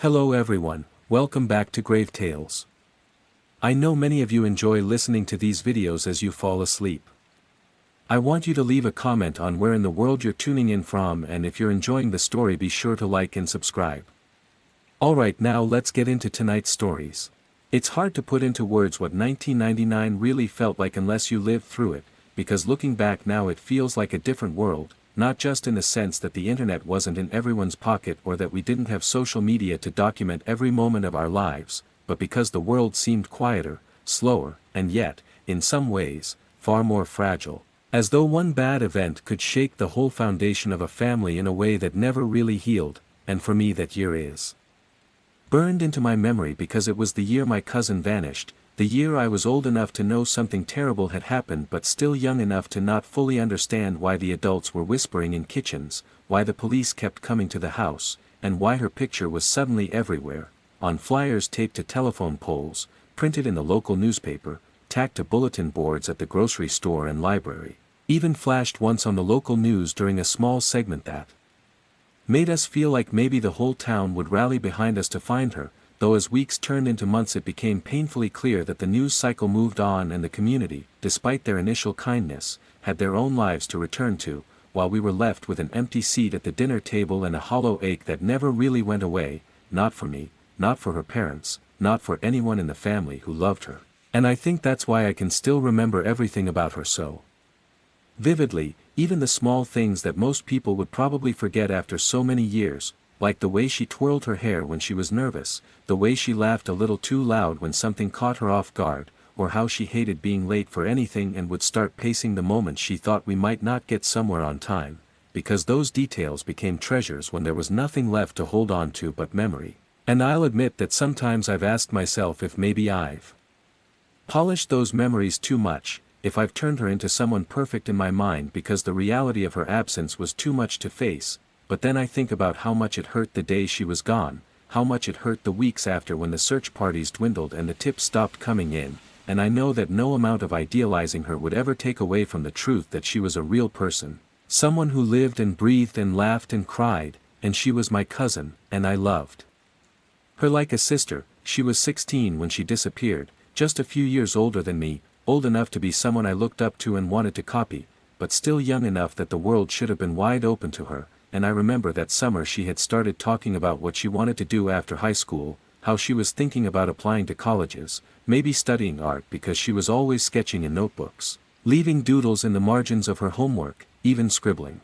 Hello everyone, welcome back to GraveTales. I know many of you enjoy listening to these videos as you fall asleep. I want you to leave a comment on where in the world you're tuning in from, and if you're enjoying the story, be sure to like and subscribe. Alright, now let's get into tonight's stories. It's hard to put into words what 1999 really felt like unless you lived through it, because looking back now it feels like a different world. Not just in the sense that the internet wasn't in everyone's pocket or that we didn't have social media to document every moment of our lives, but because the world seemed quieter, slower, and yet, in some ways, far more fragile. As though one bad event could shake the whole foundation of a family in a way that never really healed, and for me that year is burned into my memory because it was the year my cousin vanished, the year I was old enough to know something terrible had happened but still young enough to not fully understand why the adults were whispering in kitchens, why the police kept coming to the house, and why her picture was suddenly everywhere, on flyers taped to telephone poles, printed in the local newspaper, tacked to bulletin boards at the grocery store and library, even flashed once on the local news during a small segment that made us feel like maybe the whole town would rally behind us to find her. Though as weeks turned into months it became painfully clear that the news cycle moved on and the community, despite their initial kindness, had their own lives to return to, while we were left with an empty seat at the dinner table and a hollow ache that never really went away, not for me, not for her parents, not for anyone in the family who loved her. And I think that's why I can still remember everything about her so vividly, even the small things that most people would probably forget after so many years. Like the way she twirled her hair when she was nervous, the way she laughed a little too loud when something caught her off guard, or how she hated being late for anything and would start pacing the moment she thought we might not get somewhere on time, because those details became treasures when there was nothing left to hold on to but memory. And I'll admit that sometimes I've asked myself if maybe I've polished those memories too much, if I've turned her into someone perfect in my mind because the reality of her absence was too much to face. But then I think about how much it hurt the day she was gone, how much it hurt the weeks after when the search parties dwindled and the tips stopped coming in, and I know that no amount of idealizing her would ever take away from the truth that she was a real person, someone who lived and breathed and laughed and cried, and she was my cousin, and I loved her like a sister. She was 16 when she disappeared, just a few years older than me, old enough to be someone I looked up to and wanted to copy, but still young enough that the world should have been wide open to her. And I remember that summer she had started talking about what she wanted to do after high school, how she was thinking about applying to colleges, maybe studying art because she was always sketching in notebooks, leaving doodles in the margins of her homework, even scribbling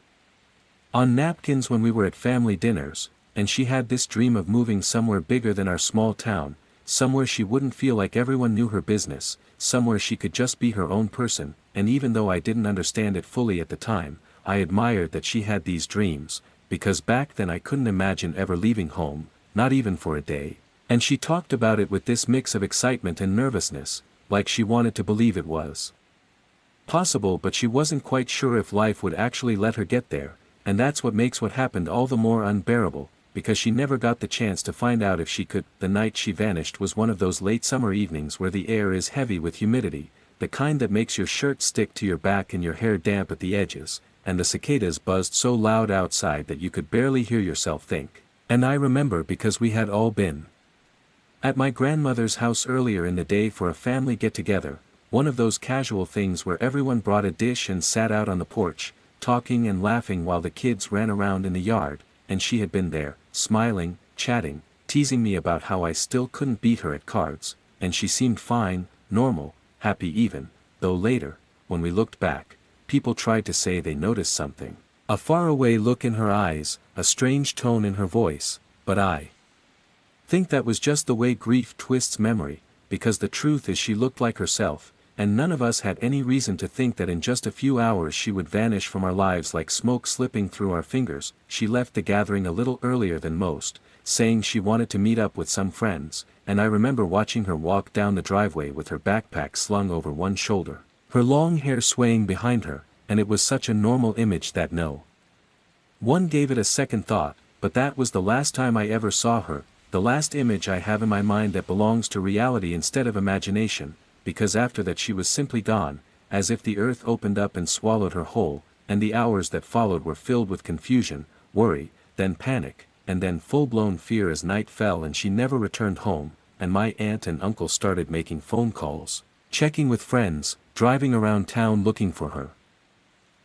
on napkins when we were at family dinners, and she had this dream of moving somewhere bigger than our small town, somewhere she wouldn't feel like everyone knew her business, somewhere she could just be her own person. And even though I didn't understand it fully at the time, I admired that she had these dreams, because back then I couldn't imagine ever leaving home, not even for a day. And she talked about it with this mix of excitement and nervousness, like she wanted to believe it was possible, but she wasn't quite sure if life would actually let her get there, and that's what makes what happened all the more unbearable, because she never got the chance to find out if she could. The night she vanished was one of those late summer evenings where the air is heavy with humidity, the kind that makes your shirt stick to your back and your hair damp at the edges, and the cicadas buzzed so loud outside that you could barely hear yourself think. And I remember because we had all been at my grandmother's house earlier in the day for a family get-together, one of those casual things where everyone brought a dish and sat out on the porch, talking and laughing while the kids ran around in the yard, and she had been there, smiling, chatting, teasing me about how I still couldn't beat her at cards, and she seemed fine, normal, happy even, though later, when we looked back, people tried to say they noticed something. A faraway look in her eyes, a strange tone in her voice, but I think that was just the way grief twists memory, because the truth is she looked like herself, and none of us had any reason to think that in just a few hours she would vanish from our lives like smoke slipping through our fingers. She left the gathering a little earlier than most, saying she wanted to meet up with some friends, and I remember watching her walk down the driveway with her backpack slung over one shoulder, her long hair swaying behind her, and it was such a normal image that no one gave it a second thought. But that was the last time I ever saw her, the last image I have in my mind that belongs to reality instead of imagination, because after that she was simply gone, as if the earth opened up and swallowed her whole, and the hours that followed were filled with confusion, worry, then panic, and then full-blown fear as night fell and she never returned home, and my aunt and uncle started making phone calls, checking with friends, driving around town looking for her.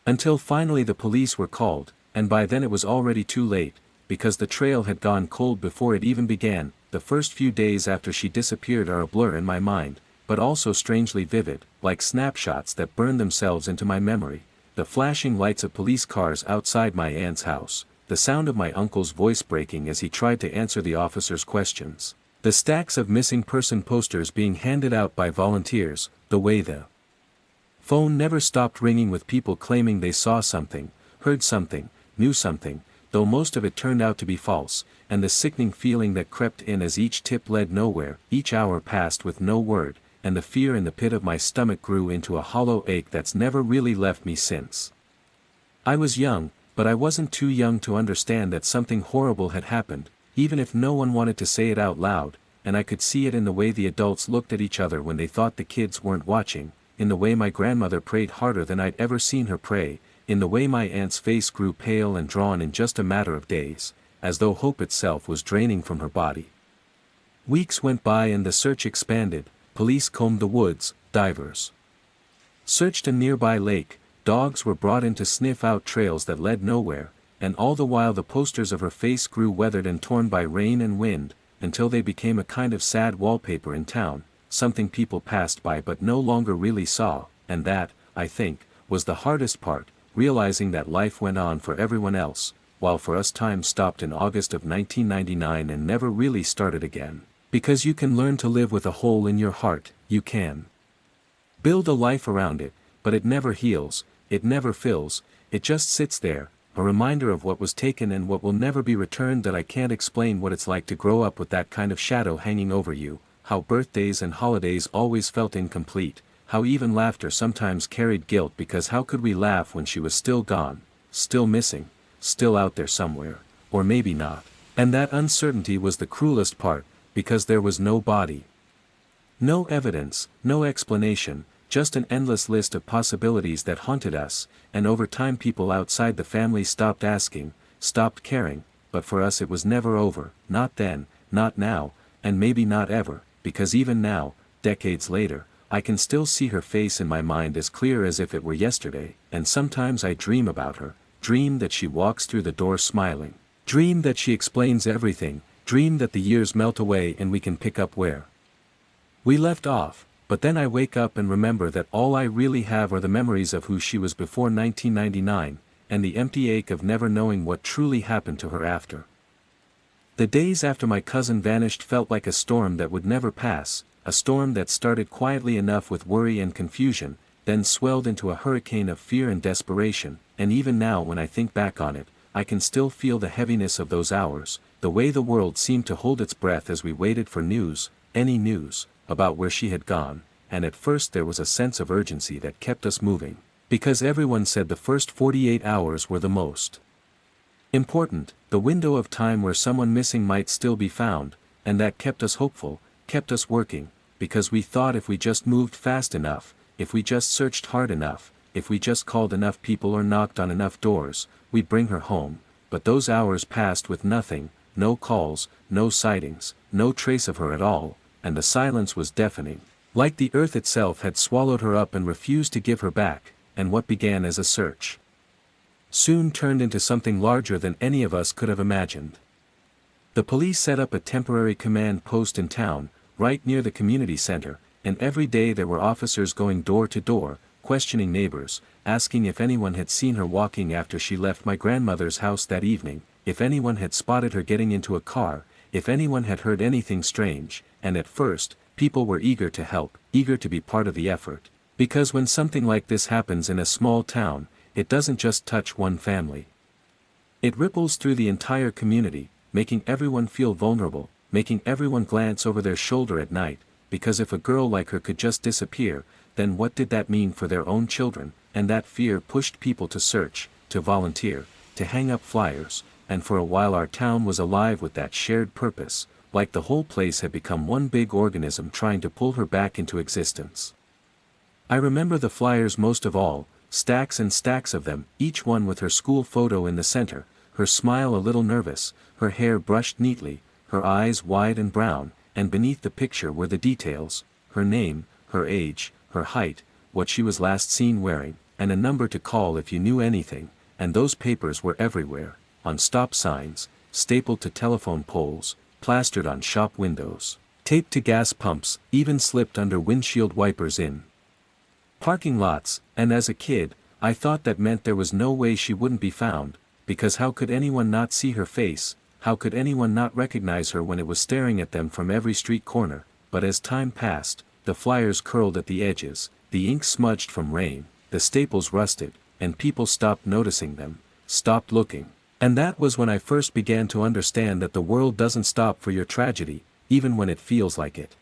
Until finally the police were called, and by then it was already too late, because the trail had gone cold before it even began. The first few days after she disappeared are a blur in my mind, but also strangely vivid, like snapshots that burn themselves into my memory. The flashing lights of police cars outside my aunt's house, the sound of my uncle's voice breaking as he tried to answer the officer's questions, the stacks of missing person posters being handed out by volunteers, the way the phone never stopped ringing with people claiming they saw something, heard something, knew something, though most of it turned out to be false, and the sickening feeling that crept in as each tip led nowhere. Each hour passed with no word, and the fear in the pit of my stomach grew into a hollow ache that's never really left me since. I was young, but I wasn't too young to understand that something horrible had happened, even if no one wanted to say it out loud, and I could see it in the way the adults looked at each other when they thought the kids weren't watching, in the way my grandmother prayed harder than I'd ever seen her pray, in the way my aunt's face grew pale and drawn in just a matter of days, as though hope itself was draining from her body. Weeks went by and the search expanded. Police combed the woods, divers searched a nearby lake, dogs were brought in to sniff out trails that led nowhere, and all the while the posters of her face grew weathered and torn by rain and wind, until they became a kind of sad wallpaper in town, something people passed by but no longer really saw, and that, I think, was the hardest part, realizing that life went on for everyone else, while for us time stopped in August of 1999 and never really started again. Because you can learn to live with a hole in your heart, you can build a life around it, but it never heals, it never fills, it just sits there, a reminder of what was taken and what will never be returned. That I can't explain what it's like to grow up with that kind of shadow hanging over you, how birthdays and holidays always felt incomplete, how even laughter sometimes carried guilt because how could we laugh when she was still gone, still missing, still out there somewhere, or maybe not. And that uncertainty was the cruelest part, because there was no body. No evidence, no explanation, just an endless list of possibilities that haunted us, and over time people outside the family stopped asking, stopped caring, but for us it was never over, not then, not now, and maybe not ever, because even now, decades later, I can still see her face in my mind as clear as if it were yesterday, and sometimes I dream about her, dream that she walks through the door smiling, dream that she explains everything, dream that the years melt away and we can pick up where we left off, but then I wake up and remember that all I really have are the memories of who she was before 1999, and the empty ache of never knowing what truly happened to her after. The days after my cousin vanished felt like a storm that would never pass, a storm that started quietly enough with worry and confusion, then swelled into a hurricane of fear and desperation, and even now when I think back on it, I can still feel the heaviness of those hours, the way the world seemed to hold its breath as we waited for news, any news, about where she had gone, and at first there was a sense of urgency that kept us moving, because everyone said the first 48 hours were the most important, the window of time where someone missing might still be found, and that kept us hopeful, kept us working, because we thought if we just moved fast enough, if we just searched hard enough, if we just called enough people or knocked on enough doors, we'd bring her home. But those hours passed with nothing, no calls, no sightings, no trace of her at all, and the silence was deafening, like the earth itself had swallowed her up and refused to give her back, and what began as a search soon turned into something larger than any of us could have imagined. The police set up a temporary command post in town, right near the community center, and every day there were officers going door to door, questioning neighbors, asking if anyone had seen her walking after she left my grandmother's house that evening, if anyone had spotted her getting into a car, if anyone had heard anything strange, and at first, people were eager to help, eager to be part of the effort. Because when something like this happens in a small town, it doesn't just touch one family. It ripples through the entire community, making everyone feel vulnerable, making everyone glance over their shoulder at night, because if a girl like her could just disappear, then what did that mean for their own children? And that fear pushed people to search, to volunteer, to hang up flyers, and for a while our town was alive with that shared purpose, like the whole place had become one big organism trying to pull her back into existence. I remember the flyers most of all, stacks and stacks of them, each one with her school photo in the center, her smile a little nervous, her hair brushed neatly, her eyes wide and brown, and beneath the picture were the details: her name, her age, her height, what she was last seen wearing, and a number to call if you knew anything. And those papers were everywhere, on stop signs, stapled to telephone poles, plastered on shop windows, taped to gas pumps, even slipped under windshield wipers in parking lots. And as a kid, I thought that meant there was no way she wouldn't be found, because how could anyone not see her face, how could anyone not recognize her when it was staring at them from every street corner? But as time passed, the flyers curled at the edges, the ink smudged from rain, the staples rusted, and people stopped noticing them, stopped looking. And that was when I first began to understand that the world doesn't stop for your tragedy, even when it feels like it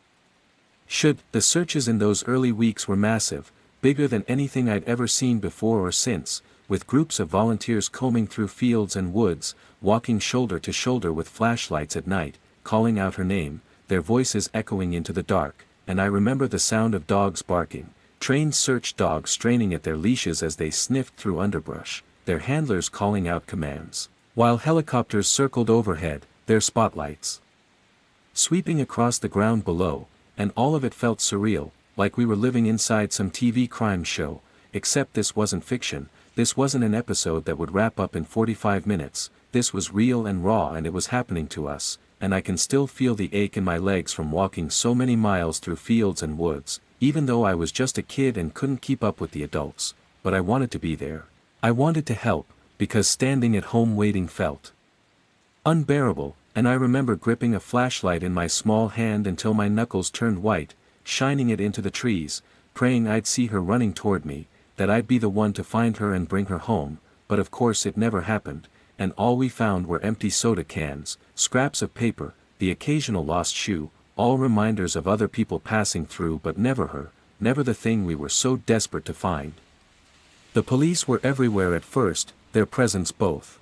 should. The searches in those early weeks were massive, bigger than anything I'd ever seen before or since, with groups of volunteers combing through fields and woods, walking shoulder to shoulder with flashlights at night, calling out her name, their voices echoing into the dark. And I remember the sound of dogs barking, trained search dogs straining at their leashes as they sniffed through underbrush, their handlers calling out commands, while helicopters circled overhead, their spotlights sweeping across the ground below. And all of it felt surreal, like we were living inside some TV crime show, except this wasn't fiction. This wasn't an episode that would wrap up in 45 minutes, this was real and raw, and it was happening to us. And I can still feel the ache in my legs from walking so many miles through fields and woods, even though I was just a kid and couldn't keep up with the adults. But I wanted to be there. I wanted to help, because standing at home waiting felt unbearable. And I remember gripping a flashlight in my small hand until my knuckles turned white, shining it into the trees, praying I'd see her running toward me, that I'd be the one to find her and bring her home. But of course it never happened, and all we found were empty soda cans, scraps of paper, the occasional lost shoe, all reminders of other people passing through, but never her, never the thing we were so desperate to find. The police were everywhere at first, their presence both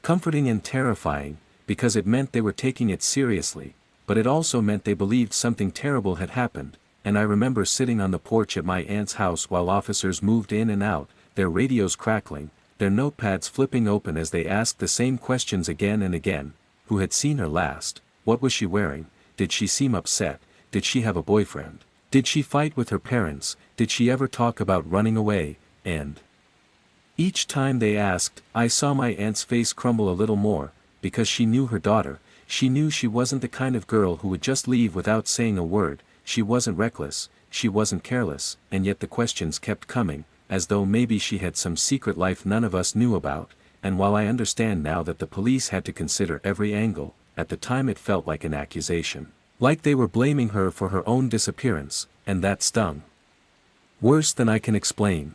comforting and terrifying, because it meant they were taking it seriously, but it also meant they believed something terrible had happened. And I remember sitting on the porch at my aunt's house while officers moved in and out, their radios crackling, their notepads flipping open as they asked the same questions again and again. Who had seen her last? What was she wearing? Did she seem upset? Did she have a boyfriend? Did she fight with her parents? Did she ever talk about running away? And each time they asked, I saw my aunt's face crumble a little more, because she knew her daughter. She knew she wasn't the kind of girl who would just leave without saying a word. She wasn't reckless, she wasn't careless, and yet the questions kept coming, as though maybe she had some secret life none of us knew about. And while I understand now that the police had to consider every angle, at the time it felt like an accusation. Like they were blaming her for her own disappearance, and that stung worse than I can explain.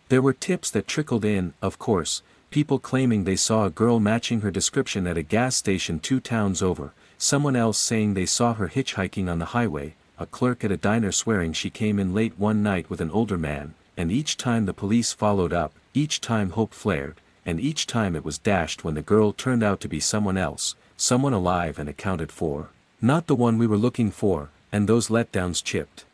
There were tips that trickled in, of course, people claiming they saw a girl matching her description at a gas station 2 towns over, someone else saying they saw her hitchhiking on the highway, a clerk at a diner swearing she came in late one night with an older man. And each time the police followed up, each time hope flared, and each time it was dashed when the girl turned out to be someone else, someone alive and accounted for, not the one we were looking for. And those letdowns chipped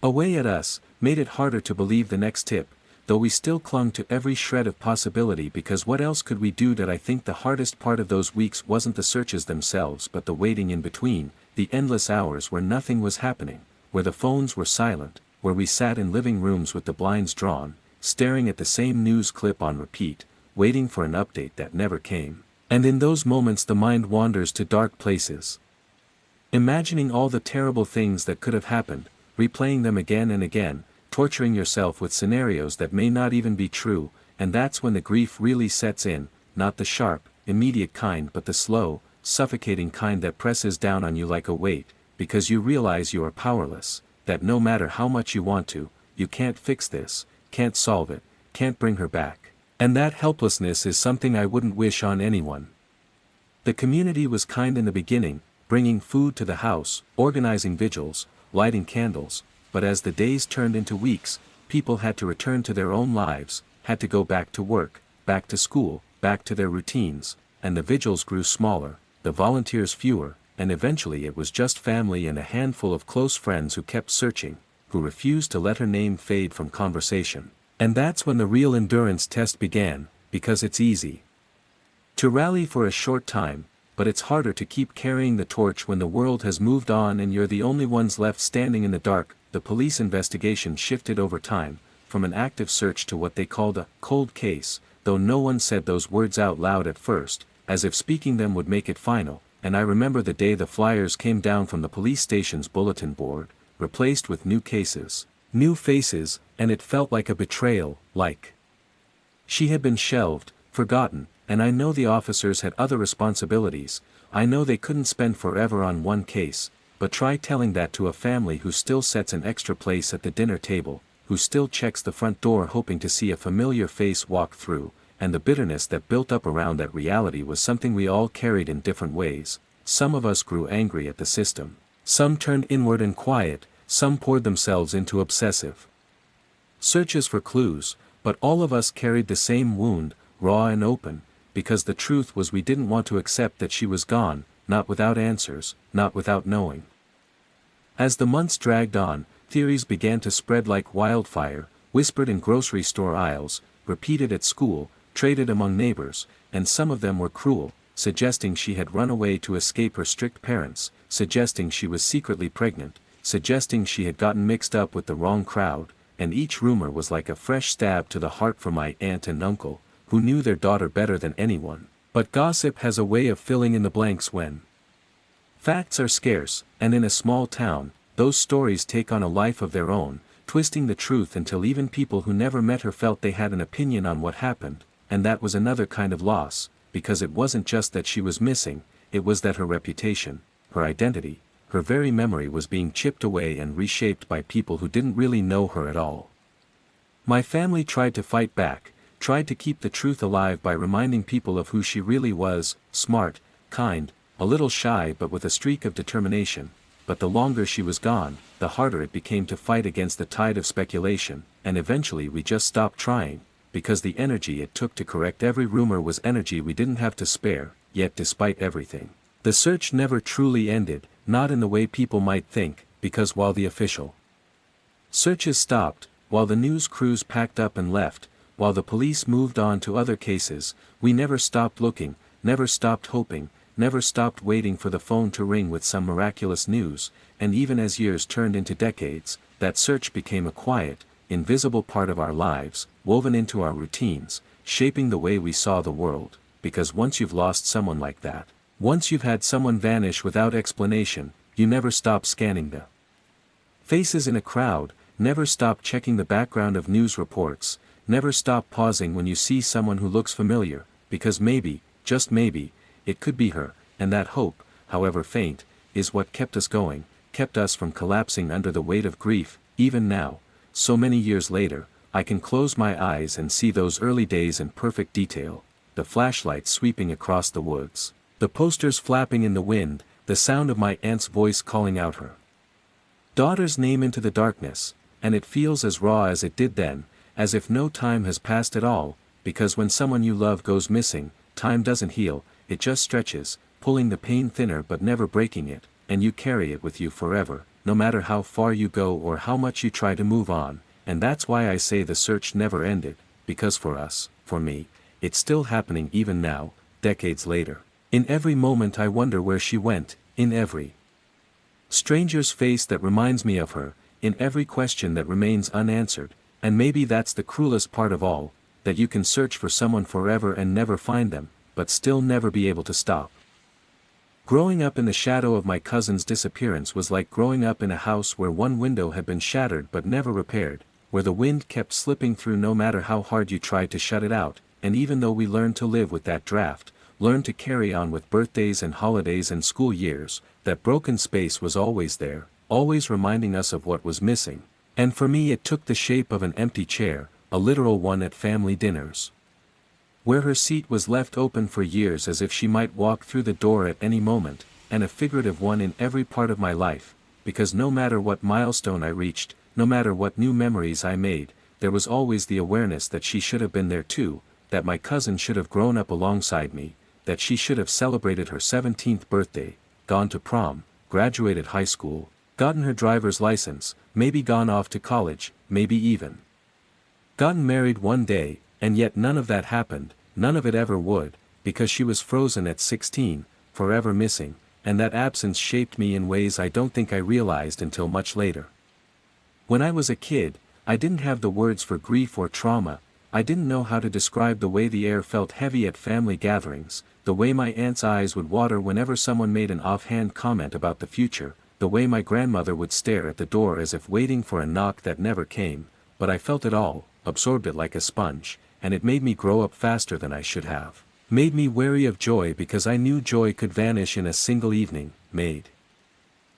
away at us, made it harder to believe the next tip, though we still clung to every shred of possibility, because what else could we do? That I think the hardest part of those weeks wasn't the searches themselves, but the waiting in between, the endless hours where nothing was happening, where the phones were silent, where we sat in living rooms with the blinds drawn, staring at the same news clip on repeat, waiting for an update that never came. And in those moments the mind wanders to dark places, imagining all the terrible things that could have happened, replaying them again and again, torturing yourself with scenarios that may not even be true. And that's when the grief really sets in, not the sharp, immediate kind, but the slow, suffocating kind that presses down on you like a weight, because you realize you are powerless, that no matter how much you want to, you can't fix this, can't solve it, can't bring her back. And that helplessness is something I wouldn't wish on anyone. The community was kind in the beginning, bringing food to the house, organizing vigils, lighting candles, but as the days turned into weeks, people had to return to their own lives, had to go back to work, back to school, back to their routines, and the vigils grew smaller, the volunteers fewer, and eventually it was just family and a handful of close friends who kept searching, who refused to let her name fade from conversation. And that's when the real endurance test began, because it's easy To rally for a short time, but it's harder to keep carrying the torch when the world has moved on and you're the only ones left standing in the dark. The police investigation shifted over time, from an active search to what they called a cold case, though no one said those words out loud at first, as if speaking them would make it final. And I remember the day the flyers came down from the police station's bulletin board, replaced with new cases, new faces, and it felt like a betrayal, like she had been shelved, forgotten. And I know the officers had other responsibilities. I know they couldn't spend forever on one case, but try telling that to a family who still sets an extra place at the dinner table, who still checks the front door hoping to see a familiar face walk through, and the bitterness that built up around that reality was something we all carried in different ways. Some of us grew angry at the system. Some turned inward and quiet, some poured themselves into obsessive searches for clues, but all of us carried the same wound, raw and open. Because the truth was we didn't want to accept that she was gone, not without answers, not without knowing. As the months dragged on, theories began to spread like wildfire, whispered in grocery store aisles, repeated at school, traded among neighbors, and some of them were cruel, suggesting she had run away to escape her strict parents, suggesting she was secretly pregnant, suggesting she had gotten mixed up with the wrong crowd, and each rumor was like a fresh stab to the heart for my aunt and uncle, who knew their daughter better than anyone. But gossip has a way of filling in the blanks when facts are scarce, and in a small town, those stories take on a life of their own, twisting the truth until even people who never met her felt they had an opinion on what happened, and that was another kind of loss, because it wasn't just that she was missing, it was that her reputation, her identity, her very memory was being chipped away and reshaped by people who didn't really know her at all. My family tried to fight back, tried to keep the truth alive by reminding people of who she really was, smart, kind, a little shy but with a streak of determination. But the longer she was gone, the harder it became to fight against the tide of speculation, and eventually we just stopped trying, because the energy it took to correct every rumor was energy we didn't have to spare. Yet despite everything, the search never truly ended, not in the way people might think, because while the official searches stopped, while the news crews packed up and left, while the police moved on to other cases, we never stopped looking, never stopped hoping, never stopped waiting for the phone to ring with some miraculous news. And even as years turned into decades, that search became a quiet, invisible part of our lives, woven into our routines, shaping the way we saw the world. Because once you've lost someone like that, once you've had someone vanish without explanation, you never stop scanning the faces in a crowd, never stop checking the background of news reports, never stop pausing when you see someone who looks familiar, because maybe, just maybe, it could be her. And that hope, however faint, is what kept us going, kept us from collapsing under the weight of grief. Even now, so many years later, I can close my eyes and see those early days in perfect detail, the flashlights sweeping across the woods, the posters flapping in the wind, the sound of my aunt's voice calling out her daughter's name into the darkness, and it feels as raw as it did then, as if no time has passed at all. Because when someone you love goes missing, time doesn't heal, it just stretches, pulling the pain thinner but never breaking it, and you carry it with you forever, no matter how far you go or how much you try to move on. And that's why I say the search never ended, because for us, for me, it's still happening even now, decades later. In every moment I wonder where she went, in every stranger's face that reminds me of her, in every question that remains unanswered. And maybe that's the cruelest part of all, that you can search for someone forever and never find them, but still never be able to stop. Growing up in the shadow of my cousin's disappearance was like growing up in a house where one window had been shattered but never repaired, where the wind kept slipping through no matter how hard you tried to shut it out. And even though we learned to live with that draft, learned to carry on with birthdays and holidays and school years, that broken space was always there, always reminding us of what was missing. And for me it took the shape of an empty chair, a literal one at family dinners, where her seat was left open for years as if she might walk through the door at any moment, and a figurative one in every part of my life, because no matter what milestone I reached, no matter what new memories I made, there was always the awareness that she should have been there too, that my cousin should have grown up alongside me, that she should have celebrated her 17th birthday, gone to prom, graduated high school, gotten her driver's license, maybe gone off to college, maybe even gotten married one day. And yet none of that happened, none of it ever would, because she was frozen at 16, forever missing, and that absence shaped me in ways I don't think I realized until much later. When I was a kid, I didn't have the words for grief or trauma. I didn't know how to describe the way the air felt heavy at family gatherings, the way my aunt's eyes would water whenever someone made an offhand comment about the future, the way my grandmother would stare at the door as if waiting for a knock that never came, but I felt it all, absorbed it like a sponge, and it made me grow up faster than I should have. Made me wary of joy because I knew joy could vanish in a single evening, made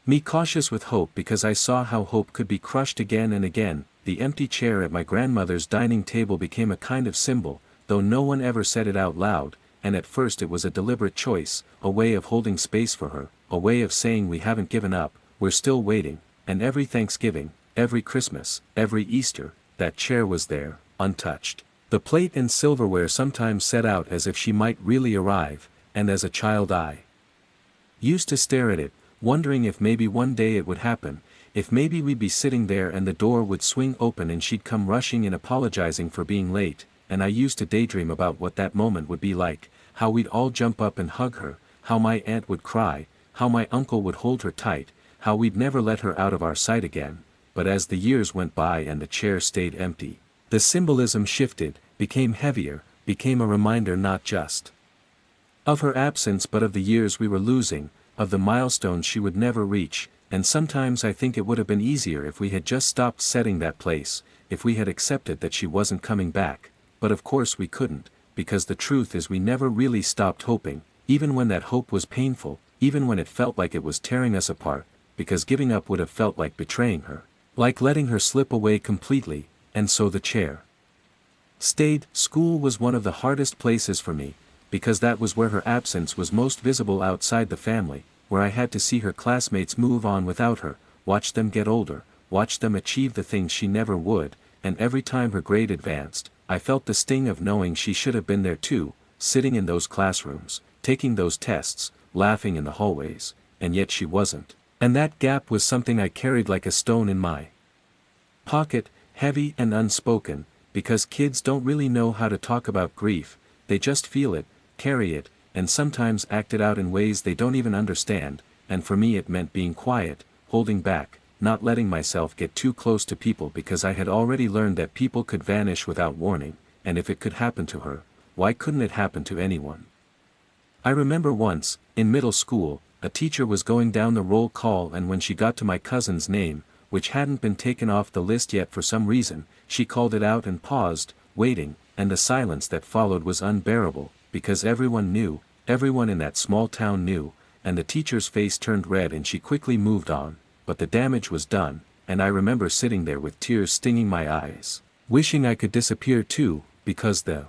me cautious with hope because I saw how hope could be crushed again and again. The empty chair at my grandmother's dining table became a kind of symbol, though no one ever said it out loud, and at first it was a deliberate choice, a way of holding space for her, a way of saying we haven't given up, we're still waiting, and every Thanksgiving, every Christmas, every Easter, that chair was there, untouched. The plate and silverware sometimes set out as if she might really arrive, and as a child I used to stare at it, wondering if maybe one day it would happen, if maybe we'd be sitting there and the door would swing open and she'd come rushing in apologizing for being late, and I used to daydream about what that moment would be like, how we'd all jump up and hug her, how my aunt would cry, how my uncle would hold her tight, how we'd never let her out of our sight again. But as the years went by and the chair stayed empty, the symbolism shifted, became heavier, became a reminder not just of her absence but of the years we were losing, of the milestones she would never reach, and sometimes I think it would have been easier if we had just stopped setting that place, if we had accepted that she wasn't coming back, but of course we couldn't, because the truth is we never really stopped hoping, even when that hope was painful, even when it felt like it was tearing us apart, because giving up would have felt like betraying her, like letting her slip away completely, and so the chair stayed. School was one of the hardest places for me, because that was where her absence was most visible outside the family, where I had to see her classmates move on without her, watch them get older, watch them achieve the things she never would, and every time her grade advanced, I felt the sting of knowing she should have been there too, sitting in those classrooms, taking those tests, laughing in the hallways, and yet she wasn't. And that gap was something I carried like a stone in my pocket, heavy and unspoken, because kids don't really know how to talk about grief, they just feel it, carry it, and sometimes act it out in ways they don't even understand, and for me it meant being quiet, holding back, not letting myself get too close to people because I had already learned that people could vanish without warning, and if it could happen to her, why couldn't it happen to anyone? I remember once, in middle school, a teacher was going down the roll call and when she got to my cousin's name, which hadn't been taken off the list yet for some reason, she called it out and paused, waiting, and the silence that followed was unbearable, because everyone knew, everyone in that small town knew, and the teacher's face turned red and she quickly moved on, but the damage was done, and I remember sitting there with tears stinging my eyes, wishing I could disappear too, because the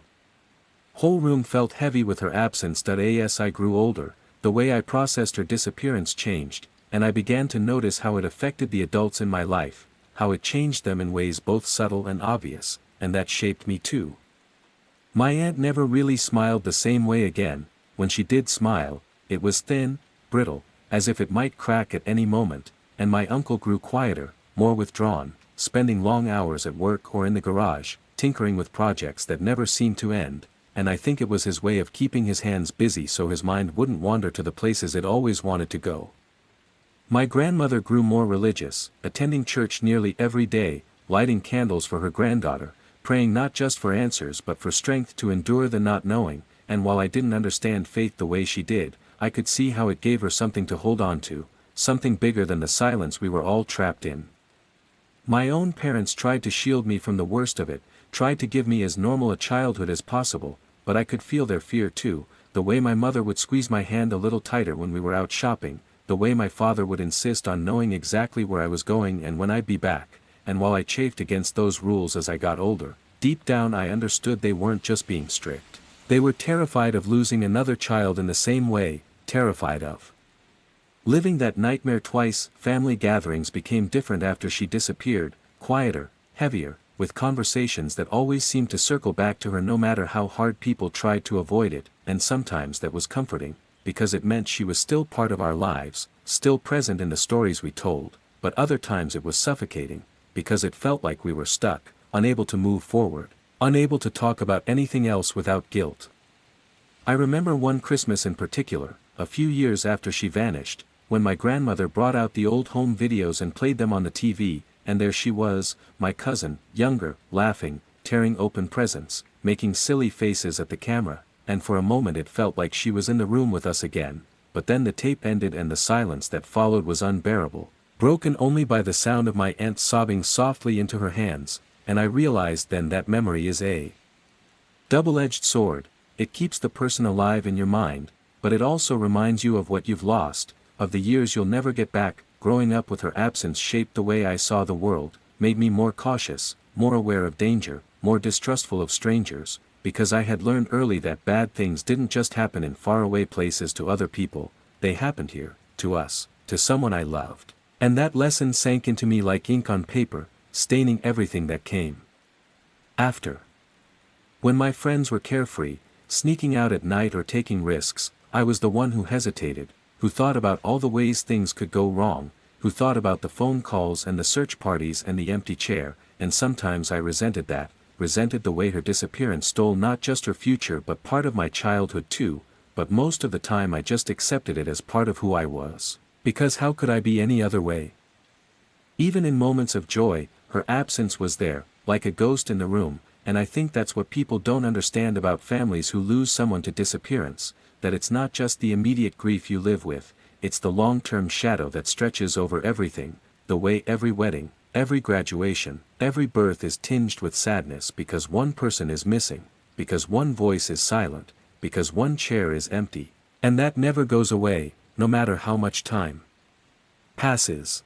whole room felt heavy with her absence. As I grew older, the way I processed her disappearance changed, and I began to notice how it affected the adults in my life, how it changed them in ways both subtle and obvious, and that shaped me too. My aunt never really smiled the same way again. When she did smile, it was thin, brittle, as if it might crack at any moment, and my uncle grew quieter, more withdrawn, spending long hours at work or in the garage, tinkering with projects that never seemed to end, and I think it was his way of keeping his hands busy so his mind wouldn't wander to the places it always wanted to go. My grandmother grew more religious, attending church nearly every day, lighting candles for her granddaughter, praying not just for answers but for strength to endure the not knowing, and while I didn't understand faith the way she did, I could see how it gave her something to hold on to, something bigger than the silence we were all trapped in. My own parents tried to shield me from the worst of it, tried to give me as normal a childhood as possible, but I could feel their fear too, the way my mother would squeeze my hand a little tighter when we were out shopping, the way my father would insist on knowing exactly where I was going and when I'd be back, and while I chafed against those rules as I got older, deep down I understood they weren't just being strict. They were terrified of losing another child in the same way, terrified of living that nightmare twice. Family gatherings became different after she disappeared, quieter, heavier, with conversations that always seemed to circle back to her no matter how hard people tried to avoid it, and sometimes that was comforting, because it meant she was still part of our lives, still present in the stories we told, but other times it was suffocating, because it felt like we were stuck, unable to move forward, unable to talk about anything else without guilt. I remember one Christmas in particular, a few years after she vanished, when my grandmother brought out the old home videos and played them on the TV, and there she was, my cousin, younger, laughing, tearing open presents, making silly faces at the camera, and for a moment it felt like she was in the room with us again, but then the tape ended and the silence that followed was unbearable, broken only by the sound of my aunt sobbing softly into her hands, and I realized then that memory is a double-edged sword. It keeps the person alive in your mind, but it also reminds you of what you've lost, of the years you'll never get back. Growing up with her absence shaped the way I saw the world, made me more cautious, more aware of danger, more distrustful of strangers, because I had learned early that bad things didn't just happen in faraway places to other people, they happened here, to us, to someone I loved. And that lesson sank into me like ink on paper, staining everything that came after. When my friends were carefree, sneaking out at night or taking risks, I was the one who hesitated, who thought about all the ways things could go wrong, who thought about the phone calls and the search parties and the empty chair, and sometimes I resented that, resented the way her disappearance stole not just her future but part of my childhood too, but most of the time I just accepted it as part of who I was, because how could I be any other way? Even in moments of joy, her absence was there, like a ghost in the room, and I think that's what people don't understand about families who lose someone to disappearance, that it's not just the immediate grief you live with, it's the long-term shadow that stretches over everything, the way every wedding, every graduation, every birth is tinged with sadness because one person is missing, because one voice is silent, because one chair is empty, and that never goes away, no matter how much time passes.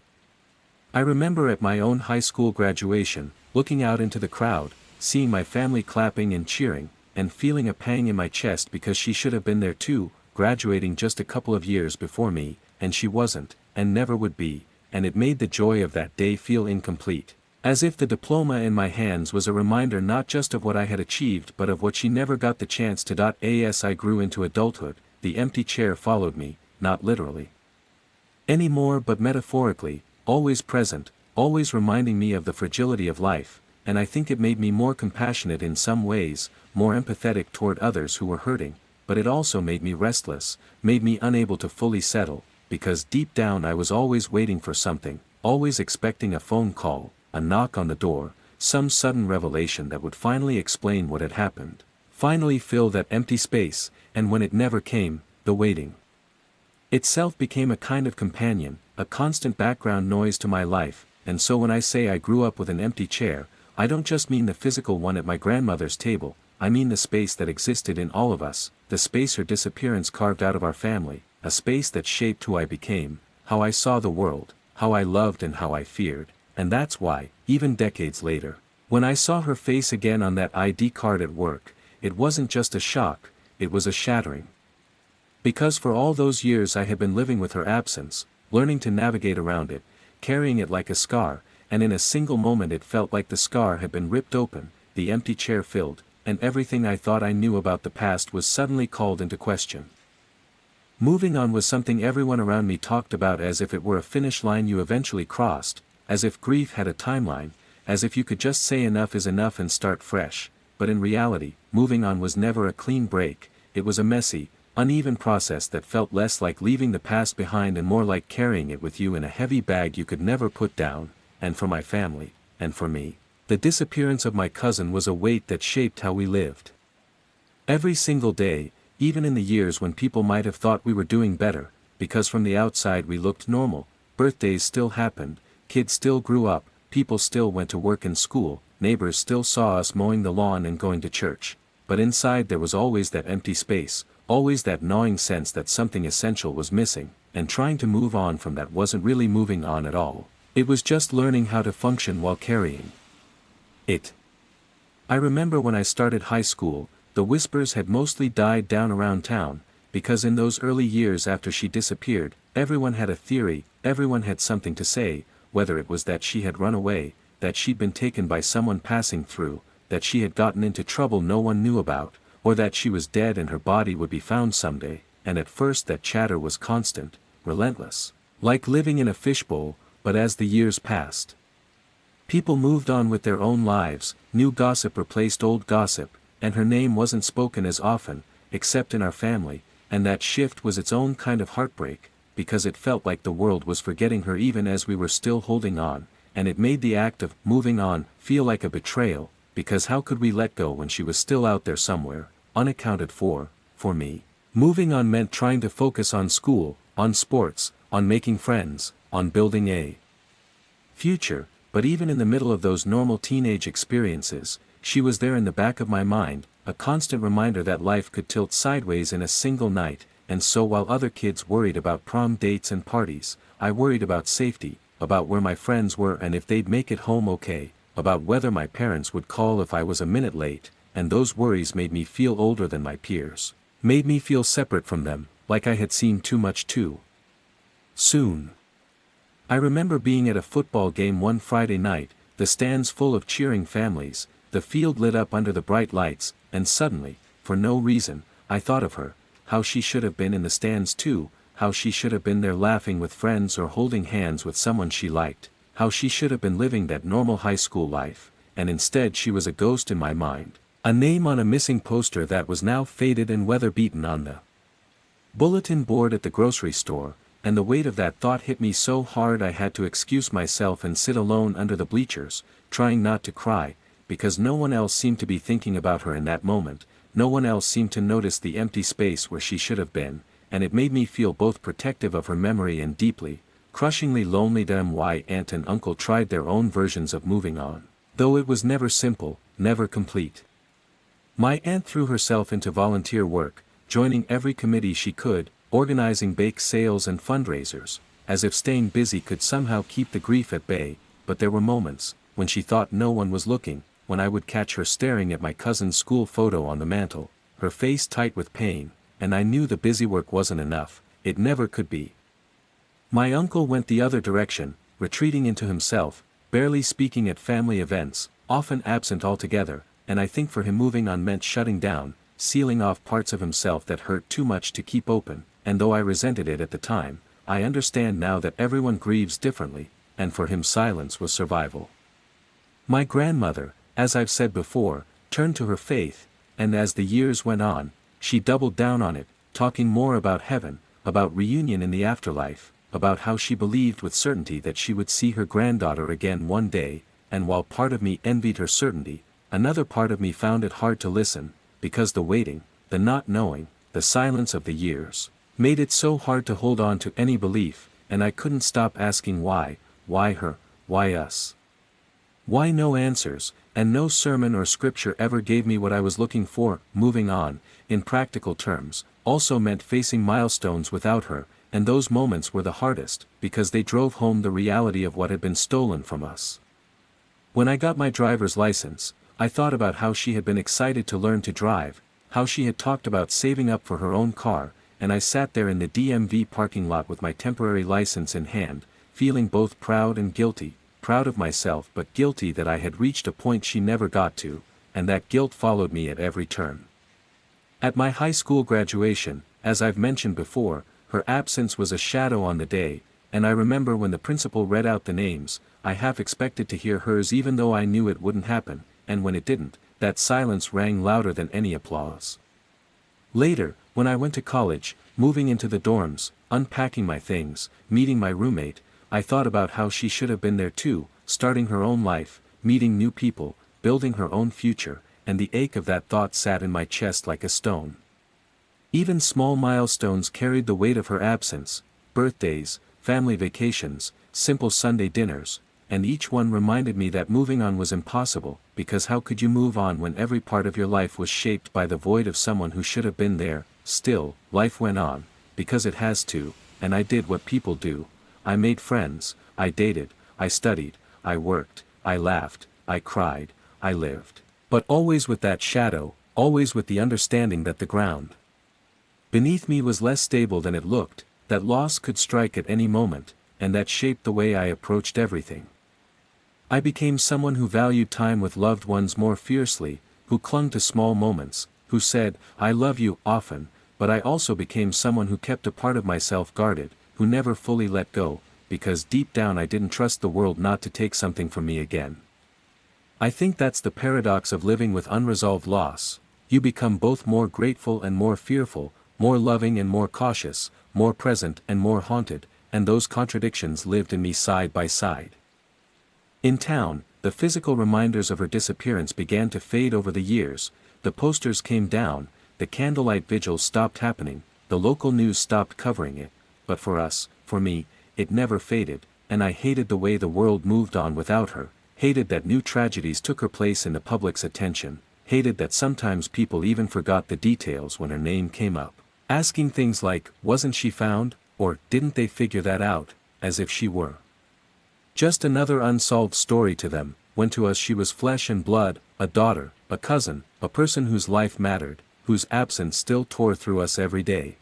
I remember at my own high school graduation, looking out into the crowd, seeing my family clapping and cheering, and feeling a pang in my chest because she should have been there too, graduating just a couple of years before me, and she wasn't, and never would be, and it made the joy of that day feel incomplete. As if the diploma in my hands was a reminder not just of what I had achieved but of what she never got the chance to. As I grew into adulthood, the empty chair followed me, not literally anymore but metaphorically, always present, always reminding me of the fragility of life, and I think it made me more compassionate in some ways, more empathetic toward others who were hurting, but it also made me restless, made me unable to fully settle, because deep down I was always waiting for something, always expecting a phone call, a knock on the door, some sudden revelation that would finally explain what had happened, finally fill that empty space, and when it never came, the waiting itself became a kind of companion, a constant background noise to my life, and so when I say I grew up with an empty chair, I don't just mean the physical one at my grandmother's table, I mean the space that existed in all of us, the space her disappearance carved out of our family, a space that shaped who I became, how I saw the world, how I loved and how I feared, and that's why, even decades later, when I saw her face again on that ID card at work, it wasn't just a shock, it was a shattering. Because for all those years I had been living with her absence, learning to navigate around it, carrying it like a scar, and in a single moment it felt like the scar had been ripped open, the empty chair filled, and everything I thought I knew about the past was suddenly called into question. Moving on was something everyone around me talked about as if it were a finish line you eventually crossed, as if grief had a timeline, as if you could just say enough is enough and start fresh, but in reality, moving on was never a clean break, it was a messy, uneven process that felt less like leaving the past behind and more like carrying it with you in a heavy bag you could never put down, and for my family, and for me, the disappearance of my cousin was a weight that shaped how we lived. Every single day, even in the years when people might have thought we were doing better, because from the outside we looked normal, birthdays still happened, kids still grew up, people still went to work and school, neighbors still saw us mowing the lawn and going to church, but inside there was always that empty space, always that gnawing sense that something essential was missing, and trying to move on from that wasn't really moving on at all, it was just learning how to function while carrying it. I remember when I started high school, the whispers had mostly died down around town, because in those early years after she disappeared, everyone had a theory, everyone had something to say, whether it was that she had run away, that she'd been taken by someone passing through, that she had gotten into trouble no one knew about, or that she was dead and her body would be found someday, and at first that chatter was constant, relentless, like living in a fishbowl, but as the years passed, people moved on with their own lives, new gossip replaced old gossip, and her name wasn't spoken as often, except in our family, and that shift was its own kind of heartbreak, because it felt like the world was forgetting her even as we were still holding on, and it made the act of moving on feel like a betrayal, because how could we let go when she was still out there somewhere, unaccounted for me. Moving on meant trying to focus on school, on sports, on making friends, on building a future, but even in the middle of those normal teenage experiences, she was there in the back of my mind, a constant reminder that life could tilt sideways in a single night, and so while other kids worried about prom dates and parties, I worried about safety, about where my friends were and if they'd make it home okay, about whether my parents would call if I was a minute late, and those worries made me feel older than my peers, made me feel separate from them, like I had seen too much too soon. I remember being at a football game one Friday night, the stands full of cheering families, the field lit up under the bright lights, and suddenly, for no reason, I thought of her, how she should have been in the stands too, how she should have been there laughing with friends or holding hands with someone she liked, how she should have been living that normal high school life, and instead she was a ghost in my mind, a name on a missing poster that was now faded and weather-beaten on the bulletin board at the grocery store, and the weight of that thought hit me so hard I had to excuse myself and sit alone under the bleachers, trying not to cry, because no one else seemed to be thinking about her in that moment, no one else seemed to notice the empty space where she should have been, and it made me feel both protective of her memory and deeply, crushingly lonely that my aunt and uncle tried their own versions of moving on, though it was never simple, never complete. My aunt threw herself into volunteer work, joining every committee she could, organizing bake sales and fundraisers, as if staying busy could somehow keep the grief at bay, but there were moments, when she thought no one was looking, when I would catch her staring at my cousin's school photo on the mantel, her face tight with pain, and I knew the busy work wasn't enough, it never could be. My uncle went the other direction, retreating into himself, barely speaking at family events, often absent altogether, and I think for him moving on meant shutting down, sealing off parts of himself that hurt too much to keep open, and though I resented it at the time, I understand now that everyone grieves differently, and for him silence was survival. My grandmother, as I've said before, turned to her faith, and as the years went on, she doubled down on it, talking more about heaven, about reunion in the afterlife, about how she believed with certainty that she would see her granddaughter again one day, and while part of me envied her certainty, another part of me found it hard to listen, because the waiting, the not knowing, the silence of the years, made it so hard to hold on to any belief, and I couldn't stop asking why her, why us? Why no answers, and no sermon or scripture ever gave me what I was looking for. Moving on, in practical terms, also meant facing milestones without her, and those moments were the hardest, because they drove home the reality of what had been stolen from us. When I got my driver's license, I thought about how she had been excited to learn to drive, how she had talked about saving up for her own car, and I sat there in the DMV parking lot with my temporary license in hand, feeling both proud and guilty, proud of myself but guilty that I had reached a point she never got to, and that guilt followed me at every turn. At my high school graduation, as I've mentioned before, her absence was a shadow on the day, and I remember when the principal read out the names, I half expected to hear hers even though I knew it wouldn't happen, and when it didn't, that silence rang louder than any applause. Later, when I went to college, moving into the dorms, unpacking my things, meeting my roommate, I thought about how she should have been there too, starting her own life, meeting new people, building her own future, and the ache of that thought sat in my chest like a stone. Even small milestones carried the weight of her absence, birthdays, family vacations, simple Sunday dinners, and each one reminded me that moving on was impossible, because how could you move on when every part of your life was shaped by the void of someone who should have been there? Still, life went on, because it has to, and I did what people do. I made friends, I dated, I studied, I worked, I laughed, I cried, I lived. But always with that shadow, always with the understanding that the ground beneath me was less stable than it looked, that loss could strike at any moment, and that shaped the way I approached everything. I became someone who valued time with loved ones more fiercely, who clung to small moments, who said, "I love you," often, but I also became someone who kept a part of myself guarded, who never fully let go, because deep down I didn't trust the world not to take something from me again. I think that's the paradox of living with unresolved loss. you become both more grateful and more fearful, more loving and more cautious, more present and more haunted, and those contradictions lived in me side by side. In town, the physical reminders of her disappearance began to fade over the years, the posters came down, the candlelight vigils stopped happening, the local news stopped covering it, but for us, for me, it never faded, and I hated the way the world moved on without her, hated that new tragedies took her place in the public's attention, hated that sometimes people even forgot the details when her name came up, asking things like, wasn't she found, or didn't they figure that out, as if she were just another unsolved story to them, when to us she was flesh and blood, a daughter, a cousin, a person whose life mattered, whose absence still tore through us every day.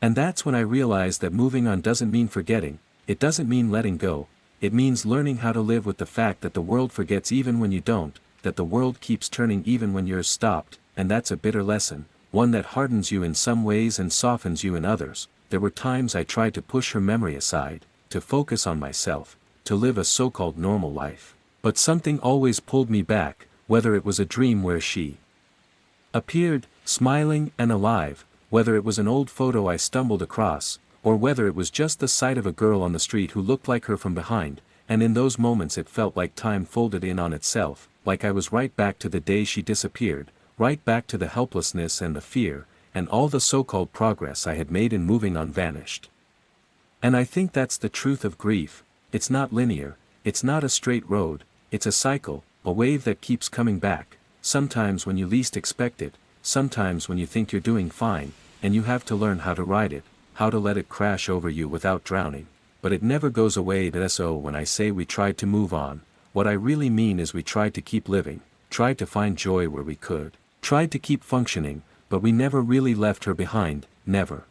And that's when I realized that moving on doesn't mean forgetting, it doesn't mean letting go, it means learning how to live with the fact that the world forgets even when you don't, that the world keeps turning even when yours stopped, and that's a bitter lesson, one that hardens you in some ways and softens you in others. There were times I tried to push her memory aside, to focus on myself, to live a so-called normal life. But something always pulled me back, whether it was a dream where she appeared, smiling and alive, whether it was an old photo I stumbled across, or whether it was just the sight of a girl on the street who looked like her from behind, and in those moments it felt like time folded in on itself, like I was right back to the day she disappeared, right back to the helplessness and the fear, and all the so-called progress I had made in moving on vanished. And I think that's the truth of grief. It's not linear, it's not a straight road, it's a cycle, a wave that keeps coming back, sometimes when you least expect it, sometimes when you think you're doing fine, and you have to learn how to ride it, how to let it crash over you without drowning, but it never goes away. So when I say we tried to move on, what I really mean is we tried to keep living, tried to find joy where we could, tried to keep functioning, but we never really left her behind, never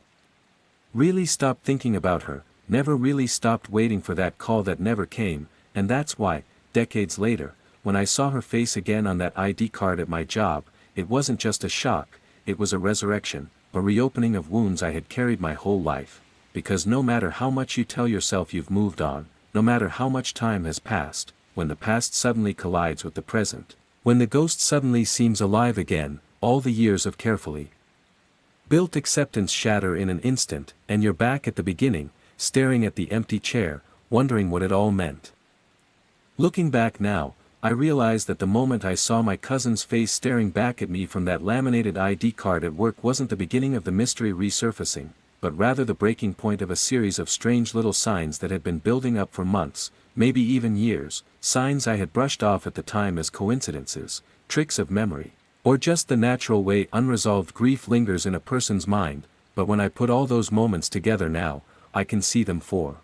really stopped thinking about her, never really stopped waiting for that call that never came, and that's why, decades later, when I saw her face again on that ID card at my job, it wasn't just a shock, it was a resurrection, a reopening of wounds I had carried my whole life, because no matter how much you tell yourself you've moved on, no matter how much time has passed, when the past suddenly collides with the present, when the ghost suddenly seems alive again, all the years of carefully built acceptance shatter in an instant, and you're back at the beginning, staring at the empty chair, wondering what it all meant. Looking back now, I realize that the moment I saw my cousin's face staring back at me from that laminated ID card at work wasn't the beginning of the mystery resurfacing, but rather the breaking point of a series of strange little signs that had been building up for months, maybe even years, signs I had brushed off at the time as coincidences, tricks of memory, or just the natural way unresolved grief lingers in a person's mind, but when I put all those moments together now, I can see them for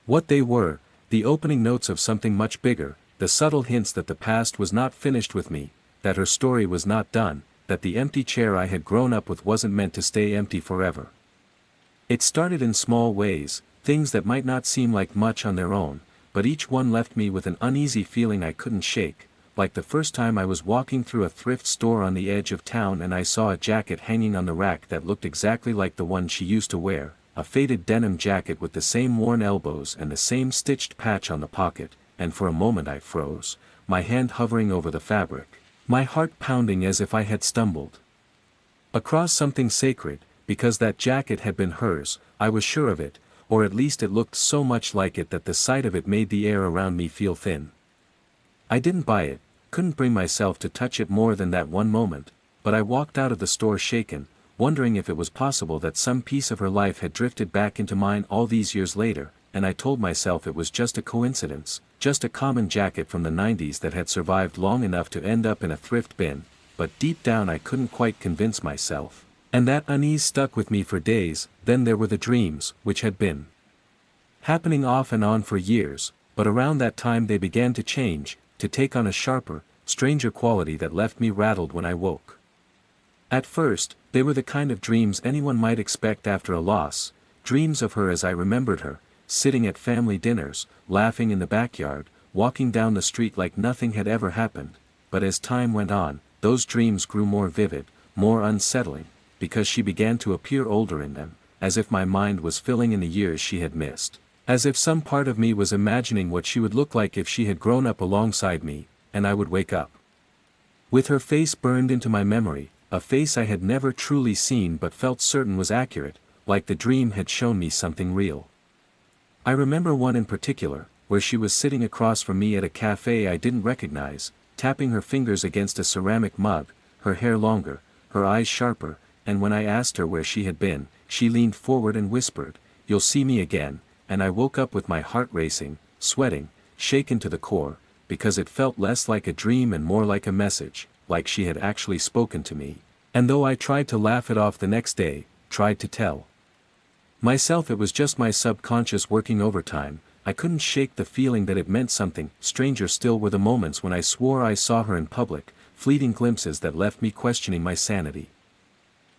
what they were, the opening notes of something much bigger, the subtle hints that the past was not finished with me, that her story was not done, that the empty chair I had grown up with wasn't meant to stay empty forever. It started in small ways, things that might not seem like much on their own, but each one left me with an uneasy feeling I couldn't shake, like the first time I was walking through a thrift store on the edge of town and I saw a jacket hanging on the rack that looked exactly like the one she used to wear, a faded denim jacket with the same worn elbows and the same stitched patch on the pocket, and for a moment I froze, my hand hovering over the fabric, my heart pounding as if I had stumbled across something sacred, because that jacket had been hers, I was sure of it, or at least it looked so much like it that the sight of it made the air around me feel thin. I didn't buy it, couldn't bring myself to touch it more than that one moment, but I walked out of the store shaken, wondering if it was possible that some piece of her life had drifted back into mine all these years later, and I told myself it was just a coincidence, just a common jacket from the 90s that had survived long enough to end up in a thrift bin, but deep down I couldn't quite convince myself, and that unease stuck with me for days. Then there were the dreams, which had been happening off and on for years, but around that time they began to change, to take on a sharper, stranger quality that left me rattled when I woke. At first, they were the kind of dreams anyone might expect after a loss, dreams of her as I remembered her, sitting at family dinners, laughing in the backyard, walking down the street like nothing had ever happened, but as time went on, those dreams grew more vivid, more unsettling, because she began to appear older in them, as if my mind was filling in the years she had missed, as if some part of me was imagining what she would look like if she had grown up alongside me, and I would wake up With her face burned into my memory, a face I had never truly seen but felt certain was accurate, like the dream had shown me something real. I remember one in particular, where she was sitting across from me at a cafe I didn't recognize, tapping her fingers against a ceramic mug, her hair longer, her eyes sharper, and when I asked her where she had been, she leaned forward and whispered, "You'll see me again," and I woke up with my heart racing, sweating, shaken to the core, because it felt less like a dream and more like a message, like she had actually spoken to me. And though I tried to laugh it off the next day, tried to tell myself it was just my subconscious working overtime, I couldn't shake the feeling that it meant something. Stranger still were the moments when I swore I saw her in public, fleeting glimpses that left me questioning my sanity.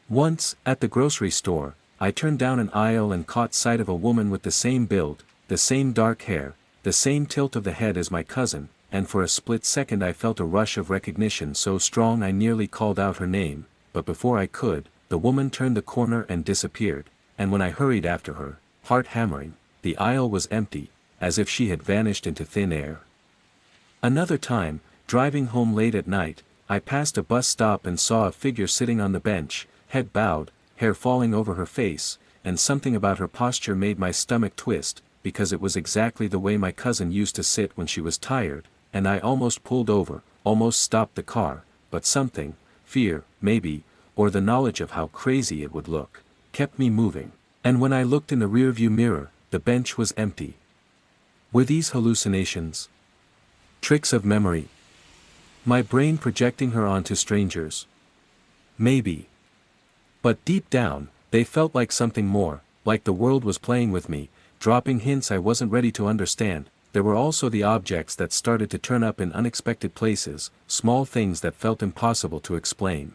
Once, at the grocery store, I turned down an aisle and caught sight of a woman with the same build, the same dark hair, the same tilt of the head as my cousin, and for a split second I felt a rush of recognition so strong I nearly called out her name, but before I could, the woman turned the corner and disappeared, and when I hurried after her, heart hammering, the aisle was empty, as if she had vanished into thin air. Another time, driving home late at night, I passed a bus stop and saw a figure sitting on the bench, head bowed, hair falling over her face, and something about her posture made my stomach twist, because it was exactly the way my cousin used to sit when she was tired, and I almost pulled over, almost stopped the car, but something, fear, maybe, or the knowledge of how crazy it would look, kept me moving, and when I looked in the rearview mirror, the bench was empty. Were these hallucinations? Tricks of memory? My brain projecting her onto strangers? Maybe. But deep down, they felt like something more, like the world was playing with me, dropping hints I wasn't ready to understand. There were also the objects that started to turn up in unexpected places, small things that felt impossible to explain.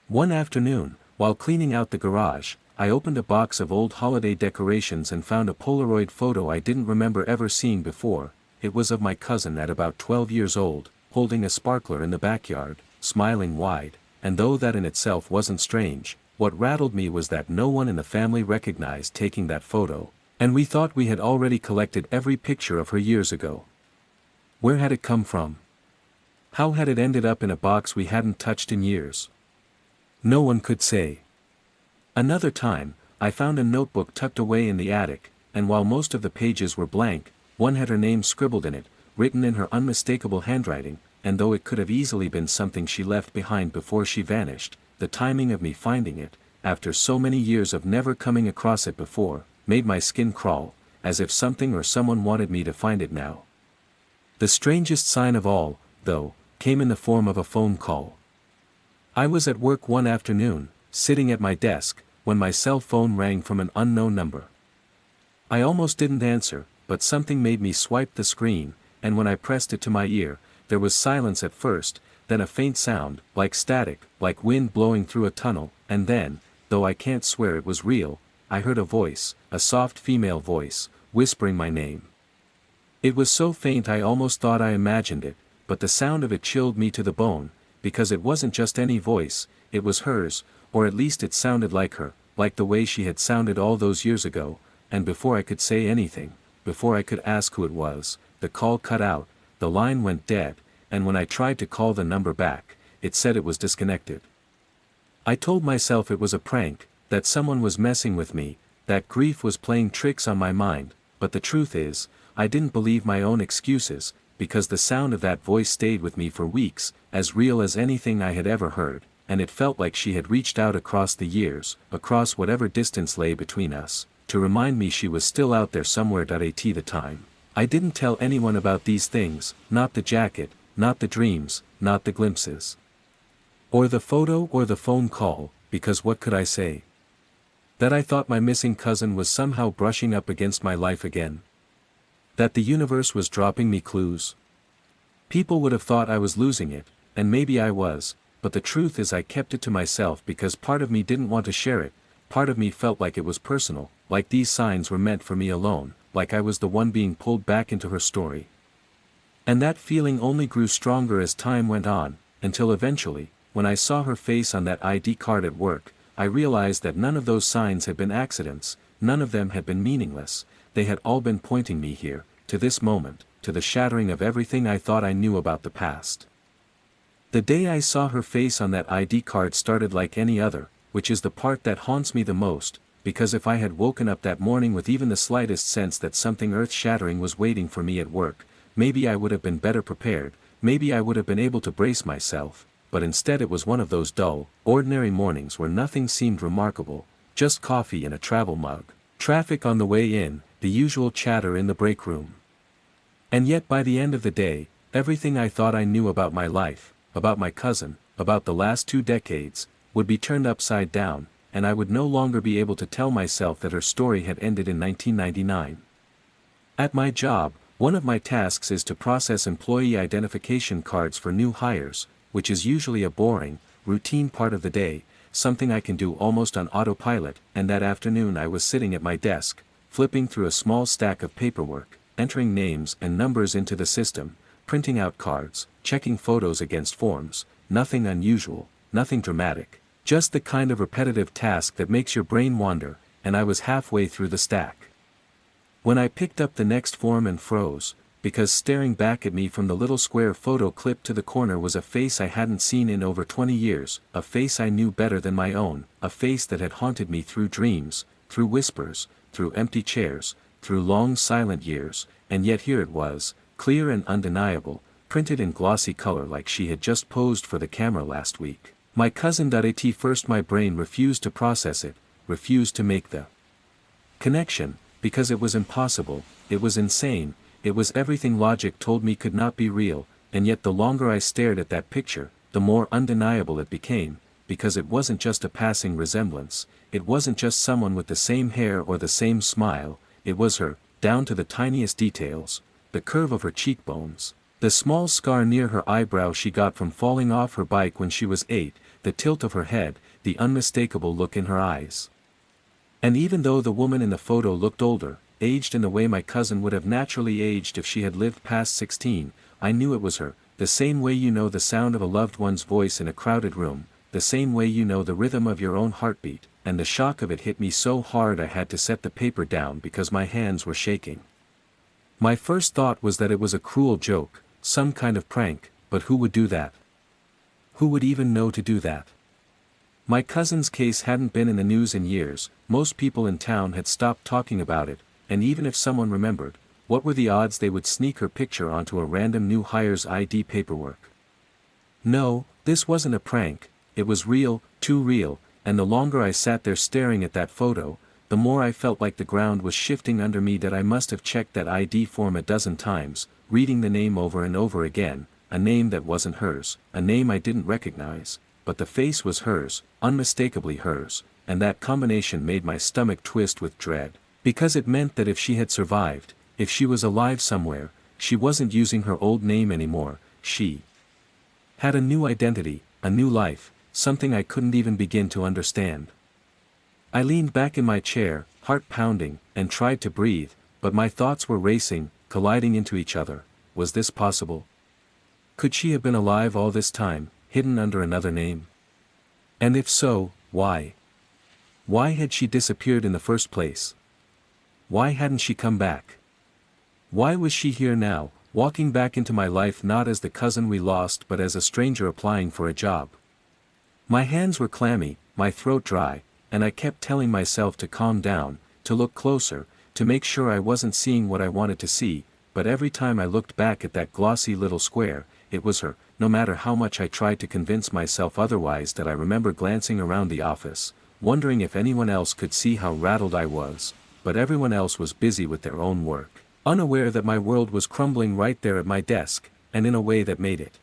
One afternoon, while cleaning out the garage, I opened a box of old holiday decorations and found a Polaroid photo I didn't remember ever seeing before. It was of my cousin at about 12 years old, holding a sparkler in the backyard, smiling wide, and though that in itself wasn't strange, what rattled me was that no one in the family recognized taking that photo, and we thought we had already collected every picture of her years ago. Where had it come from? How had it ended up in a box we hadn't touched in years? No one could say. Another time, I found a notebook tucked away in the attic, and while most of the pages were blank, one had her name scribbled in it, written in her unmistakable handwriting, and though it could have easily been something she left behind before she vanished, the timing of me finding it, after so many years of never coming across it before, made my skin crawl, as if something or someone wanted me to find it now. The strangest sign of all, though, came in the form of a phone call. I was at work one afternoon, sitting at my desk, when my cell phone rang from an unknown number. I almost didn't answer, but something made me swipe the screen, and when I pressed it to my ear, there was silence at first, then a faint sound, like static, like wind blowing through a tunnel, and then, though I can't swear it was real, I heard a voice, a soft female voice, whispering my name. It was so faint I almost thought I imagined it, but the sound of it chilled me to the bone, because it wasn't just any voice, it was hers, or at least it sounded like her, like the way she had sounded all those years ago, and before I could say anything, before I could ask who it was, the call cut out, the line went dead, and when I tried to call the number back, it said it was disconnected. I told myself it was a prank, that someone was messing with me, that grief was playing tricks on my mind, but the truth is, I didn't believe my own excuses, because the sound of that voice stayed with me for weeks, as real as anything I had ever heard, and it felt like she had reached out across the years, across whatever distance lay between us, to remind me she was still out there somewhere. At the time. I didn't tell anyone about these things, not the jacket, not the dreams, not the glimpses. Or the photo or the phone call, because what could I say? That I thought my missing cousin was somehow brushing up against my life again. That the universe was dropping me clues. People would have thought I was losing it, and maybe I was, but the truth is I kept it to myself because part of me didn't want to share it, part of me felt like it was personal, like these signs were meant for me alone, like I was the one being pulled back into her story. And that feeling only grew stronger as time went on, until eventually, when I saw her face on that ID card at work, I realized that none of those signs had been accidents, none of them had been meaningless, they had all been pointing me here, to this moment, to the shattering of everything I thought I knew about the past. The day I saw her face on that ID card started like any other, which is the part that haunts me the most, because if I had woken up that morning with even the slightest sense that something earth-shattering was waiting for me at work, maybe I would have been better prepared, maybe I would have been able to brace myself, but instead it was one of those dull, ordinary mornings where nothing seemed remarkable, just coffee in a travel mug, traffic on the way in, the usual chatter in the break room. And yet by the end of the day, everything I thought I knew about my life, about my cousin, about the last 2 decades, would be turned upside down, and I would no longer be able to tell myself that her story had ended in 1999. At my job, one of my tasks is to process employee identification cards for new hires, which is usually a boring, routine part of the day, something I can do almost on autopilot, and that afternoon I was sitting at my desk, flipping through a small stack of paperwork, entering names and numbers into the system, printing out cards, checking photos against forms, nothing unusual, nothing dramatic, just the kind of repetitive task that makes your brain wander, and I was halfway through the stack. When I picked up the next form and froze, because staring back at me from the little square photo clipped to the corner was a face I hadn't seen in over 20 years, a face I knew better than my own, a face that had haunted me through dreams, through whispers, through empty chairs, through long silent years, and yet here it was, clear and undeniable, printed in glossy color like she had just posed for the camera last week. My cousin. At first my brain refused to process it, refused to make the connection, because it was impossible, it was insane, it was everything logic told me could not be real, and yet the longer I stared at that picture, the more undeniable it became, because it wasn't just a passing resemblance, it wasn't just someone with the same hair or the same smile, it was her, down to the tiniest details, the curve of her cheekbones, the small scar near her eyebrow she got from falling off her bike when she was 8, the tilt of her head, the unmistakable look in her eyes. And even though the woman in the photo looked older, aged in the way my cousin would have naturally aged if she had lived past 16, I knew it was her, the same way you know the sound of a loved one's voice in a crowded room, the same way you know the rhythm of your own heartbeat, and the shock of it hit me so hard I had to set the paper down because my hands were shaking. My first thought was that it was a cruel joke, some kind of prank, but who would do that? Who would even know to do that? My cousin's case hadn't been in the news in years, most people in town had stopped talking about it, and even if someone remembered, what were the odds they would sneak her picture onto a random new hire's ID paperwork? No, this wasn't a prank, it was real, too real, and the longer I sat there staring at that photo, the more I felt like the ground was shifting under me, that I must have checked that ID form a dozen times, reading the name over and over again, a name that wasn't hers, a name I didn't recognize, but the face was hers, unmistakably hers, and that combination made my stomach twist with dread, because it meant that if she had survived, if she was alive somewhere, she wasn't using her old name anymore, she had a new identity, a new life, something I couldn't even begin to understand. I leaned back in my chair, heart pounding, and tried to breathe, but my thoughts were racing, colliding into each other. Was this possible? Could she have been alive all this time, hidden under another name? And if so, why? Why had she disappeared in the first place? Why hadn't she come back? Why was she here now, walking back into my life not as the cousin we lost but as a stranger applying for a job? My hands were clammy, my throat dry, and I kept telling myself to calm down, to look closer, to make sure I wasn't seeing what I wanted to see, but every time I looked back at that glossy little square, it was her, no matter how much I tried to convince myself otherwise. That I remember glancing around the office, wondering if anyone else could see how rattled I was, but everyone else was busy with their own work, unaware that my world was crumbling right there at my desk, and in a way that made it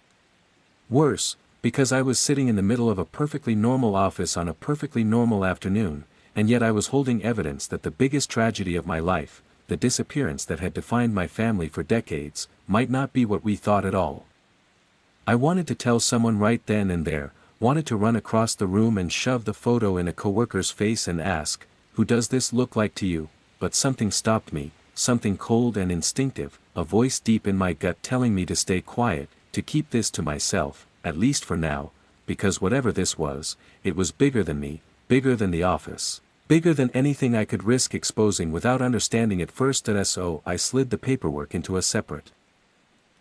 worse, because I was sitting in the middle of a perfectly normal office on a perfectly normal afternoon, and yet I was holding evidence that the biggest tragedy of my life, the disappearance that had defined my family for decades, might not be what we thought at all. I wanted to tell someone right then and there, wanted to run across the room and shove the photo in a coworker's face and ask, "Who does this look like to you?" But something stopped me, something cold and instinctive, a voice deep in my gut telling me to stay quiet, to keep this to myself, at least for now, because whatever this was, it was bigger than me, bigger than the office, bigger than anything I could risk exposing without understanding at first. So I slid the paperwork into a separate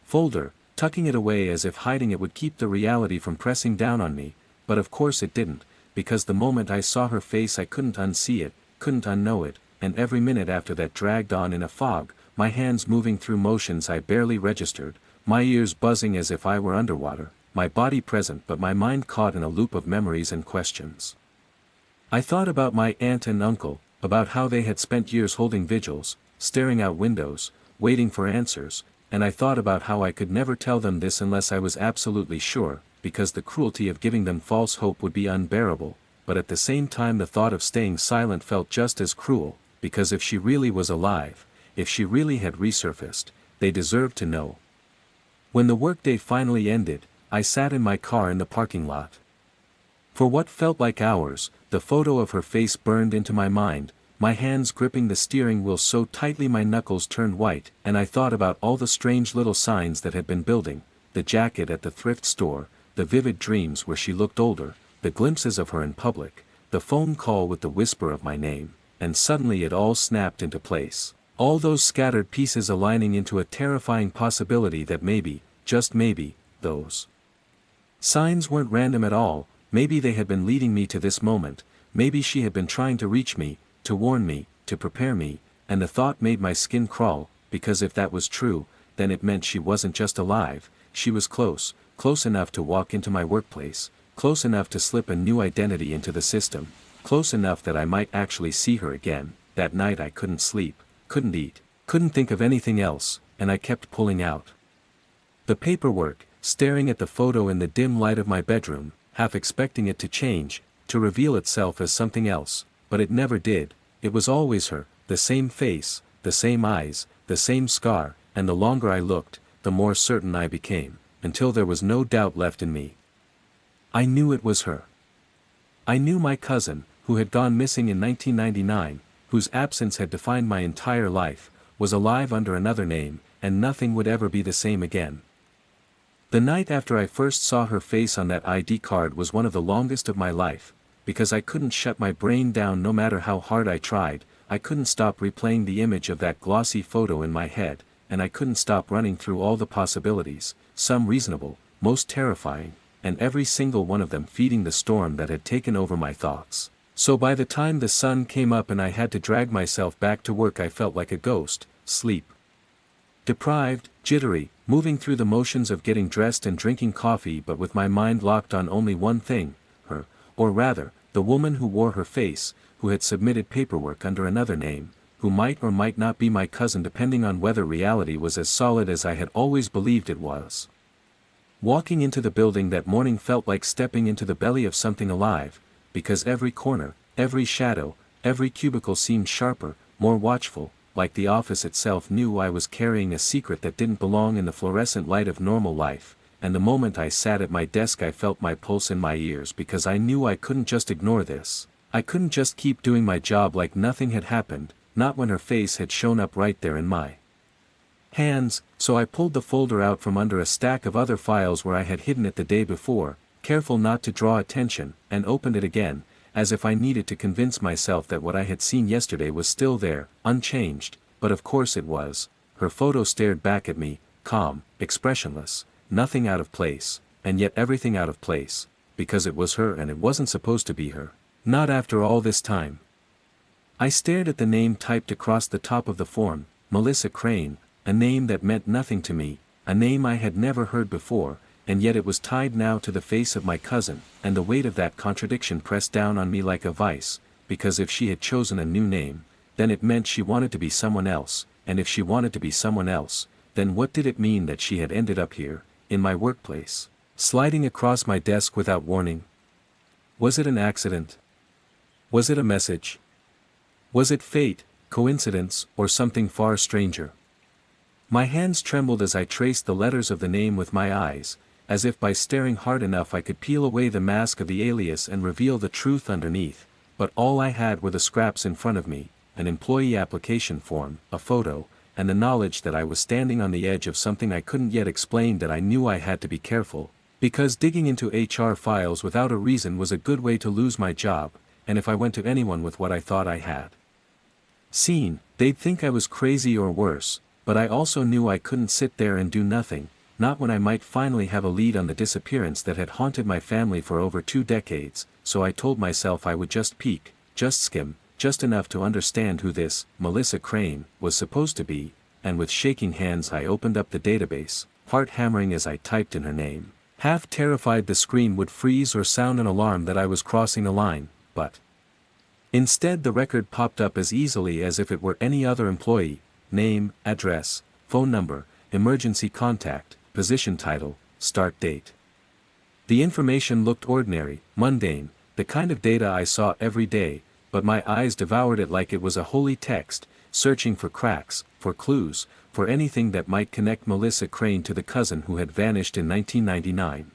folder, tucking it away as if hiding it would keep the reality from pressing down on me, but of course it didn't, because the moment I saw her face I couldn't unsee it, couldn't unknow it, and every minute after that dragged on in a fog, my hands moving through motions I barely registered, my ears buzzing as if I were underwater, my body present but my mind caught in a loop of memories and questions. I thought about my aunt and uncle, about how they had spent years holding vigils, staring out windows, waiting for answers, and I thought about how I could never tell them this unless I was absolutely sure, because the cruelty of giving them false hope would be unbearable, but at the same time the thought of staying silent felt just as cruel, because if she really was alive, if she really had resurfaced, they deserved to know. When the workday finally ended, I sat in my car in the parking lot. For what felt like hours, the photo of her face burned into my mind, my hands gripping the steering wheel so tightly my knuckles turned white, and I thought about all the strange little signs that had been building, the jacket at the thrift store, the vivid dreams where she looked older, the glimpses of her in public, the phone call with the whisper of my name, and suddenly it all snapped into place. All those scattered pieces aligning into a terrifying possibility that maybe, just maybe, those signs weren't random at all, maybe they had been leading me to this moment, maybe she had been trying to reach me, to warn me, to prepare me, and the thought made my skin crawl, because if that was true, then it meant she wasn't just alive, she was close, close enough to walk into my workplace, close enough to slip a new identity into the system, close enough that I might actually see her again. That night I couldn't sleep, couldn't eat, couldn't think of anything else, and I kept pulling out the paperwork, staring at the photo in the dim light of my bedroom, half expecting it to change, to reveal itself as something else, but it never did. It was always her, the same face, the same eyes, the same scar, and the longer I looked, the more certain I became, until there was no doubt left in me. I knew it was her. I knew my cousin, who had gone missing in 1999, whose absence had defined my entire life, was alive under another name, and nothing would ever be the same again. The night after I first saw her face on that ID card was one of the longest of my life, because I couldn't shut my brain down no matter how hard I tried, I couldn't stop replaying the image of that glossy photo in my head, and I couldn't stop running through all the possibilities, some reasonable, most terrifying, and every single one of them feeding the storm that had taken over my thoughts. So by the time the sun came up and I had to drag myself back to work I felt like a ghost, sleep deprived, jittery, moving through the motions of getting dressed and drinking coffee but with my mind locked on only one thing, her, or rather, the woman who wore her face, who had submitted paperwork under another name, who might or might not be my cousin depending on whether reality was as solid as I had always believed it was. Walking into the building that morning felt like stepping into the belly of something alive, because every corner, every shadow, every cubicle seemed sharper, more watchful, like the office itself knew I was carrying a secret that didn't belong in the fluorescent light of normal life, and the moment I sat at my desk I felt my pulse in my ears because I knew I couldn't just ignore this. I couldn't just keep doing my job like nothing had happened, not when her face had shown up right there in my hands, so I pulled the folder out from under a stack of other files where I had hidden it the day before, careful not to draw attention, and opened it again, as if I needed to convince myself that what I had seen yesterday was still there, unchanged, but of course it was. Her photo stared back at me, calm, expressionless, nothing out of place, and yet everything out of place, because it was her and it wasn't supposed to be her. Not after all this time. I stared at the name typed across the top of the form, Melissa Crane, a name that meant nothing to me, a name I had never heard before, and yet it was tied now to the face of my cousin, and the weight of that contradiction pressed down on me like a vice, because if she had chosen a new name, then it meant she wanted to be someone else, and if she wanted to be someone else, then what did it mean that she had ended up here, in my workplace, sliding across my desk without warning? Was it an accident? Was it a message? Was it fate, coincidence, or something far stranger? My hands trembled as I traced the letters of the name with my eyes, as if by staring hard enough I could peel away the mask of the alias and reveal the truth underneath, but all I had were the scraps in front of me, an employee application form, a photo, and the knowledge that I was standing on the edge of something I couldn't yet explain, that I knew I had to be careful, because digging into HR files without a reason was a good way to lose my job, and if I went to anyone with what I thought I had seen, they'd think I was crazy or worse, but I also knew I couldn't sit there and do nothing, not when I might finally have a lead on the disappearance that had haunted my family for over 2 decades, so I told myself I would just peek, just skim, just enough to understand who this Melissa Crane was supposed to be, and with shaking hands I opened up the database, heart hammering as I typed in her name. Half terrified the screen would freeze or sound an alarm that I was crossing a line, but instead the record popped up as easily as if it were any other employee: name, address, phone number, emergency contact, position title, start date. The information looked ordinary, mundane, the kind of data I saw every day, but my eyes devoured it like it was a holy text, searching for cracks, for clues, for anything that might connect Melissa Crane to the cousin who had vanished in 1999.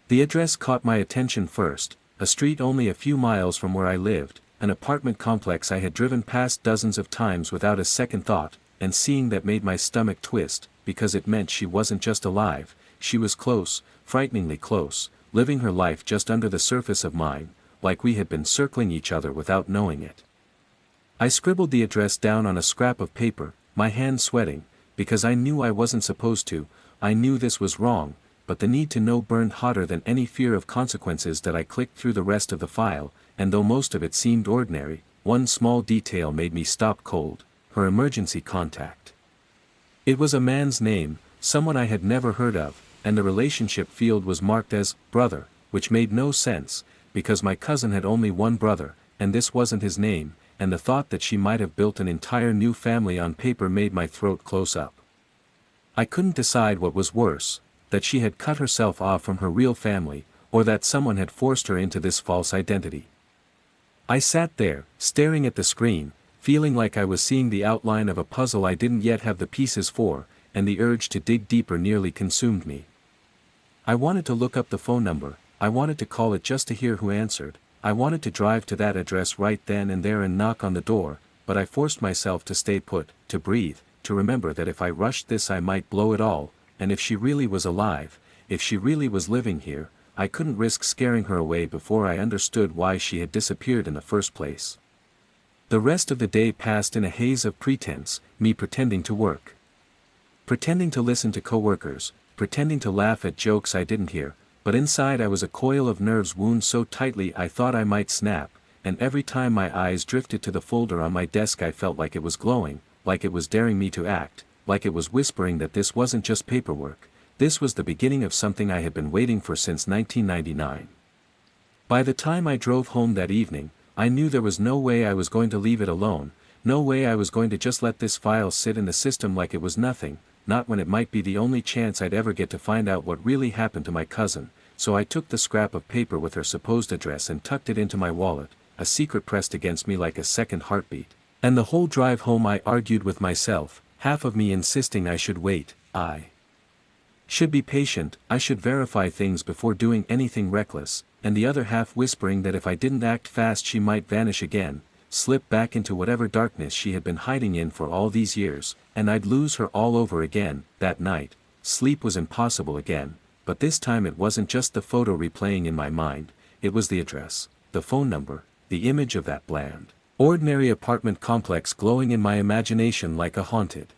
The address caught my attention first, a street only a few miles from where I lived, an apartment complex I had driven past dozens of times without a second thought, and seeing that made my stomach twist, because it meant she wasn't just alive, she was close, frighteningly close, living her life just under the surface of mine, like we had been circling each other without knowing it. I scribbled the address down on a scrap of paper, my hand sweating, because I knew I wasn't supposed to. I knew this was wrong, but the need to know burned hotter than any fear of consequences. That I clicked through the rest of the file, and though most of it seemed ordinary, one small detail made me stop cold: her emergency contact. It was a man's name, someone I had never heard of, and the relationship field was marked as brother, which made no sense, because my cousin had only one brother, and this wasn't his name, and the thought that she might have built an entire new family on paper made my throat close up. I couldn't decide what was worse, that she had cut herself off from her real family, or that someone had forced her into this false identity. I sat there, staring at the screen, feeling like I was seeing the outline of a puzzle I didn't yet have the pieces for, and the urge to dig deeper nearly consumed me. I wanted to look up the phone number, I wanted to call it just to hear who answered, I wanted to drive to that address right then and there and knock on the door, but I forced myself to stay put, to breathe, to remember that if I rushed this I might blow it all, and if she really was alive, if she really was living here, I couldn't risk scaring her away before I understood why she had disappeared in the first place. The rest of the day passed in a haze of pretense, me pretending to work, pretending to listen to coworkers, pretending to laugh at jokes I didn't hear, but inside I was a coil of nerves wound so tightly I thought I might snap, and every time my eyes drifted to the folder on my desk I felt like it was glowing, like it was daring me to act, like it was whispering that this wasn't just paperwork, this was the beginning of something I had been waiting for since 1999. By the time I drove home that evening, I knew there was no way I was going to leave it alone, no way I was going to just let this file sit in the system like it was nothing, not when it might be the only chance I'd ever get to find out what really happened to my cousin. So I took the scrap of paper with her supposed address and tucked it into my wallet, a secret pressed against me like a second heartbeat. And the whole drive home I argued with myself, half of me insisting I should wait, I should be patient, I should verify things before doing anything reckless, and the other half whispering that if I didn't act fast she might vanish again, slip back into whatever darkness she had been hiding in for all these years, and I'd lose her all over again. That night, sleep was impossible again, but this time it wasn't just the photo replaying in my mind, it was the address, the phone number, the image of that bland, ordinary apartment complex glowing in my imagination like a haunted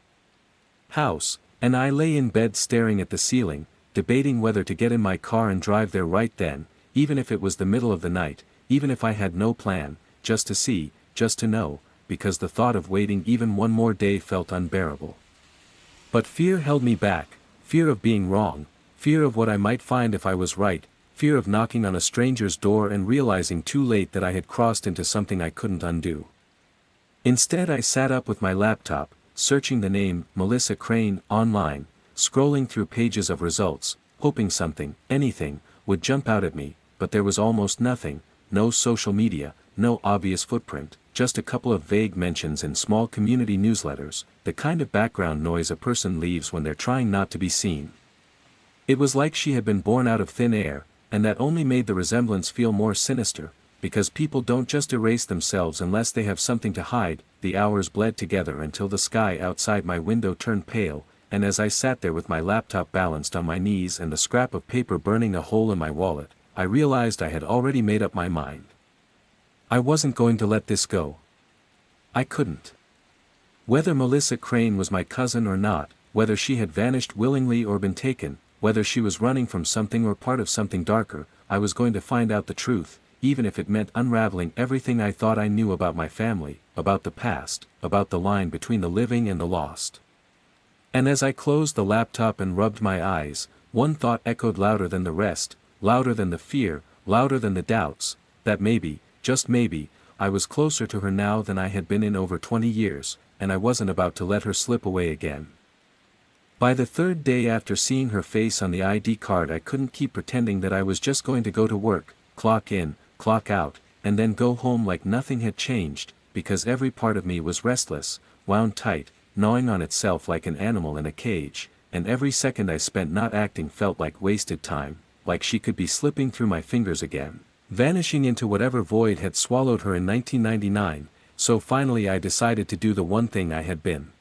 house, and I lay in bed staring at the ceiling, debating whether to get in my car and drive there right then, even if it was the middle of the night, even if I had no plan, just to see, just to know, because the thought of waiting even one more day felt unbearable. But fear held me back, fear of being wrong, fear of what I might find if I was right, fear of knocking on a stranger's door and realizing too late that I had crossed into something I couldn't undo. Instead I sat up with my laptop, searching the name Melissa Crane online, scrolling through pages of results, hoping something, anything, would jump out at me, but there was almost nothing, no social media, no obvious footprint, just a couple of vague mentions in small community newsletters, the kind of background noise a person leaves when they're trying not to be seen. It was like she had been born out of thin air, and that only made the resemblance feel more sinister, because people don't just erase themselves unless they have something to hide. The hours bled together until the sky outside my window turned pale, and as I sat there with my laptop balanced on my knees and the scrap of paper burning a hole in my wallet, I realized I had already made up my mind. I wasn't going to let this go. I couldn't. Whether Melissa Crane was my cousin or not, whether she had vanished willingly or been taken, whether she was running from something or part of something darker, I was going to find out the truth, even if it meant unraveling everything I thought I knew about my family, about the past, about the line between the living and the lost. And as I closed the laptop and rubbed my eyes, one thought echoed louder than the rest, louder than the fear, louder than the doubts, that maybe, just maybe, I was closer to her now than I had been in over 20 years, and I wasn't about to let her slip away again. By the third day after seeing her face on the ID card, I couldn't keep pretending that I was just going to go to work, clock in, clock out, and then go home like nothing had changed, because every part of me was restless, wound tight, gnawing on itself like an animal in a cage, and every second I spent not acting felt like wasted time, like she could be slipping through my fingers again, vanishing into whatever void had swallowed her in 1999, so finally I decided to do the one thing I had been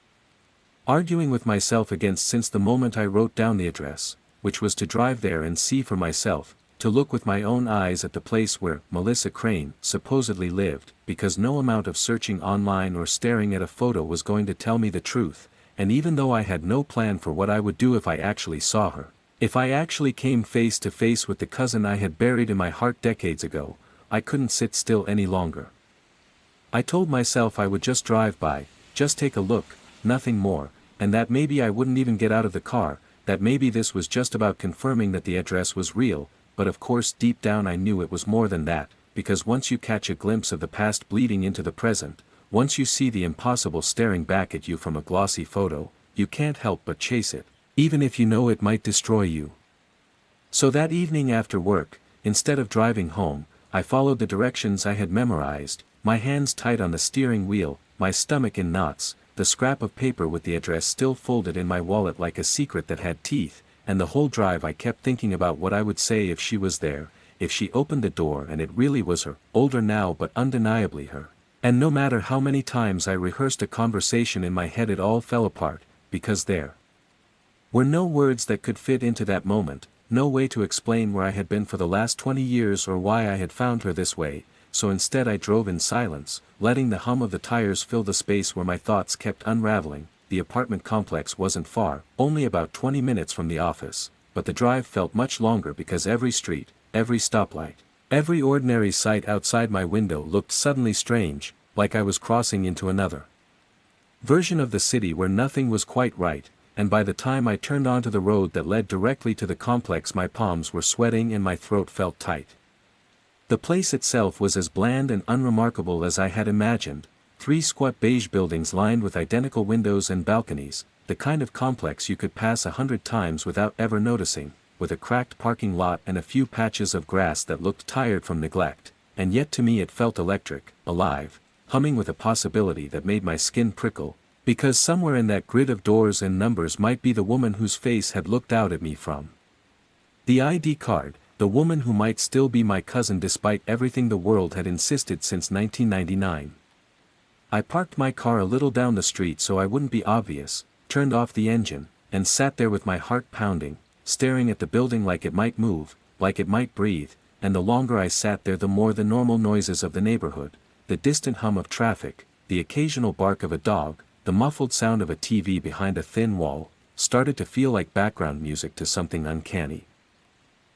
arguing with myself against since the moment I wrote down the address, which was to drive there and see for myself, to look with my own eyes at the place where Melissa Crane supposedly lived, because no amount of searching online or staring at a photo was going to tell me the truth, and even though I had no plan for what I would do if I actually saw her, if I actually came face to face with the cousin I had buried in my heart decades ago, I couldn't sit still any longer. I told myself I would just drive by, just take a look, nothing more, and that maybe I wouldn't even get out of the car, that maybe this was just about confirming that the address was real, but of course deep down I knew it was more than that, because once you catch a glimpse of the past bleeding into the present, once you see the impossible staring back at you from a glossy photo, you can't help but chase it, even if you know it might destroy you. So that evening after work, instead of driving home, I followed the directions I had memorized, my hands tight on the steering wheel, my stomach in knots, the scrap of paper with the address still folded in my wallet like a secret that had teeth, and the whole drive I kept thinking about what I would say if she was there, if she opened the door and it really was her, older now but undeniably her. And no matter how many times I rehearsed a conversation in my head, it all fell apart, because there were no words that could fit into that moment, no way to explain where I had been for the last 20 years or why I had found her this way, so instead I drove in silence, letting the hum of the tires fill the space where my thoughts kept unraveling. The apartment complex wasn't far, only about 20 minutes from the office, but the drive felt much longer because every street, every stoplight, every ordinary sight outside my window looked suddenly strange, like I was crossing into another version of the city where nothing was quite right, and by the time I turned onto the road that led directly to the complex my palms were sweating and my throat felt tight. The place itself was as bland and unremarkable as I had imagined, 3 squat beige buildings lined with identical windows and balconies, the kind of complex you could pass 100 times without ever noticing, with a cracked parking lot and a few patches of grass that looked tired from neglect, and yet to me it felt electric, alive, humming with a possibility that made my skin prickle, because somewhere in that grid of doors and numbers might be the woman whose face had looked out at me from the ID card, the woman who might still be my cousin despite everything the world had insisted since 1999. I parked my car a little down the street so I wouldn't be obvious, turned off the engine, and sat there with my heart pounding, staring at the building like it might move, like it might breathe, and the longer I sat there the more the normal noises of the neighborhood, the distant hum of traffic, the occasional bark of a dog, the muffled sound of a TV behind a thin wall, started to feel like background music to something uncanny.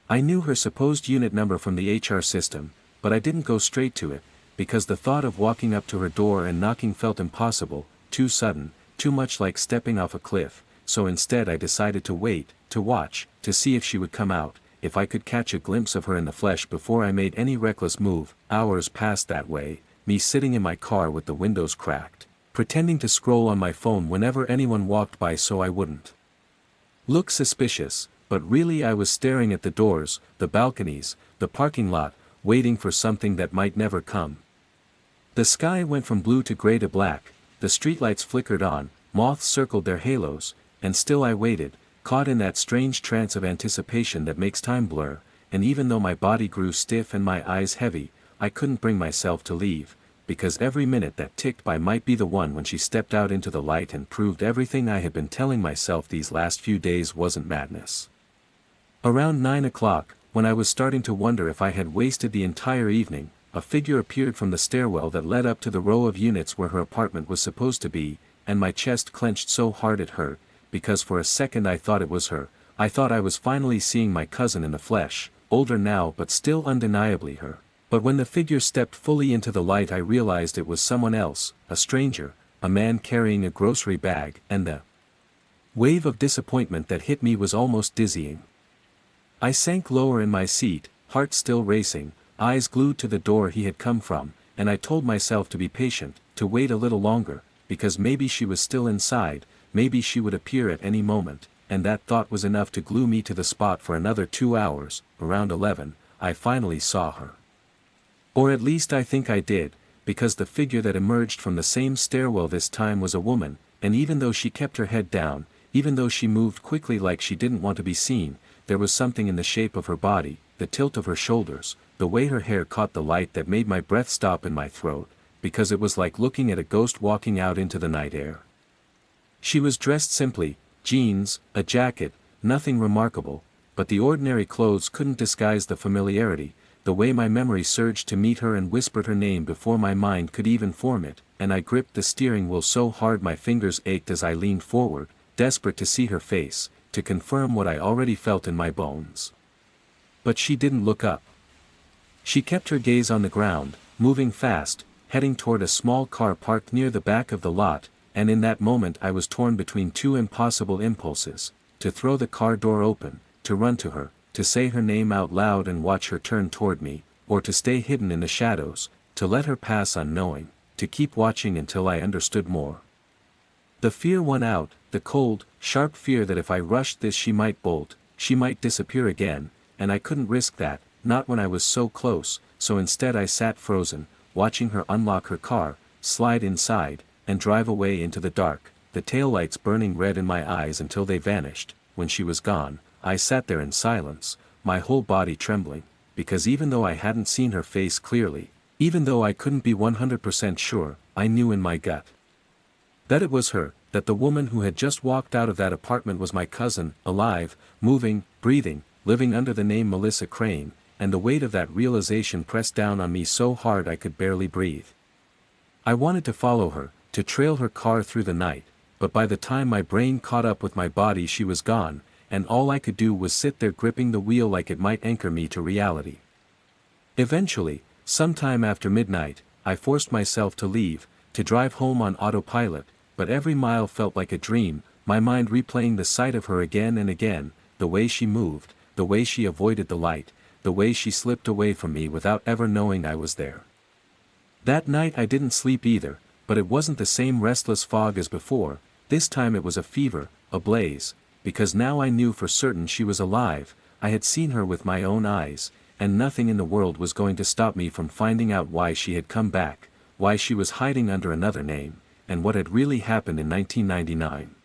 I knew her supposed unit number from the HR system, but I didn't go straight to it, because the thought of walking up to her door and knocking felt impossible, too sudden, too much like stepping off a cliff, so instead I decided to wait, to watch, to see if she would come out, if I could catch a glimpse of her in the flesh before I made any reckless move. Hours passed that way, me sitting in my car with the windows cracked, pretending to scroll on my phone whenever anyone walked by so I wouldn't look suspicious, but really I was staring at the doors, the balconies, the parking lot, waiting for something that might never come. The sky went from blue to gray to black, the streetlights flickered on, moths circled their halos, and still I waited, caught in that strange trance of anticipation that makes time blur, and even though my body grew stiff and my eyes heavy, I couldn't bring myself to leave, because every minute that ticked by might be the one when she stepped out into the light and proved everything I had been telling myself these last few days wasn't madness. Around 9 o'clock, when I was starting to wonder if I had wasted the entire evening, a figure appeared from the stairwell that led up to the row of units where her apartment was supposed to be, and my chest clenched so hard it hurt, because for a second I thought it was her. I thought I was finally seeing my cousin in the flesh, older now but still undeniably her. But when the figure stepped fully into the light I realized it was someone else, a stranger, a man carrying a grocery bag, and the wave of disappointment that hit me was almost dizzying. I sank lower in my seat, heart still racing, eyes glued to the door he had come from, and I told myself to be patient, to wait a little longer, because maybe she was still inside, maybe she would appear at any moment, and that thought was enough to glue me to the spot for another 2 hours. Around 11, I finally saw her. Or at least I think I did, because the figure that emerged from the same stairwell this time was a woman, and even though she kept her head down, even though she moved quickly like she didn't want to be seen, there was something in the shape of her body, the tilt of her shoulders, the way her hair caught the light that made my breath stop in my throat, because it was like looking at a ghost walking out into the night air. She was dressed simply, jeans, a jacket, nothing remarkable, but the ordinary clothes couldn't disguise the familiarity, the way my memory surged to meet her and whispered her name before my mind could even form it, and I gripped the steering wheel so hard my fingers ached as I leaned forward, desperate to see her face, to confirm what I already felt in my bones. But she didn't look up. She kept her gaze on the ground, moving fast, heading toward a small car parked near the back of the lot, and in that moment I was torn between two impossible impulses: to throw the car door open, to run to her, to say her name out loud and watch her turn toward me, or to stay hidden in the shadows, to let her pass unknowing, to keep watching until I understood more. The fear won out, the cold, sharp fear that if I rushed this she might bolt, she might disappear again, and I couldn't risk that, not when I was so close, so instead I sat frozen, watching her unlock her car, slide inside, and drive away into the dark, the taillights burning red in my eyes until they vanished. When she was gone, I sat there in silence, my whole body trembling, because even though I hadn't seen her face clearly, even though I couldn't be 100% sure, I knew in my gut that it was her, that the woman who had just walked out of that apartment was my cousin, alive, moving, breathing, living under the name Melissa Crane, and the weight of that realization pressed down on me so hard I could barely breathe. I wanted to follow her, to trail her car through the night, but by the time my brain caught up with my body she was gone, and all I could do was sit there gripping the wheel like it might anchor me to reality. Eventually, sometime after midnight, I forced myself to leave, to drive home on autopilot, but every mile felt like a dream, my mind replaying the sight of her again and again, the way she moved, the way she avoided the light, the way she slipped away from me without ever knowing I was there. That night I didn't sleep either, but it wasn't the same restless fog as before. This time it was a fever, a blaze, because now I knew for certain she was alive. I had seen her with my own eyes, and nothing in the world was going to stop me from finding out why she had come back, why she was hiding under another name, and what had really happened in 1999.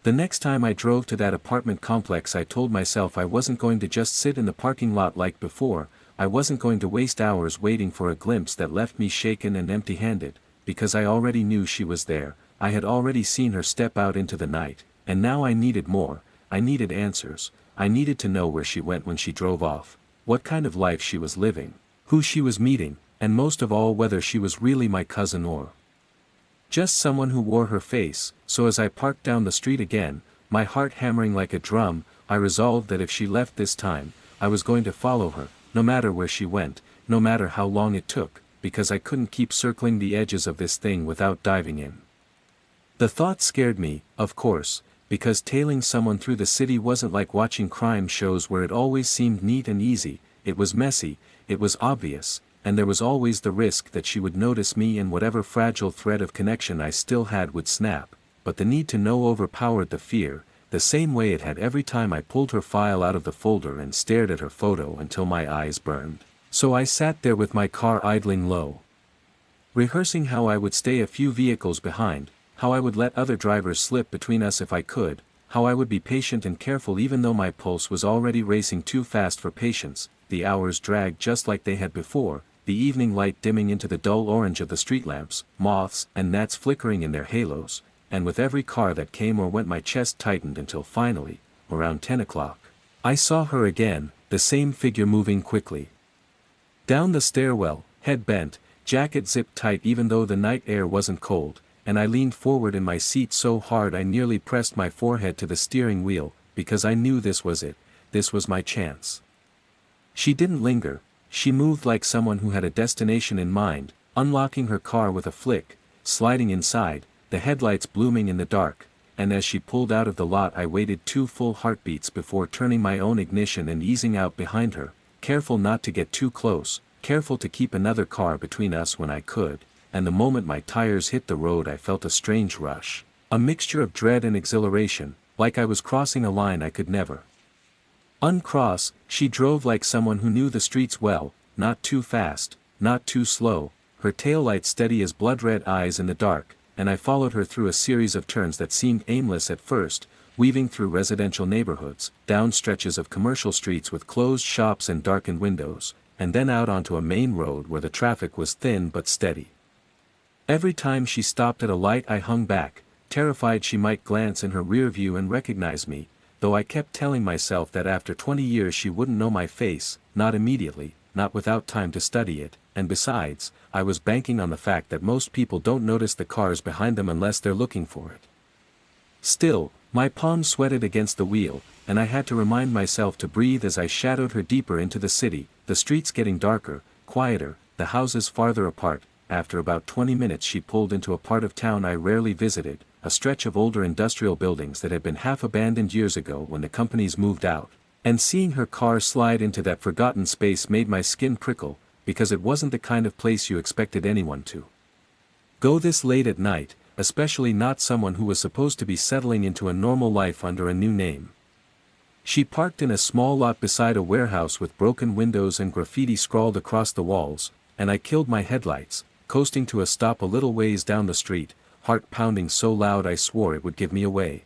The next time I drove to that apartment complex I told myself I wasn't going to just sit in the parking lot like before, I wasn't going to waste hours waiting for a glimpse that left me shaken and empty-handed, because I already knew she was there, I had already seen her step out into the night, and now I needed more, I needed answers, I needed to know where she went when she drove off, what kind of life she was living, who she was meeting, and most of all whether she was really my cousin or just someone who wore her face. So as I parked down the street again, my heart hammering like a drum, I resolved that if she left this time, I was going to follow her, no matter where she went, no matter how long it took, because I couldn't keep circling the edges of this thing without diving in. The thought scared me, of course, because tailing someone through the city wasn't like watching crime shows where it always seemed neat and easy. It was messy, it was obvious, and there was always the risk that she would notice me and whatever fragile thread of connection I still had would snap, but the need to know overpowered the fear, the same way it had every time I pulled her file out of the folder and stared at her photo until my eyes burned. So I sat there with my car idling low, rehearsing how I would stay a few vehicles behind, how I would let other drivers slip between us if I could, how I would be patient and careful even though my pulse was already racing too fast for patience. The hours dragged just like they had before, the evening light dimming into the dull orange of the street lamps, moths and gnats flickering in their halos, and with every car that came or went my chest tightened until finally, around 10 o'clock, I saw her again, the same figure moving quickly down the stairwell, head bent, jacket zipped tight even though the night air wasn't cold, and I leaned forward in my seat so hard I nearly pressed my forehead to the steering wheel, because I knew this was it, this was my chance. She didn't linger, she moved like someone who had a destination in mind, unlocking her car with a flick, sliding inside, the headlights blooming in the dark, and as she pulled out of the lot I waited 2 full heartbeats before turning my own ignition and easing out behind her, careful not to get too close, careful to keep another car between us when I could, and the moment my tires hit the road I felt a strange rush, a mixture of dread and exhilaration, like I was crossing a line I could never uncross. She drove like someone who knew the streets well, not too fast, not too slow, her taillight steady as blood-red eyes in the dark, and I followed her through a series of turns that seemed aimless at first, weaving through residential neighborhoods, down stretches of commercial streets with closed shops and darkened windows, and then out onto a main road where the traffic was thin but steady. Every time she stopped at a light I hung back, terrified she might glance in her rear view and recognize me, though I kept telling myself that after 20 years she wouldn't know my face, not immediately, not without time to study it, and besides, I was banking on the fact that most people don't notice the cars behind them unless they're looking for it. Still, my palms sweated against the wheel, and I had to remind myself to breathe as I shadowed her deeper into the city, the streets getting darker, quieter, the houses farther apart. After about 20 minutes she pulled into a part of town I rarely visited, a stretch of older industrial buildings that had been half abandoned years ago when the companies moved out, and seeing her car slide into that forgotten space made my skin prickle, because it wasn't the kind of place you expected anyone to go this late at night, especially not someone who was supposed to be settling into a normal life under a new name. She parked in a small lot beside a warehouse with broken windows and graffiti scrawled across the walls, and I killed my headlights, coasting to a stop a little ways down the street, heart pounding so loud I swore it would give me away.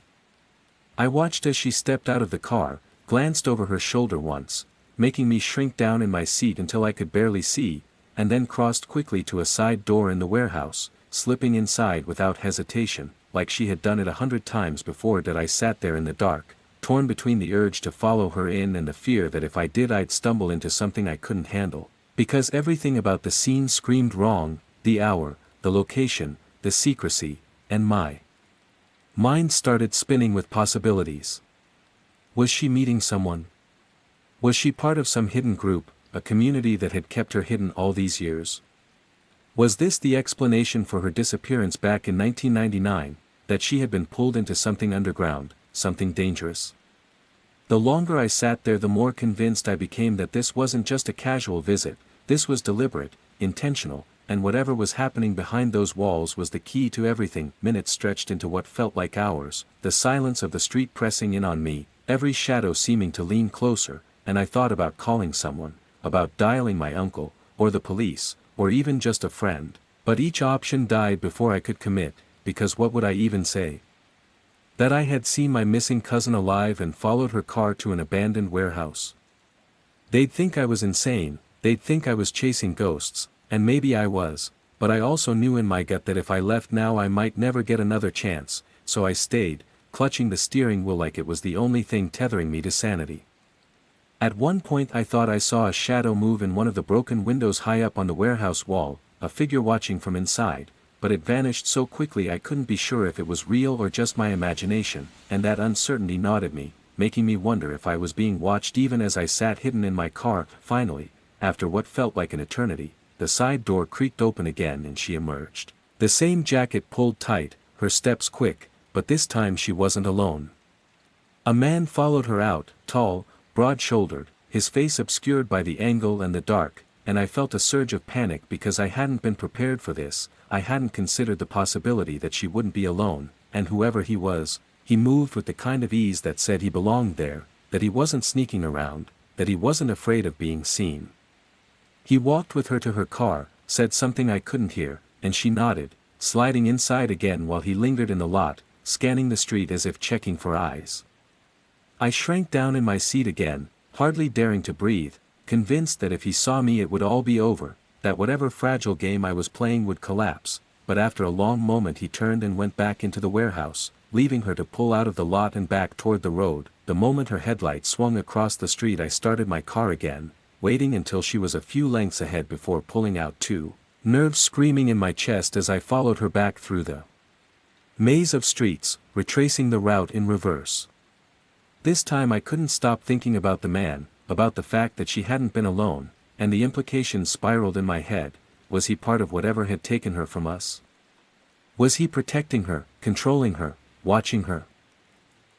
I watched as she stepped out of the car, glanced over her shoulder once, making me shrink down in my seat until I could barely see, and then crossed quickly to a side door in the warehouse, slipping inside without hesitation, like she had done it 100 times before that I sat there in the dark, torn between the urge to follow her in and the fear that if I did I'd stumble into something I couldn't handle, because everything about the scene screamed wrong, the hour, the location, the secrecy, and my mind started spinning with possibilities. Was she meeting someone? Was she part of some hidden group, a community that had kept her hidden all these years? Was this the explanation for her disappearance back in 1999, that she had been pulled into something underground, something dangerous? The longer I sat there the more convinced I became that this wasn't just a casual visit, this was deliberate, intentional, and whatever was happening behind those walls was the key to everything. Minutes stretched into what felt like hours, the silence of the street pressing in on me, every shadow seeming to lean closer, and I thought about calling someone, about dialing my uncle, or the police, or even just a friend, but each option died before I could commit, because what would I even say? That I had seen my missing cousin alive and followed her car to an abandoned warehouse. They'd think I was insane, they'd think I was chasing ghosts, and maybe I was, but I also knew in my gut that if I left now I might never get another chance, so I stayed, clutching the steering wheel like it was the only thing tethering me to sanity. At one point I thought I saw a shadow move in one of the broken windows high up on the warehouse wall, a figure watching from inside, but it vanished so quickly I couldn't be sure if it was real or just my imagination, and that uncertainty gnawed at me, making me wonder if I was being watched even as I sat hidden in my car. Finally, after what felt like an eternity, the side door creaked open again and she emerged. The same jacket pulled tight, her steps quick, but this time she wasn't alone. A man followed her out, tall, broad-shouldered, his face obscured by the angle and the dark, and I felt a surge of panic because I hadn't been prepared for this. I hadn't considered the possibility that she wouldn't be alone, and whoever he was, he moved with the kind of ease that said he belonged there, that he wasn't sneaking around, that he wasn't afraid of being seen. He walked with her to her car, said something I couldn't hear, and she nodded, sliding inside again while he lingered in the lot, scanning the street as if checking for eyes. I shrank down in my seat again, hardly daring to breathe, convinced that if he saw me it would all be over, that whatever fragile game I was playing would collapse, but after a long moment he turned and went back into the warehouse, leaving her to pull out of the lot and back toward the road. The moment her headlights swung across the street I started my car again, waiting until she was a few lengths ahead before pulling out too, nerves screaming in my chest as I followed her back through the Maze of streets, retracing the route in reverse. This time I couldn't stop thinking about the man, about the fact that she hadn't been alone, and the implications spiraled in my head. Was he part of whatever had taken her from us? Was he protecting her, controlling her, watching her?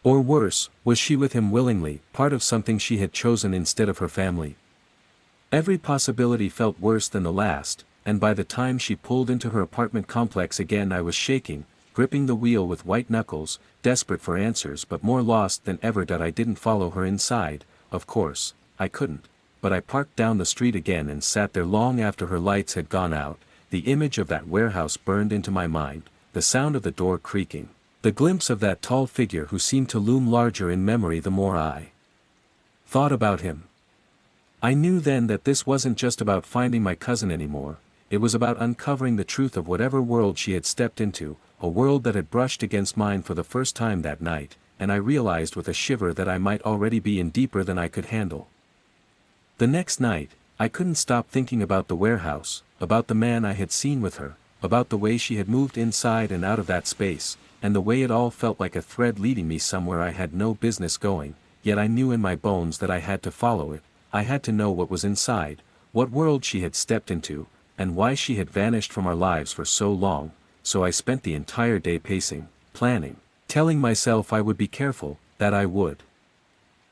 Or worse, was she with him willingly, part of something she had chosen instead of her family? Every possibility felt worse than the last, and by the time she pulled into her apartment complex again I was shaking, gripping the wheel with white knuckles, desperate for answers but more lost than ever that I didn't follow her inside. Of course, I couldn't, but I parked down the street again and sat there long after her lights had gone out. The image of that warehouse burned into my mind, the sound of the door creaking, the glimpse of that tall figure who seemed to loom larger in memory the more I thought about him. I knew then that this wasn't just about finding my cousin anymore, it was about uncovering the truth of whatever world she had stepped into, a world that had brushed against mine for the first time that night, and I realized with a shiver that I might already be in deeper than I could handle. The next night, I couldn't stop thinking about the warehouse, about the man I had seen with her, about the way she had moved inside and out of that space, and the way it all felt like a thread leading me somewhere I had no business going, yet I knew in my bones that I had to follow it. I had to know what was inside, what world she had stepped into, and why she had vanished from our lives for so long. So I spent the entire day pacing, planning, telling myself I would be careful, that I would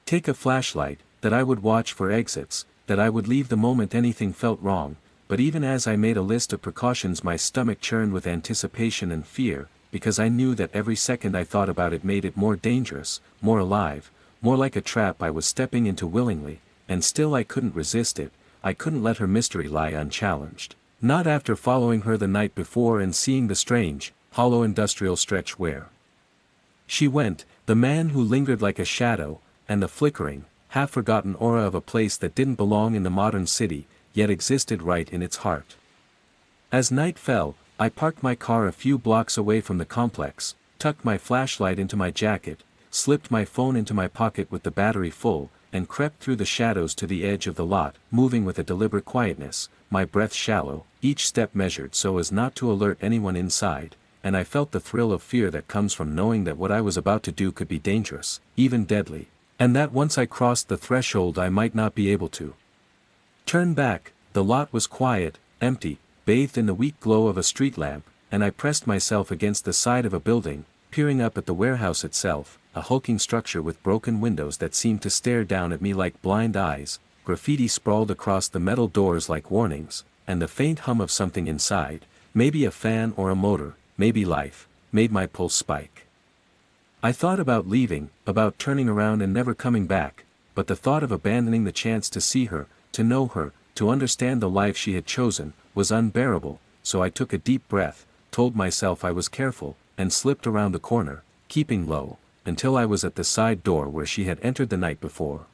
take a flashlight, that I would watch for exits, that I would leave the moment anything felt wrong. But even as I made a list of precautions my stomach churned with anticipation and fear, because I knew that every second I thought about it made it more dangerous, more alive, more like a trap I was stepping into willingly, and still I couldn't resist it. I couldn't let her mystery lie unchallenged. Not after following her the night before and seeing the strange, hollow industrial stretch where she went, the man who lingered like a shadow, and the flickering, half-forgotten aura of a place that didn't belong in the modern city, yet existed right in its heart. As night fell, I parked my car a few blocks away from the complex, tucked my flashlight into my jacket, slipped my phone into my pocket with the battery full, and crept through the shadows to the edge of the lot, moving with a deliberate quietness, my breath shallow, each step measured so as not to alert anyone inside, and I felt the thrill of fear that comes from knowing that what I was about to do could be dangerous, even deadly, and that once I crossed the threshold I might not be able to turn back. The lot was quiet, empty, bathed in the weak glow of a street lamp, and I pressed myself against the side of a building, peering up at the warehouse itself, a hulking structure with broken windows that seemed to stare down at me like blind eyes. Graffiti sprawled across the metal doors like warnings, and the faint hum of something inside, maybe a fan or a motor, maybe life, made my pulse spike. I thought about leaving, about turning around and never coming back, but the thought of abandoning the chance to see her, to know her, to understand the life she had chosen, was unbearable. So I took a deep breath, told myself I was careful, and slipped around the corner, keeping low, until I was at the side door where she had entered the night before.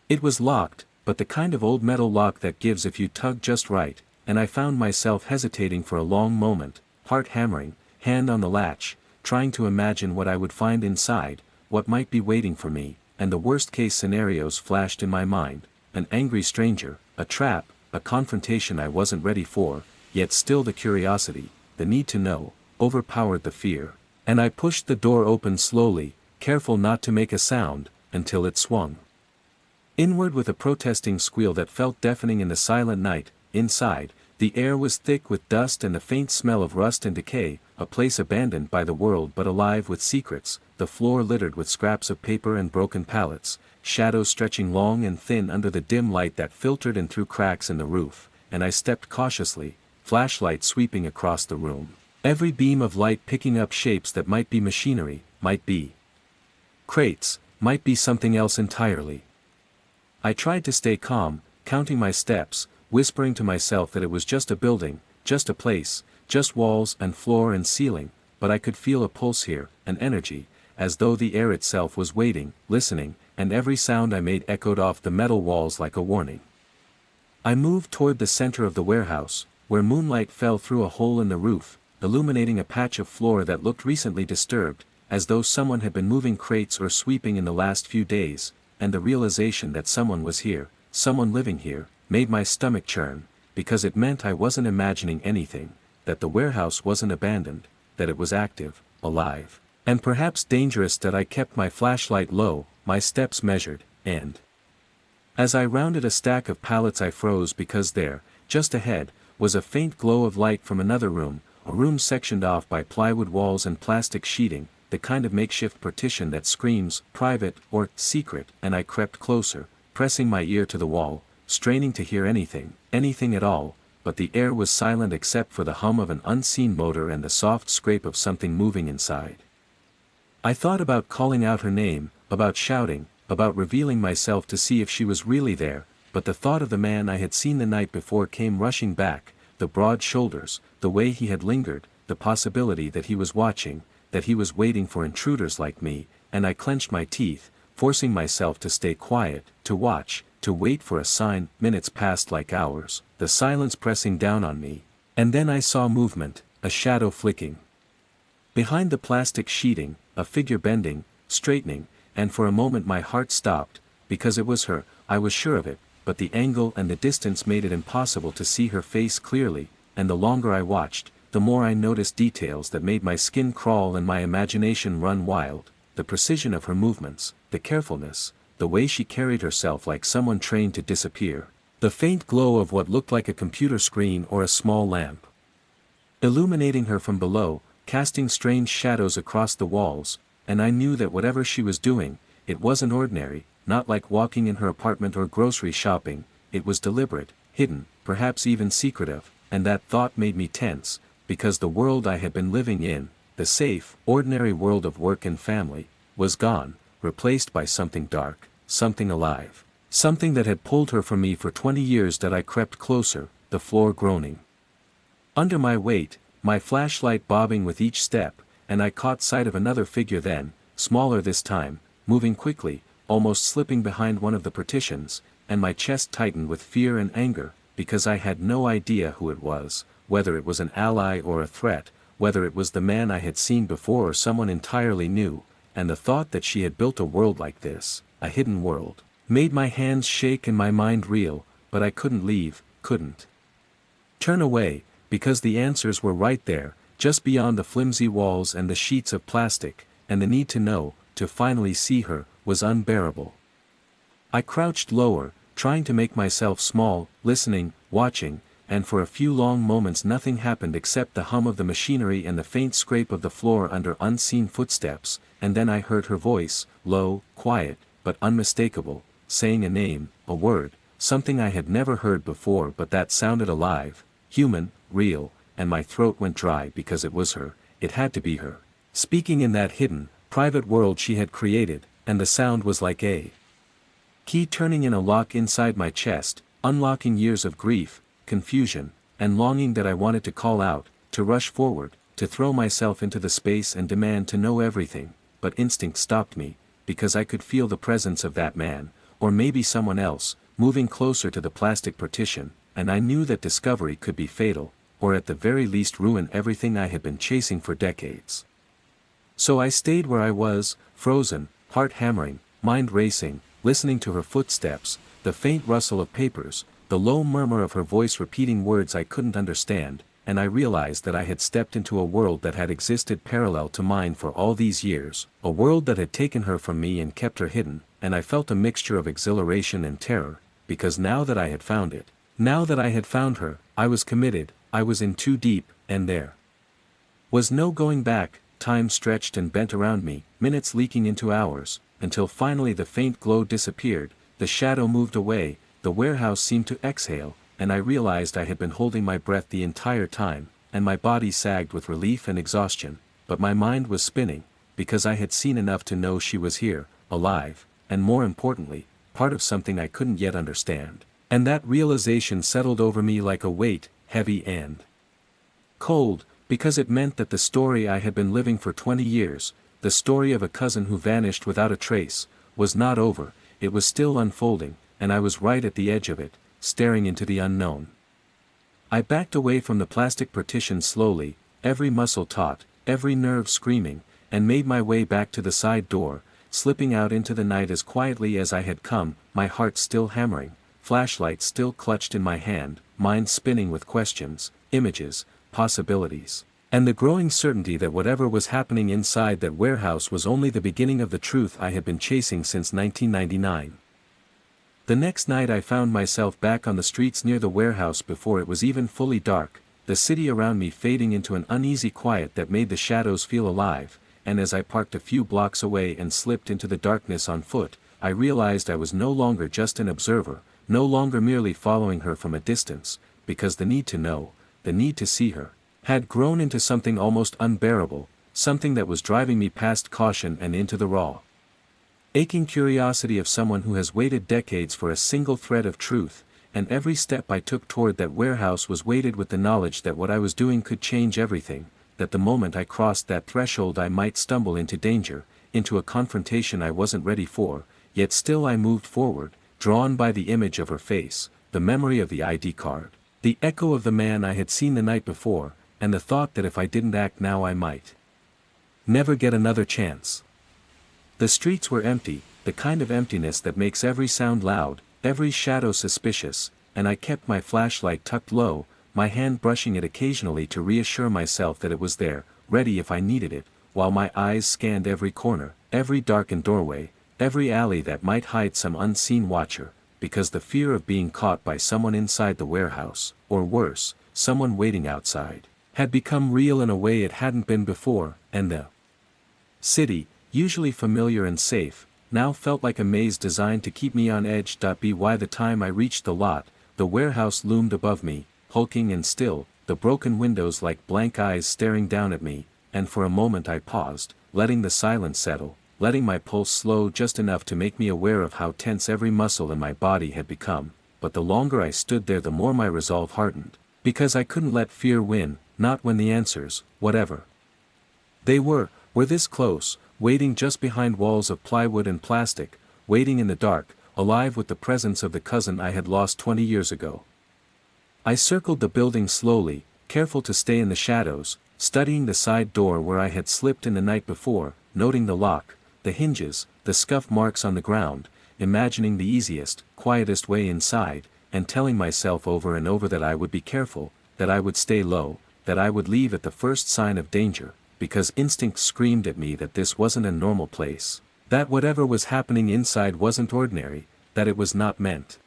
It was locked, but the kind of old metal lock that gives if you tug just right, and I found myself hesitating for a long moment, heart hammering, hand on the latch, trying to imagine what I would find inside, what might be waiting for me, and the worst-case scenarios flashed in my mind: an angry stranger, a trap, a confrontation I wasn't ready for, yet still the curiosity, the need to know, overpowered the fear, and I pushed the door open slowly, careful not to make a sound, until it swung inward with a protesting squeal that felt deafening in the silent night. Inside, the air was thick with dust and the faint smell of rust and decay, a place abandoned by the world but alive with secrets, the floor littered with scraps of paper and broken pallets, shadows stretching long and thin under the dim light that filtered in through cracks in the roof, and I stepped cautiously, flashlight sweeping across the room, every beam of light picking up shapes that might be machinery, might be crates, might be something else entirely. I tried to stay calm, counting my steps, whispering to myself that it was just a building, just a place, just walls and floor and ceiling, but I could feel a pulse here, an energy, as though the air itself was waiting, listening, and every sound I made echoed off the metal walls like a warning. I moved toward the center of the warehouse, where moonlight fell through a hole in the roof, illuminating a patch of floor that looked recently disturbed, as though someone had been moving crates or sweeping in the last few days, and the realization that someone was here, someone living here, made my stomach churn, because it meant I wasn't imagining anything, that the warehouse wasn't abandoned, that it was active, alive. And perhaps dangerous that I kept my flashlight low, my steps measured, and as I rounded a stack of pallets I froze because there, just ahead, was a faint glow of light from another room, a room sectioned off by plywood walls and plastic sheeting, the kind of makeshift partition that screams, private, or secret, and I crept closer, pressing my ear to the wall, straining to hear anything at all, but the air was silent except for the hum of an unseen motor and the soft scrape of something moving inside. I thought about calling out her name, about shouting, about revealing myself to see if she was really there, but the thought of the man I had seen the night before came rushing back, the broad shoulders, the way he had lingered, the possibility that he was watching, that he was waiting for intruders like me, and I clenched my teeth, forcing myself to stay quiet, to watch, to wait for a sign. Minutes passed like hours, the silence pressing down on me, and then I saw movement, a shadow flicking behind the plastic sheeting, a figure bending, straightening, and for a moment my heart stopped, because it was her, I was sure of it, but the angle and the distance made it impossible to see her face clearly, and the longer I watched, the more I noticed details that made my skin crawl and my imagination run wild, the precision of her movements, the carefulness, the way she carried herself like someone trained to disappear, the faint glow of what looked like a computer screen or a small lamp, illuminating her from below, casting strange shadows across the walls, and I knew that whatever she was doing, it wasn't ordinary, not like walking in her apartment or grocery shopping, it was deliberate, hidden, perhaps even secretive, and that thought made me tense, because the world I had been living in, the safe, ordinary world of work and family, was gone, replaced by something dark, something alive, something that had pulled her from me for 20 years. That I crept closer, the floor groaning under my weight, my flashlight bobbing with each step, and I caught sight of another figure then, smaller this time, moving quickly, almost slipping behind one of the partitions, and my chest tightened with fear and anger, because I had no idea who it was, whether it was an ally or a threat, whether it was the man I had seen before or someone entirely new, and the thought that she had built a world like this, a hidden world, made my hands shake and my mind reel, but I couldn't leave, couldn't turn away, because the answers were right there, just beyond the flimsy walls and the sheets of plastic, and the need to know, to finally see her, was unbearable. I crouched lower, trying to make myself small, listening, watching, and for a few long moments nothing happened except the hum of the machinery and the faint scrape of the floor under unseen footsteps, and then I heard her voice, low, quiet, but unmistakable, saying a name, a word, something I had never heard before but that sounded alive, human, real, and my throat went dry because it was her, it had to be her, speaking in that hidden, private world she had created, and the sound was like a key turning in a lock inside my chest, unlocking years of grief, confusion, and longing that I wanted to call out, to rush forward, to throw myself into the space and demand to know everything, but instinct stopped me, because I could feel the presence of that man, or maybe someone else, moving closer to the plastic partition, and I knew that discovery could be fatal, or at the very least ruin everything I had been chasing for decades. So I stayed where I was, frozen, heart hammering, mind racing, listening to her footsteps, the faint rustle of papers, the low murmur of her voice repeating words I couldn't understand, and I realized that I had stepped into a world that had existed parallel to mine for all these years, a world that had taken her from me and kept her hidden, and I felt a mixture of exhilaration and terror, because now that I had found it, now that I had found her, I was committed, I was in too deep, and there was no going back. Time stretched and bent around me, minutes leaking into hours, until finally the faint glow disappeared, the shadow moved away, the warehouse seemed to exhale, and I realized I had been holding my breath the entire time, and my body sagged with relief and exhaustion, but my mind was spinning, because I had seen enough to know she was here, alive, and more importantly, part of something I couldn't yet understand. And that realization settled over me like a weight, heavy and cold, because it meant that the story I had been living for 20 years, the story of a cousin who vanished without a trace, was not over, it was still unfolding, and I was right at the edge of it, staring into the unknown. I backed away from the plastic partition slowly, every muscle taut, every nerve screaming, and made my way back to the side door, slipping out into the night as quietly as I had come, my heart still hammering, flashlight still clutched in my hand, mind spinning with questions, images, possibilities. And the growing certainty that whatever was happening inside that warehouse was only the beginning of the truth I had been chasing since 1999. The next night I found myself back on the streets near the warehouse before it was even fully dark, the city around me fading into an uneasy quiet that made the shadows feel alive, and as I parked a few blocks away and slipped into the darkness on foot, I realized I was no longer just an observer, no longer merely following her from a distance, because the need to know, the need to see her, had grown into something almost unbearable, something that was driving me past caution and into the raw, aching curiosity of someone who has waited decades for a single thread of truth, and every step I took toward that warehouse was weighted with the knowledge that what I was doing could change everything, that the moment I crossed that threshold I might stumble into danger, into a confrontation I wasn't ready for, yet still I moved forward, drawn by the image of her face, the memory of the ID card, the echo of the man I had seen the night before, and the thought that if I didn't act now I might never get another chance. The streets were empty, the kind of emptiness that makes every sound loud, every shadow suspicious, and I kept my flashlight tucked low, my hand brushing it occasionally to reassure myself that it was there, ready if I needed it, while my eyes scanned every corner, every darkened doorway, every alley that might hide some unseen watcher, because the fear of being caught by someone inside the warehouse, or worse, someone waiting outside, had become real in a way it hadn't been before, and the city, usually familiar and safe, now felt like a maze designed to keep me on edge. By the time I reached the lot, the warehouse loomed above me, hulking and still, the broken windows like blank eyes staring down at me, and for a moment I paused, letting the silence settle, letting my pulse slow just enough to make me aware of how tense every muscle in my body had become, but the longer I stood there the more my resolve hardened, because I couldn't let fear win, not when the answers, whatever they were this close, waiting just behind walls of plywood and plastic, waiting in the dark, alive with the presence of the cousin I had lost 20 years ago. I circled the building slowly, careful to stay in the shadows, studying the side door where I had slipped in the night before, noting the lock, the hinges, the scuff marks on the ground, imagining the easiest, quietest way inside, and telling myself over and over that I would be careful, that I would stay low, that I would leave at the first sign of danger, because instinct screamed at me that this wasn't a normal place, that whatever was happening inside wasn't ordinary, that it was not meant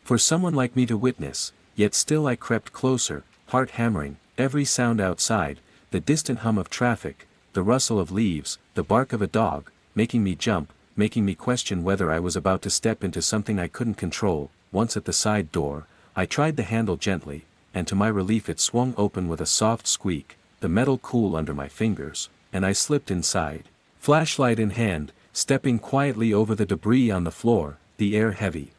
for someone like me to witness, yet still I crept closer, heart hammering, every sound outside, the distant hum of traffic, the rustle of leaves, the bark of a dog, making me jump, making me question whether I was about to step into something I couldn't control. Once at the side door, I tried the handle gently, and to my relief it swung open with a soft squeak, the metal cool under my fingers, and I slipped inside, flashlight in hand, stepping quietly over the debris on the floor, the air heavy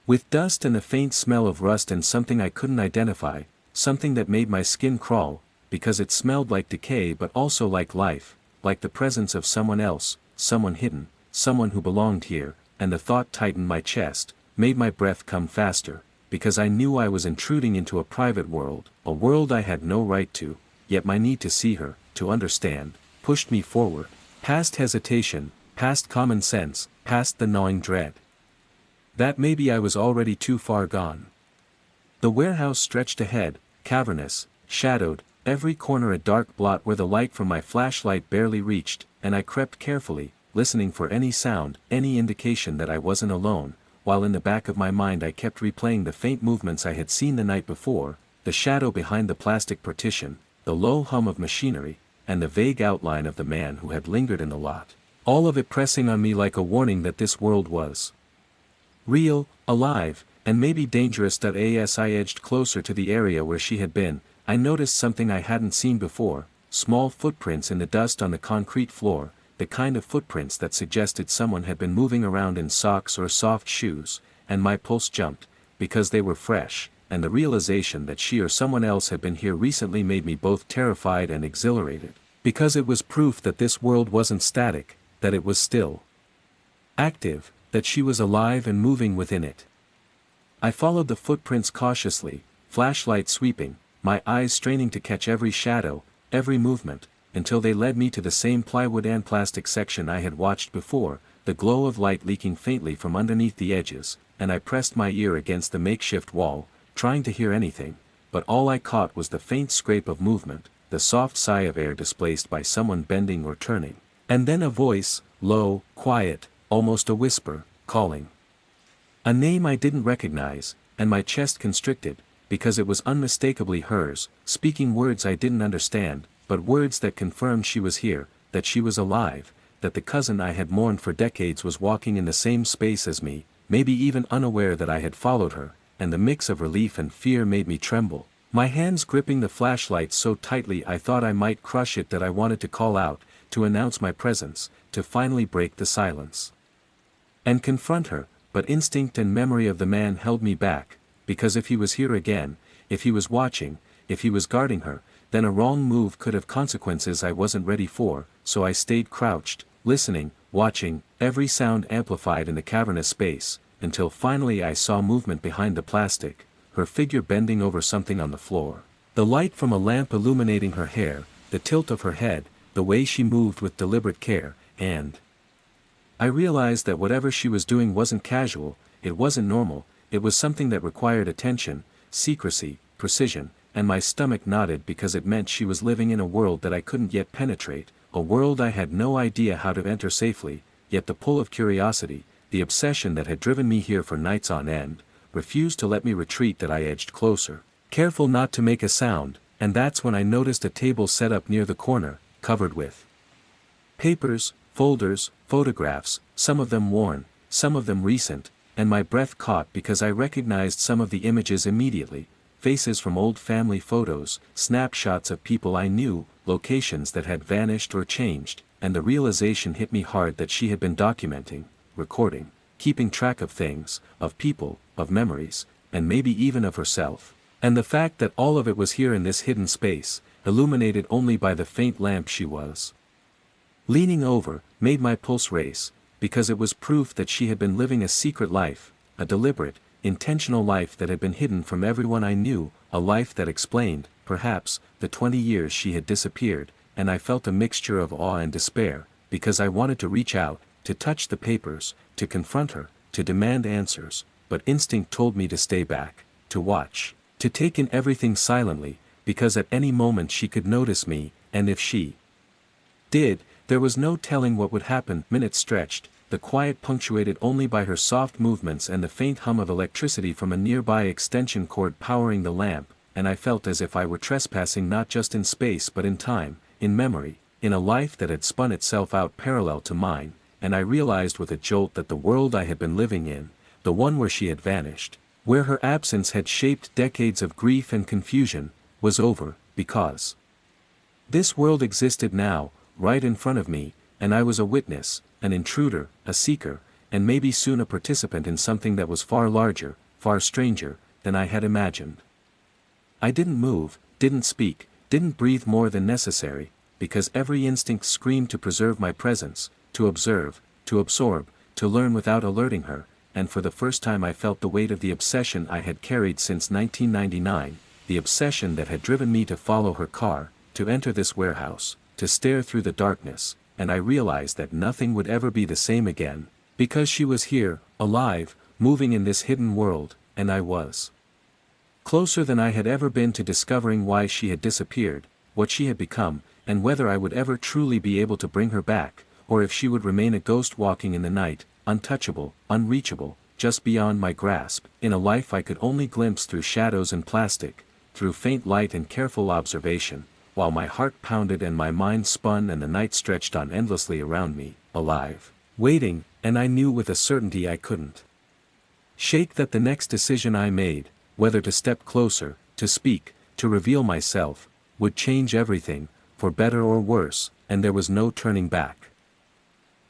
with dust and the faint smell of rust and something I couldn't identify, something that made my skin crawl, because it smelled like decay but also like life, like the presence of someone else, someone hidden, someone who belonged here, and the thought tightened my chest, made my breath come faster, because I knew I was intruding into a private world, a world I had no right to. Yet my need to see her, to understand, pushed me forward, past hesitation, past common sense, past the gnawing dread that maybe I was already too far gone. The warehouse stretched ahead, cavernous, shadowed, every corner a dark blot where the light from my flashlight barely reached, and I crept carefully, listening for any sound, any indication that I wasn't alone, while in the back of my mind I kept replaying the faint movements I had seen the night before, the shadow behind the plastic partition, the low hum of machinery, and the vague outline of the man who had lingered in the lot, all of it pressing on me like a warning that this world was real, alive, and maybe dangerous. As I edged closer to the area where she had been, I noticed something I hadn't seen before, small footprints in the dust on the concrete floor, the kind of footprints that suggested someone had been moving around in socks or soft shoes, and my pulse jumped, because they were fresh, and the realization that she or someone else had been here recently made me both terrified and exhilarated, because it was proof that this world wasn't static, that it was still active, that she was alive and moving within it. I followed the footprints cautiously, flashlight sweeping, my eyes straining to catch every shadow, every movement, until they led me to the same plywood and plastic section I had watched before, the glow of light leaking faintly from underneath the edges, and I pressed my ear against the makeshift wall, trying to hear anything, but all I caught was the faint scrape of movement, the soft sigh of air displaced by someone bending or turning. And then a voice, low, quiet, almost a whisper, calling. A name I didn't recognize, and my chest constricted, because it was unmistakably hers, speaking words I didn't understand, but words that confirmed she was here, that she was alive, that the cousin I had mourned for decades was walking in the same space as me, maybe even unaware that I had followed her, and the mix of relief and fear made me tremble, my hands gripping the flashlight so tightly I thought I might crush it. That I wanted to call out, to announce my presence, to finally break the silence. And confront her, but instinct and memory of the man held me back, because if he was here again, if he was watching, if he was guarding her, then a wrong move could have consequences I wasn't ready for, so I stayed crouched, listening, watching, every sound amplified in the cavernous space, until finally I saw movement behind the plastic, her figure bending over something on the floor. The light from a lamp illuminating her hair, the tilt of her head, the way she moved with deliberate care, and I realized that whatever she was doing wasn't casual, it wasn't normal, it was something that required attention, secrecy, precision, and my stomach knotted because it meant she was living in a world that I couldn't yet penetrate, a world I had no idea how to enter safely, yet the pull of curiosity, the obsession that had driven me here for nights on end, refused to let me retreat. That I edged closer, careful not to make a sound, and that's when I noticed a table set up near the corner, covered with papers, folders, photographs, some of them worn, some of them recent, and my breath caught because I recognized some of the images immediately, faces from old family photos, snapshots of people I knew, locations that had vanished or changed, and the realization hit me hard that she had been documenting, recording, keeping track of things, of people, of memories, and maybe even of herself. And the fact that all of it was here in this hidden space, illuminated only by the faint lamp she was leaning over, made my pulse race, because it was proof that she had been living a secret life, a deliberate, intentional life that had been hidden from everyone I knew, a life that explained, perhaps, the 20 years she had disappeared, and I felt a mixture of awe and despair, because I wanted to reach out, to touch the papers, to confront her, to demand answers, but instinct told me to stay back, to watch, to take in everything silently, because at any moment she could notice me, and if she did, there was no telling what would happen. Minutes stretched, the quiet punctuated only by her soft movements and the faint hum of electricity from a nearby extension cord powering the lamp, and I felt as if I were trespassing not just in space but in time, in memory, in a life that had spun itself out parallel to mine, and I realized with a jolt that the world I had been living in, the one where she had vanished, where her absence had shaped decades of grief and confusion, was over, because this world existed now, right in front of me, and I was a witness, an intruder, a seeker, and maybe soon a participant in something that was far larger, far stranger, than I had imagined. I didn't move, didn't speak, didn't breathe more than necessary, because every instinct screamed to preserve my presence, to observe, to absorb, to learn without alerting her, and for the first time I felt the weight of the obsession I had carried since 1999, the obsession that had driven me to follow her car, to enter this warehouse, to stare through the darkness, and I realized that nothing would ever be the same again, because she was here, alive, moving in this hidden world, and I was closer than I had ever been to discovering why she had disappeared, what she had become, and whether I would ever truly be able to bring her back, or if she would remain a ghost walking in the night, untouchable, unreachable, just beyond my grasp, in a life I could only glimpse through shadows and plastic, through faint light and careful observation, while my heart pounded and my mind spun and the night stretched on endlessly around me, alive, waiting, and I knew with a certainty I couldn't shake that the next decision I made, whether to step closer, to speak, to reveal myself, would change everything, for better or worse, and there was no turning back.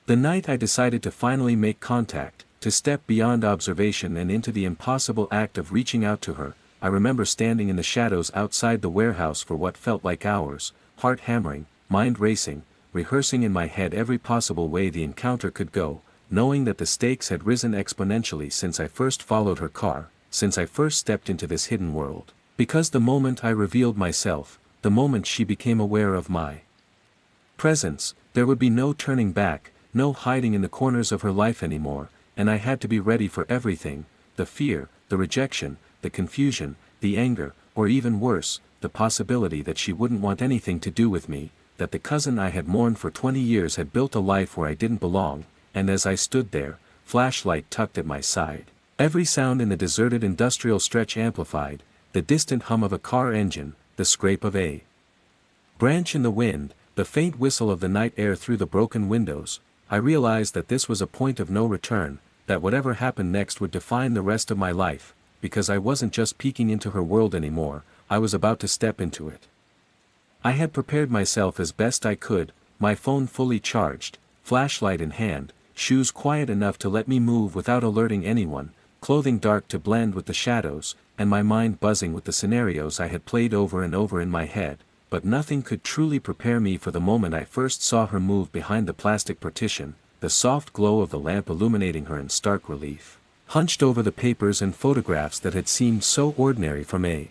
The night I decided to finally make contact, to step beyond observation and into the impossible act of reaching out to her, I remember standing in the shadows outside the warehouse for what felt like hours, heart hammering, mind racing, rehearsing in my head every possible way the encounter could go, knowing that the stakes had risen exponentially since I first followed her car, since I first stepped into this hidden world. Because the moment I revealed myself, the moment she became aware of my presence, there would be no turning back, no hiding in the corners of her life anymore, and I had to be ready for everything, the fear, the rejection, the confusion, the anger, or even worse, the possibility that she wouldn't want anything to do with me, that the cousin I had mourned for 20 years had built a life where I didn't belong, and as I stood there, flashlight tucked at my side, every sound in the deserted industrial stretch amplified, the distant hum of a car engine, the scrape of a branch in the wind, the faint whistle of the night air through the broken windows, I realized that this was a point of no return, that whatever happened next would define the rest of my life, because I wasn't just peeking into her world anymore, I was about to step into it. I had prepared myself as best I could, my phone fully charged, flashlight in hand, shoes quiet enough to let me move without alerting anyone, clothing dark to blend with the shadows, and my mind buzzing with the scenarios I had played over and over in my head, but nothing could truly prepare me for the moment I first saw her move behind the plastic partition, the soft glow of the lamp illuminating her in stark relief, hunched over the papers and photographs that had seemed so ordinary from a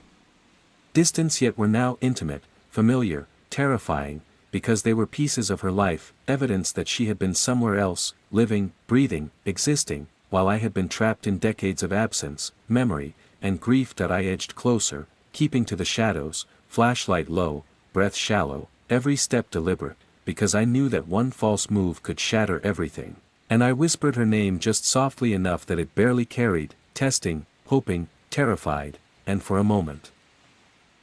distance yet were now intimate, familiar, terrifying, because they were pieces of her life, evidence that she had been somewhere else, living, breathing, existing, while I had been trapped in decades of absence, memory, and grief. I edged closer, keeping to the shadows, flashlight low, breath shallow, every step deliberate, because I knew that one false move could shatter everything, and I whispered her name just softly enough that it barely carried, testing, hoping, terrified, and for a moment.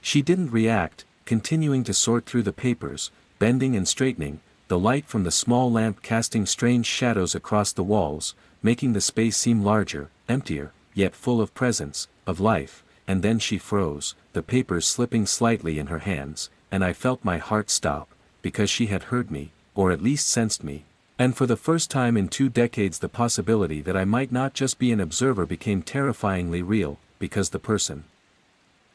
She didn't react, continuing to sort through the papers, bending and straightening, the light from the small lamp casting strange shadows across the walls, making the space seem larger, emptier, yet full of presence, of life, and then she froze, the papers slipping slightly in her hands, and I felt my heart stop, because she had heard me, or at least sensed me, and for the first time in 2 decades the possibility that I might not just be an observer became terrifyingly real, because the person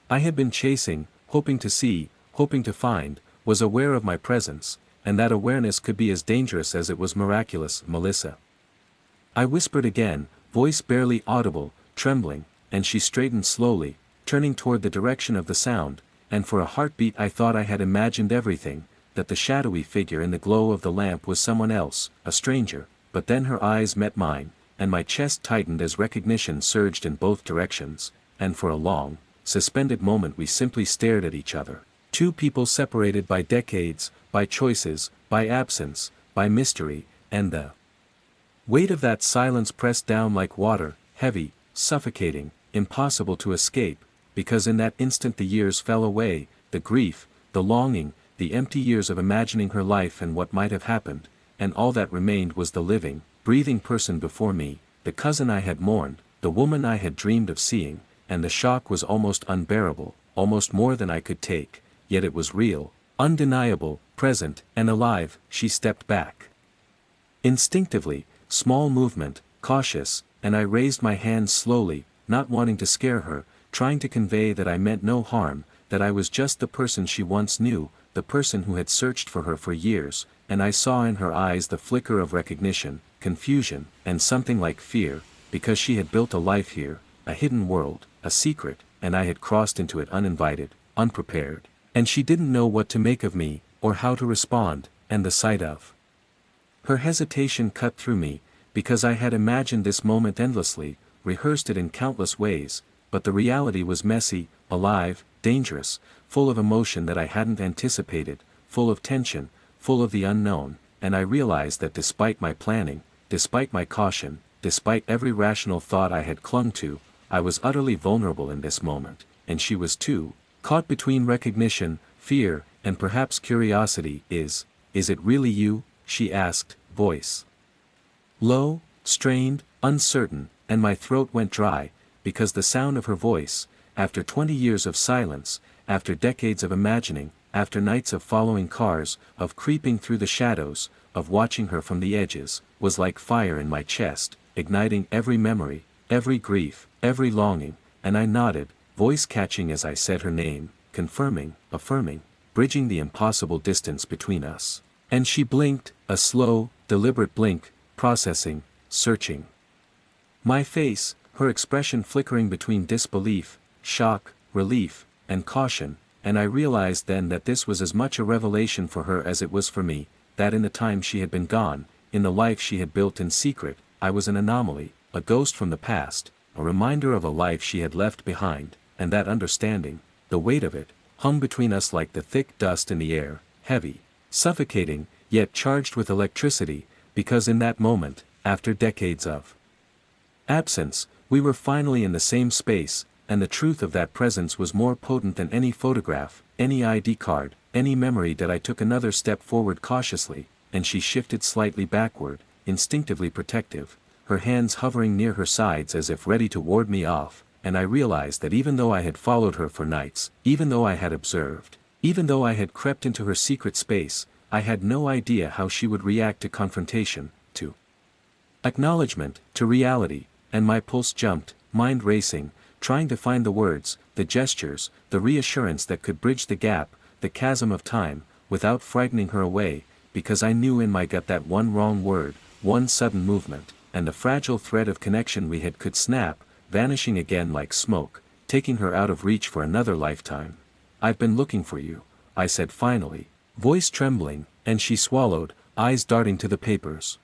I had been chasing, hoping to see, hoping to find, was aware of my presence, and that awareness could be as dangerous as it was miraculous. Melissa. I whispered again, voice barely audible, trembling, and she straightened slowly, turning toward the direction of the sound, and for a heartbeat I thought I had imagined everything, that the shadowy figure in the glow of the lamp was someone else, a stranger, but then her eyes met mine, and my chest tightened as recognition surged in both directions, and for a long, suspended moment we simply stared at each other. 2 people separated by decades, by choices, by absence, by mystery, and the weight of that silence pressed down like water, heavy, suffocating, impossible to escape, because in that instant the years fell away, the grief, the longing, the empty years of imagining her life and what might have happened, and all that remained was the living, breathing person before me, the cousin I had mourned, the woman I had dreamed of seeing, and the shock was almost unbearable, almost more than I could take, yet it was real, undeniable, present, and alive. She stepped back. Instinctively, small movement, cautious, and I raised my hands slowly, not wanting to scare her, trying to convey that I meant no harm, that I was just the person she once knew, the person who had searched for her for years, and I saw in her eyes the flicker of recognition, confusion, and something like fear, because she had built a life here, a hidden world, a secret, and I had crossed into it uninvited, unprepared, and she didn't know what to make of me, or how to respond, and the sight of her hesitation cut through me, because I had imagined this moment endlessly, rehearsed it in countless ways, but the reality was messy, alive, dangerous, full of emotion that I hadn't anticipated, full of tension, full of the unknown, and I realized that despite my planning, despite my caution, despite every rational thought I had clung to, I was utterly vulnerable in this moment, and she was too, caught between recognition, fear, and perhaps curiosity. Is it really you? She asked, voice low, strained, uncertain, and my throat went dry, because the sound of her voice, after 20 years of silence, after decades of imagining, after nights of following cars, of creeping through the shadows, of watching her from the edges, was like fire in my chest, igniting every memory, every grief, every longing, and I nodded, voice catching as I said her name, confirming, affirming, bridging the impossible distance between us. And she blinked, a slow, deliberate blink, processing, searching my face, her expression flickering between disbelief, shock, relief, and caution, and I realized then that this was as much a revelation for her as it was for me, that in the time she had been gone, in the life she had built in secret, I was an anomaly, a ghost from the past, a reminder of a life she had left behind, and that understanding, the weight of it, hung between us like the thick dust in the air, heavy, suffocating, yet charged with electricity, because in that moment, after decades of absence, we were finally in the same space, and the truth of that presence was more potent than any photograph, any ID card, any memory that I took another step forward cautiously, and she shifted slightly backward, instinctively protective, her hands hovering near her sides as if ready to ward me off, and I realized that even though I had followed her for nights, even though I had observed, even though I had crept into her secret space, I had no idea how she would react to confrontation, to acknowledgement, to reality, and my pulse jumped, mind racing, trying to find the words, the gestures, the reassurance that could bridge the gap, the chasm of time, without frightening her away, because I knew in my gut that one wrong word, one sudden movement, and the fragile thread of connection we had could snap, vanishing again like smoke, taking her out of reach for another lifetime. "I've been looking for you," I said finally, voice trembling, and she swallowed, eyes darting to the papers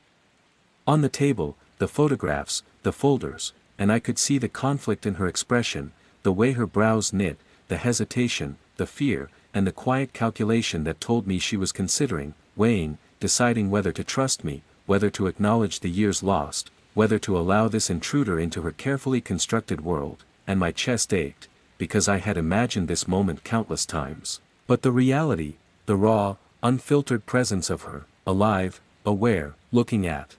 on the table, the photographs, the folders, and I could see the conflict in her expression, the way her brows knit, the hesitation, the fear, and the quiet calculation that told me she was considering, weighing, deciding whether to trust me, whether to acknowledge the years lost, whether to allow this intruder into her carefully constructed world, and my chest ached, because I had imagined this moment countless times. But the reality, the raw, unfiltered presence of her, alive, aware, looking at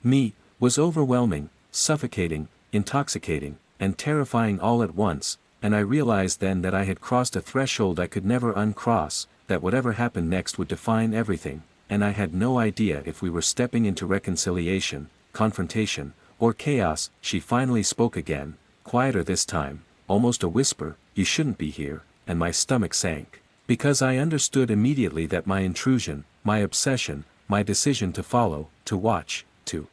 me, was overwhelming, suffocating, intoxicating, and terrifying all at once, and I realized then that I had crossed a threshold I could never uncross, that whatever happened next would define everything, and I had no idea if we were stepping into reconciliation, confrontation, or chaos. She finally spoke again, quieter this time, almost a whisper, "You shouldn't be here," and my stomach sank, because I understood immediately that my intrusion, my obsession, my decision to follow, to watch, to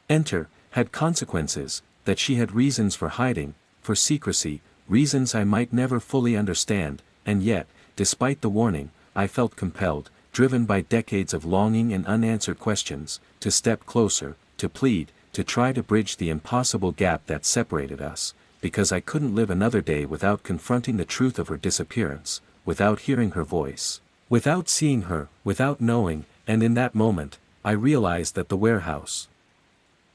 enter, had consequences, that she had reasons for hiding, for secrecy, reasons I might never fully understand, and yet, despite the warning, I felt compelled, driven by decades of longing and unanswered questions, to step closer, to plead, to try to bridge the impossible gap that separated us, because I couldn't live another day without confronting the truth of her disappearance, without hearing her voice, without seeing her, without knowing, and in that moment, I realized that the warehouse,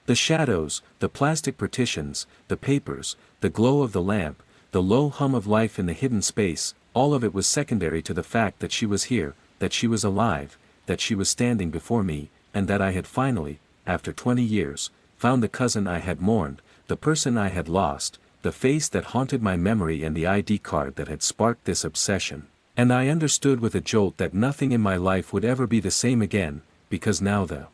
the shadows, the plastic partitions, the papers, the glow of the lamp, the low hum of life in the hidden space, all of it was secondary to the fact that she was here, that she was alive, that she was standing before me, and that I had finally, after 20 years, found the cousin I had mourned, the person I had lost, the face that haunted my memory and the ID card that had sparked this obsession. And I understood with a jolt that nothing in my life would ever be the same again, because now the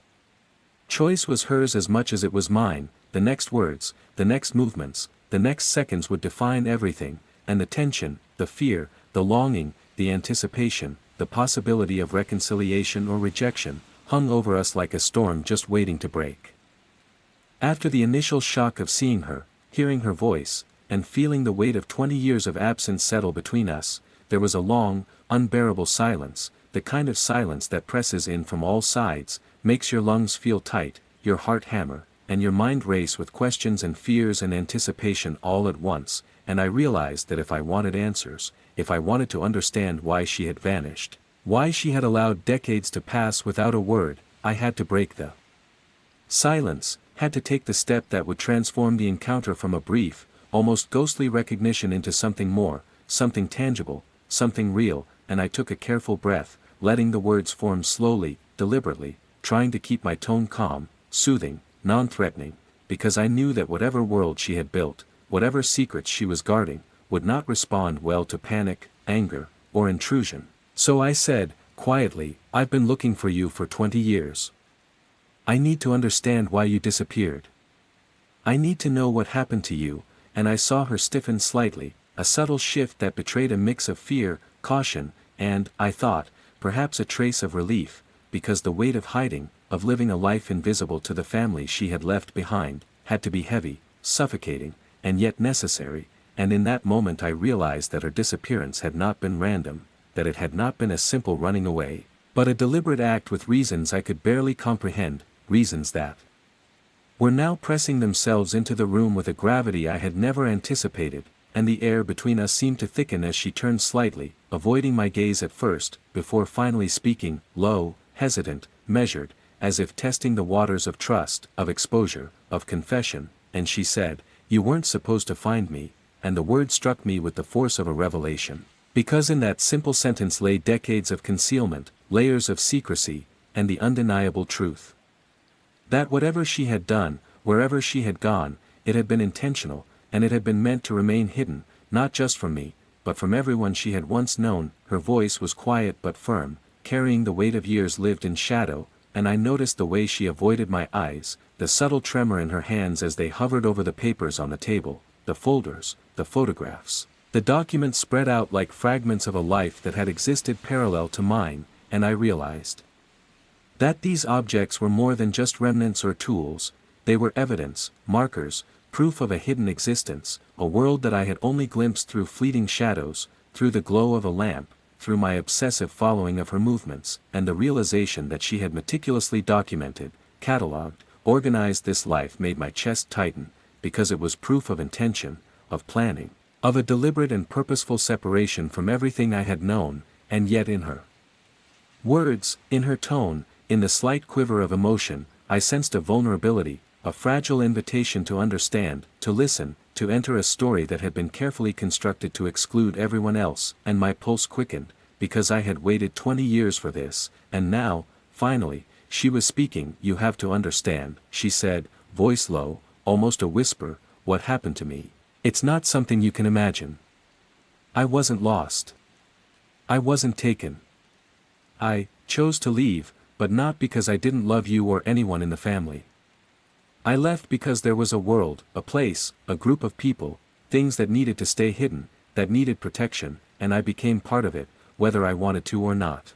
choice was hers as much as it was mine. The next words, the next movements, the next seconds would define everything, and the tension, the fear, the longing, the anticipation, the possibility of reconciliation or rejection, hung over us like a storm just waiting to break. After the initial shock of seeing her, hearing her voice, and feeling the weight of 20 years of absence settle between us, there was a long, unbearable silence, the kind of silence that presses in from all sides, makes your lungs feel tight, your heart hammer, and your mind race with questions and fears and anticipation all at once, and I realized that if I wanted answers, if I wanted to understand why she had vanished, why she had allowed decades to pass without a word, I had to break the silence, had to take the step that would transform the encounter from a brief, almost ghostly recognition into something more, something tangible, something real, and I took a careful breath, letting the words form slowly, deliberately, trying to keep my tone calm, soothing, non-threatening, because I knew that whatever world she had built, whatever secrets she was guarding, would not respond well to panic, anger, or intrusion. So I said, quietly, "I've been looking for you for 20 years. I need to understand why you disappeared. I need to know what happened to you," and I saw her stiffen slightly, a subtle shift that betrayed a mix of fear, caution, and, I thought, perhaps a trace of relief, because the weight of hiding, of living a life invisible to the family she had left behind, had to be heavy, suffocating, and yet necessary, and in that moment I realized that her disappearance had not been random, that it had not been a simple running away, but a deliberate act with reasons I could barely comprehend, reasons that were now pressing themselves into the room with a gravity I had never anticipated, and the air between us seemed to thicken as she turned slightly, avoiding my gaze at first, before finally speaking, low, hesitant, measured, as if testing the waters of trust, of exposure, of confession, and she said, "You weren't supposed to find me," and the word struck me with the force of a revelation. Because in that simple sentence lay decades of concealment, layers of secrecy, and the undeniable truth. That whatever she had done, wherever she had gone, it had been intentional, and it had been meant to remain hidden, not just from me, but from everyone she had once known. Her voice was quiet but firm, carrying the weight of years lived in shadow, and I noticed the way she avoided my eyes, the subtle tremor in her hands as they hovered over the papers on the table, the folders, the photographs. The documents spread out like fragments of a life that had existed parallel to mine, and I realized that these objects were more than just remnants or tools. They were evidence, markers, proof of a hidden existence, a world that I had only glimpsed through fleeting shadows, through the glow of a lamp, through my obsessive following of her movements, and the realization that she had meticulously documented, catalogued, organized this life made my chest tighten, because it was proof of intention, of planning, of a deliberate and purposeful separation from everything I had known, and yet in her words, in her tone, in the slight quiver of emotion, I sensed a vulnerability, a fragile invitation to understand, to listen, to enter a story that had been carefully constructed to exclude everyone else, and my pulse quickened, because I had waited 20 years for this, and now, finally, she was speaking. "You have to understand," she said, voice low, almost a whisper, "what happened to me. It's not something you can imagine. I wasn't lost. I wasn't taken. I chose to leave, but not because I didn't love you or anyone in the family. I left because there was a world, a place, a group of people, things that needed to stay hidden, that needed protection, and I became part of it, whether I wanted to or not."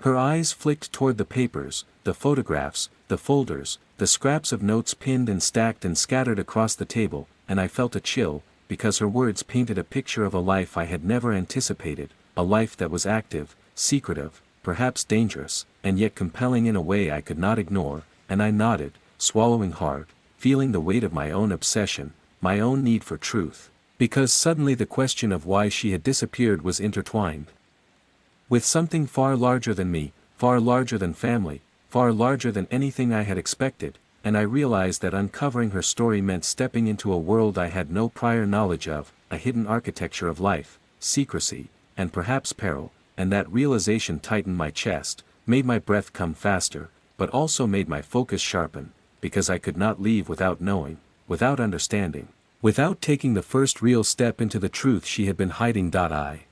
Her eyes flicked toward the papers, the photographs, the folders, the scraps of notes pinned and stacked and scattered across the table, and I felt a chill, because her words painted a picture of a life I had never anticipated, a life that was active, secretive, perhaps dangerous, and yet compelling in a way I could not ignore, and I nodded, swallowing hard, feeling the weight of my own obsession, my own need for truth, because suddenly the question of why she had disappeared was intertwined with something far larger than me, far larger than family, far larger than anything I had expected, and I realized that uncovering her story meant stepping into a world I had no prior knowledge of, a hidden architecture of life, secrecy, and perhaps peril, and that realization tightened my chest, made my breath come faster, but also made my focus sharpen, because I could not leave without knowing, without understanding, without taking the first real step into the truth she had been hiding. I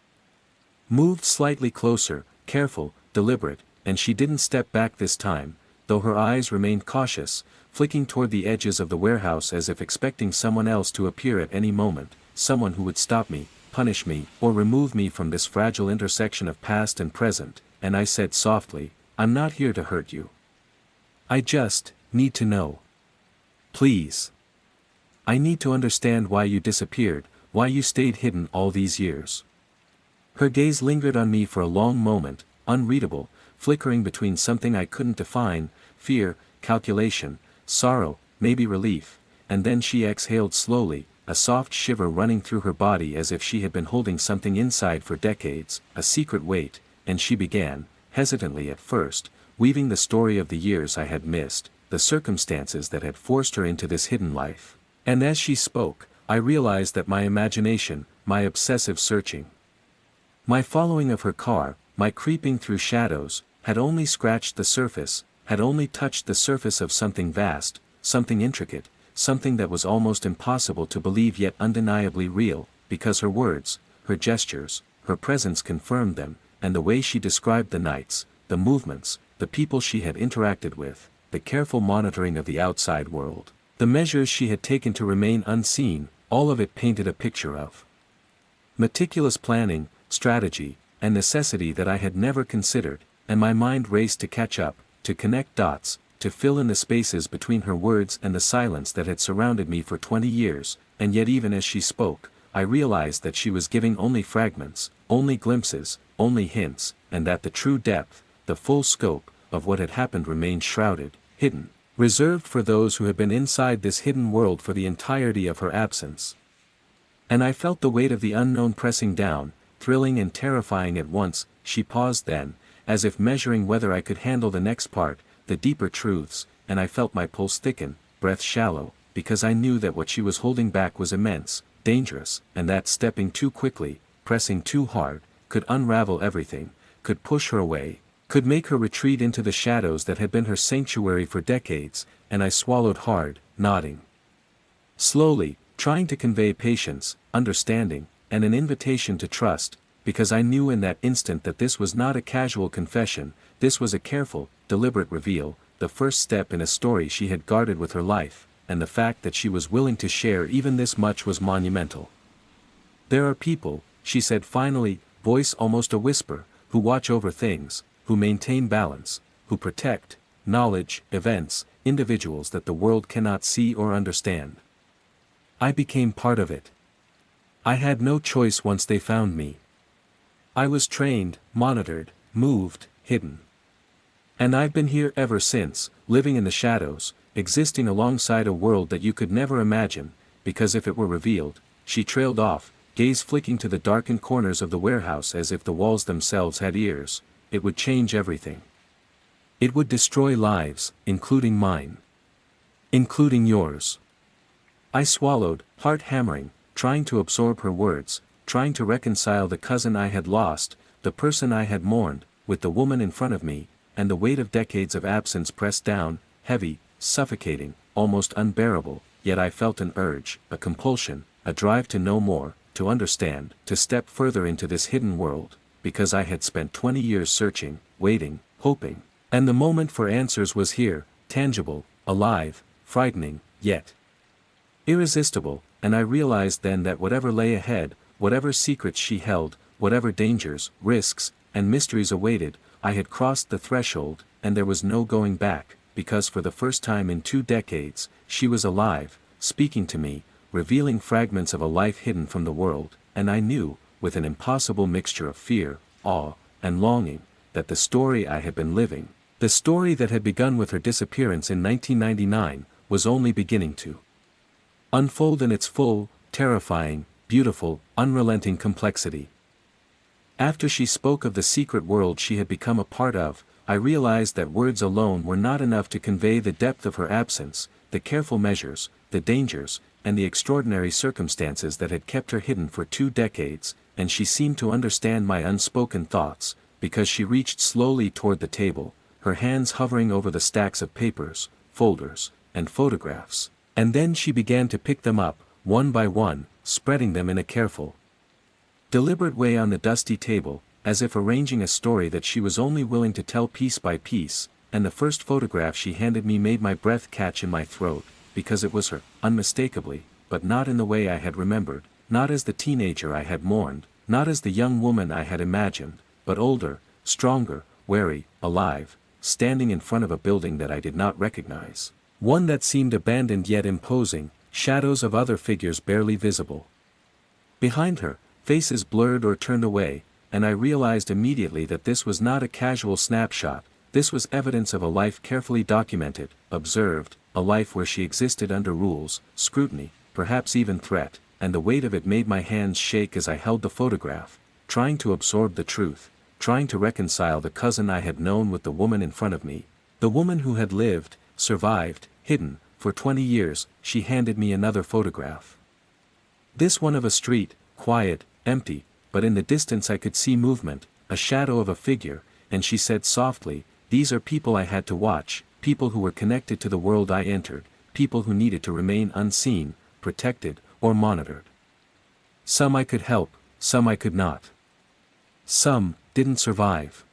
moved slightly closer, careful, deliberate, and she didn't step back this time, though her eyes remained cautious, flicking toward the edges of the warehouse as if expecting someone else to appear at any moment, someone who would stop me, punish me, or remove me from this fragile intersection of past and present, and I said softly, "I'm not here to hurt you. I just need to know. Please. I need to understand why you disappeared, why you stayed hidden all these years." Her gaze lingered on me for a long moment, unreadable, flickering between something I couldn't define, fear, calculation, sorrow, maybe relief, and then she exhaled slowly, a soft shiver running through her body as if she had been holding something inside for decades, a secret weight, and she began, hesitantly at first, weaving the story of the years I had missed, the circumstances that had forced her into this hidden life. And as she spoke, I realized that my imagination, my obsessive searching, my following of her car, my creeping through shadows, had only scratched the surface, had only touched the surface of something vast, something intricate, something that was almost impossible to believe yet undeniably real, because her words, her gestures, her presence confirmed them, and the way she described the nights, the movements, the people she had interacted with, the careful monitoring of the outside world, the measures she had taken to remain unseen, all of it painted a picture of meticulous planning, strategy, and necessity that I had never considered, and my mind raced to catch up, to connect dots, to fill in the spaces between her words and the silence that had surrounded me for 20 years, and yet even as she spoke, I realized that she was giving only fragments, only glimpses, only hints, and that the true depth, the full scope, of what had happened remained shrouded, hidden, reserved for those who had been inside this hidden world for the entirety of her absence. And I felt the weight of the unknown pressing down, thrilling and terrifying at once. She paused then, as if measuring whether I could handle the next part, the deeper truths, and I felt my pulse thicken, breath shallow, because I knew that what she was holding back was immense, dangerous, and that stepping too quickly, pressing too hard, could unravel everything, could push her away, could make her retreat into the shadows that had been her sanctuary for decades, and I swallowed hard, nodding. Slowly, trying to convey patience, understanding, and an invitation to trust, because I knew in that instant that this was not a casual confession, this was a careful, deliberate reveal, the first step in a story she had guarded with her life, and the fact that she was willing to share even this much was monumental. There are people, she said finally, voice almost a whisper, who watch over things, who maintain balance, who protect, knowledge, events, individuals that the world cannot see or understand. I became part of it. I had no choice once they found me. I was trained, monitored, moved, hidden. And I've been here ever since, living in the shadows, existing alongside a world that you could never imagine, because if it were revealed, she trailed off, gaze flicking to the darkened corners of the warehouse as if the walls themselves had ears, it would change everything. It would destroy lives, including mine. Including yours. I swallowed, heart hammering, trying to absorb her words, trying to reconcile the cousin I had lost, the person I had mourned, with the woman in front of me, and the weight of decades of absence pressed down, heavy, suffocating, almost unbearable, yet I felt an urge, a compulsion, a drive to know more, to understand, to step further into this hidden world, because I had spent 20 years searching, waiting, hoping, and the moment for answers was here, tangible, alive, frightening, yet irresistible, and I realized then that whatever lay ahead, whatever secrets she held, whatever dangers, risks, and mysteries awaited, I had crossed the threshold, and there was no going back, because for the first time in 2 decades, she was alive, speaking to me, revealing fragments of a life hidden from the world, and I knew, with an impossible mixture of fear, awe, and longing, that the story I had been living, the story that had begun with her disappearance in 1999, was only beginning to unfold in its full, terrifying, beautiful, unrelenting complexity. After she spoke of the secret world she had become a part of, I realized that words alone were not enough to convey the depth of her absence, the careful measures, the dangers, and the extraordinary circumstances that had kept her hidden for 2 decades, and she seemed to understand my unspoken thoughts, because she reached slowly toward the table, her hands hovering over the stacks of papers, folders, and photographs, and then she began to pick them up, one by one, spreading them in a careful, deliberate way on the dusty table, as if arranging a story that she was only willing to tell piece by piece, and the first photograph she handed me made my breath catch in my throat, because it was her, unmistakably, but not in the way I had remembered, not as the teenager I had mourned, not as the young woman I had imagined, but older, stronger, wary, alive, standing in front of a building that I did not recognize, one that seemed abandoned yet imposing, shadows of other figures barely visible behind her, faces blurred or turned away, and I realized immediately that this was not a casual snapshot, this was evidence of a life carefully documented, observed, a life where she existed under rules, scrutiny, perhaps even threat, and the weight of it made my hands shake as I held the photograph, trying to absorb the truth, trying to reconcile the cousin I had known with the woman in front of me, the woman who had lived, survived, hidden, for 20 years. She handed me another photograph. This one of a street, quiet, empty, but in the distance I could see movement, a shadow of a figure, and she said softly, "These are people I had to watch, people who were connected to the world I entered, people who needed to remain unseen, protected, or monitored. Some I could help, some I could not. Some didn't survive."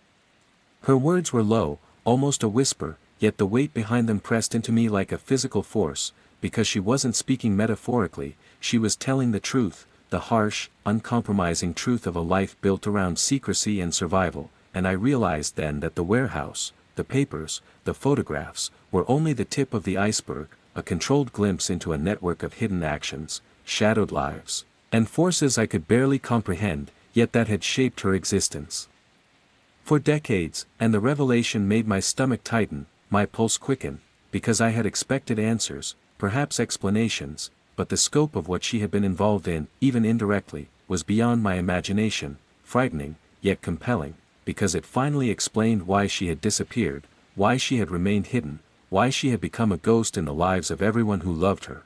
Her words were low, almost a whisper, yet the weight behind them pressed into me like a physical force, because she wasn't speaking metaphorically, she was telling the truth, the harsh, uncompromising truth of a life built around secrecy and survival, and I realized then that the warehouse, the papers, the photographs, were only the tip of the iceberg, a controlled glimpse into a network of hidden actions, shadowed lives, and forces I could barely comprehend, yet that had shaped her existence for decades, and the revelation made my stomach tighten, my pulse quicken, because I had expected answers, perhaps explanations, but the scope of what she had been involved in, even indirectly, was beyond my imagination, frightening, yet compelling, because it finally explained why she had disappeared, why she had remained hidden, why she had become a ghost in the lives of everyone who loved her.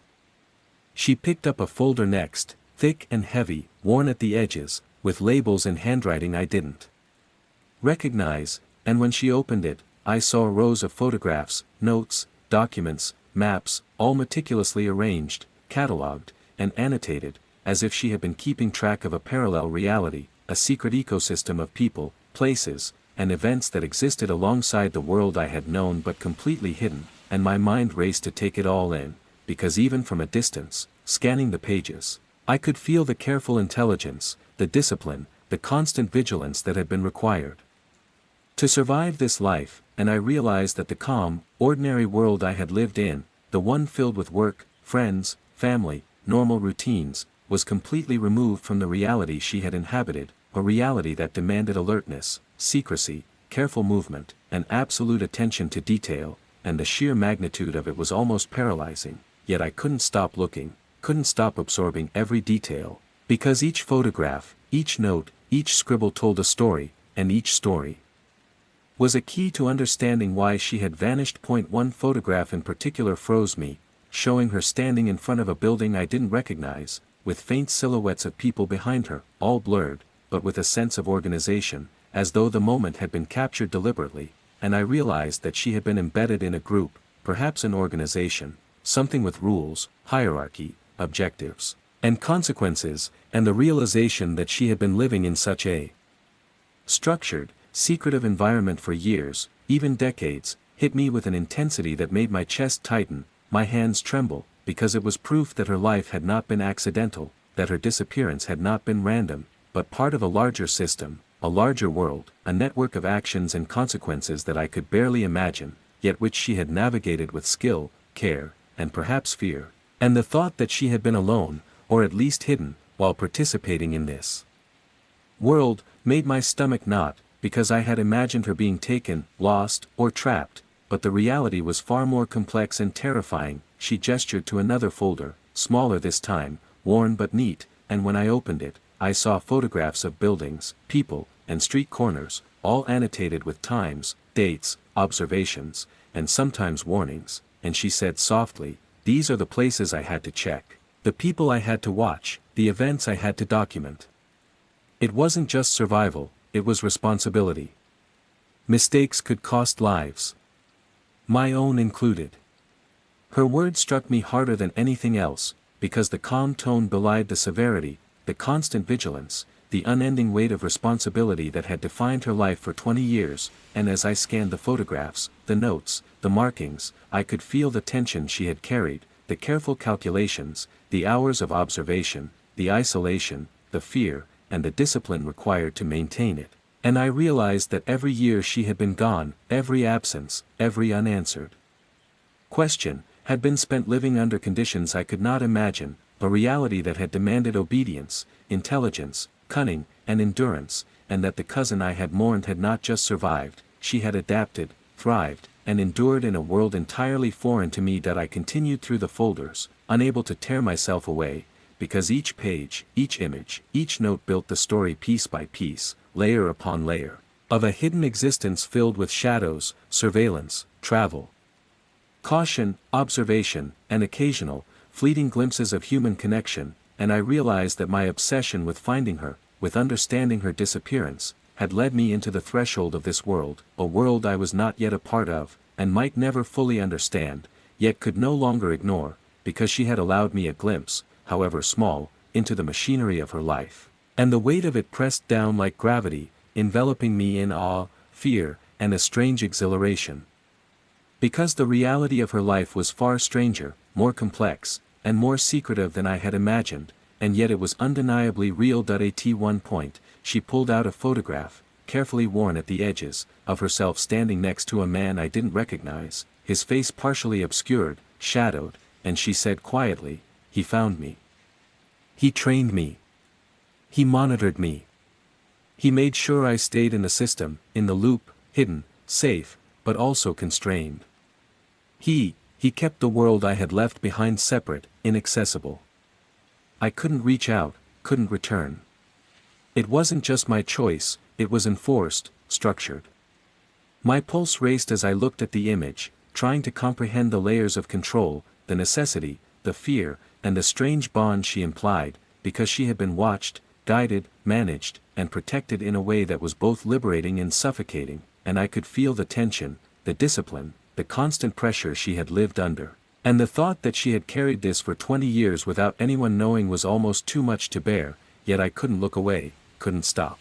She picked up a folder next, thick and heavy, worn at the edges, with labels in handwriting I didn't recognize, and when she opened it, I saw rows of photographs, notes, documents, maps, all meticulously arranged, catalogued, and annotated, as if she had been keeping track of a parallel reality, a secret ecosystem of people, places, and events that existed alongside the world I had known but completely hidden, and my mind raced to take it all in, because even from a distance, scanning the pages, I could feel the careful intelligence, the discipline, the constant vigilance that had been required to survive this life, and I realized that the calm, ordinary world I had lived in, the one filled with work, friends, family, normal routines, was completely removed from the reality she had inhabited, a reality that demanded alertness, secrecy, careful movement, and absolute attention to detail, and the sheer magnitude of it was almost paralyzing, yet I couldn't stop looking, couldn't stop absorbing every detail, because each photograph, each note, each scribble told a story, and each story was a key to understanding why she had vanished. One photograph in particular froze me, showing her standing in front of a building I didn't recognize, with faint silhouettes of people behind her, all blurred, but with a sense of organization, as though the moment had been captured deliberately, and I realized that she had been embedded in a group, perhaps an organization, something with rules, hierarchy, objectives, and consequences, and the realization that she had been living in such a structured, secretive environment for years, even decades, hit me with an intensity that made my chest tighten, my hands tremble, because it was proof that her life had not been accidental, that her disappearance had not been random, but part of a larger system, a larger world, a network of actions and consequences that I could barely imagine, yet which she had navigated with skill, care, and perhaps fear. And the thought that she had been alone, or at least hidden, while participating in this world, made my stomach knot, because I had imagined her being taken, lost, or trapped, but the reality was far more complex and terrifying. She gestured to another folder, smaller this time, worn but neat, and when I opened it, I saw photographs of buildings, people, and street corners, all annotated with times, dates, observations, and sometimes warnings, and she said softly, "These are the places I had to check, the people I had to watch, the events I had to document." It wasn't just survival, it was responsibility. Mistakes could cost lives. My own included. Her words struck me harder than anything else, because the calm tone belied the severity, the constant vigilance, the unending weight of responsibility that had defined her life for 20 years, and as I scanned the photographs, the notes, the markings, I could feel the tension she had carried, the careful calculations, the hours of observation, the isolation, the fear, and the discipline required to maintain it. And I realized that every year she had been gone, every absence, every unanswered question, had been spent living under conditions I could not imagine, a reality that had demanded obedience, intelligence, cunning, and endurance, and that the cousin I had mourned had not just survived, she had adapted, thrived, and endured in a world entirely foreign to me. That I continued through the folders, unable to tear myself away, because each page, each image, each note built the story piece by piece, layer upon layer, of a hidden existence filled with shadows, surveillance, travel, caution, observation, and occasional, fleeting glimpses of human connection, and I realized that my obsession with finding her, with understanding her disappearance, had led me into the threshold of this world, a world I was not yet a part of, and might never fully understand, yet could no longer ignore, because she had allowed me a glimpse, however small, into the machinery of her life. And the weight of it pressed down like gravity, enveloping me in awe, fear, and a strange exhilaration. Because the reality of her life was far stranger, more complex, and more secretive than I had imagined, and yet it was undeniably real. At one point, she pulled out a photograph, carefully worn at the edges, of herself standing next to a man I didn't recognize, his face partially obscured, shadowed, and she said quietly, "He found me. He trained me. He monitored me. He made sure I stayed in the system, in the loop, hidden, safe, but also constrained. He kept the world I had left behind separate, inaccessible." I couldn't reach out, couldn't return. It wasn't just my choice, it was enforced, structured. My pulse raced as I looked at the image, trying to comprehend the layers of control, the necessity, the fear, and the strange bond she implied, because she had been watched, guided, managed, and protected in a way that was both liberating and suffocating, and I could feel the tension, the discipline, the constant pressure she had lived under. And the thought that she had carried this for 20 years without anyone knowing was almost too much to bear, yet I couldn't look away, couldn't stop.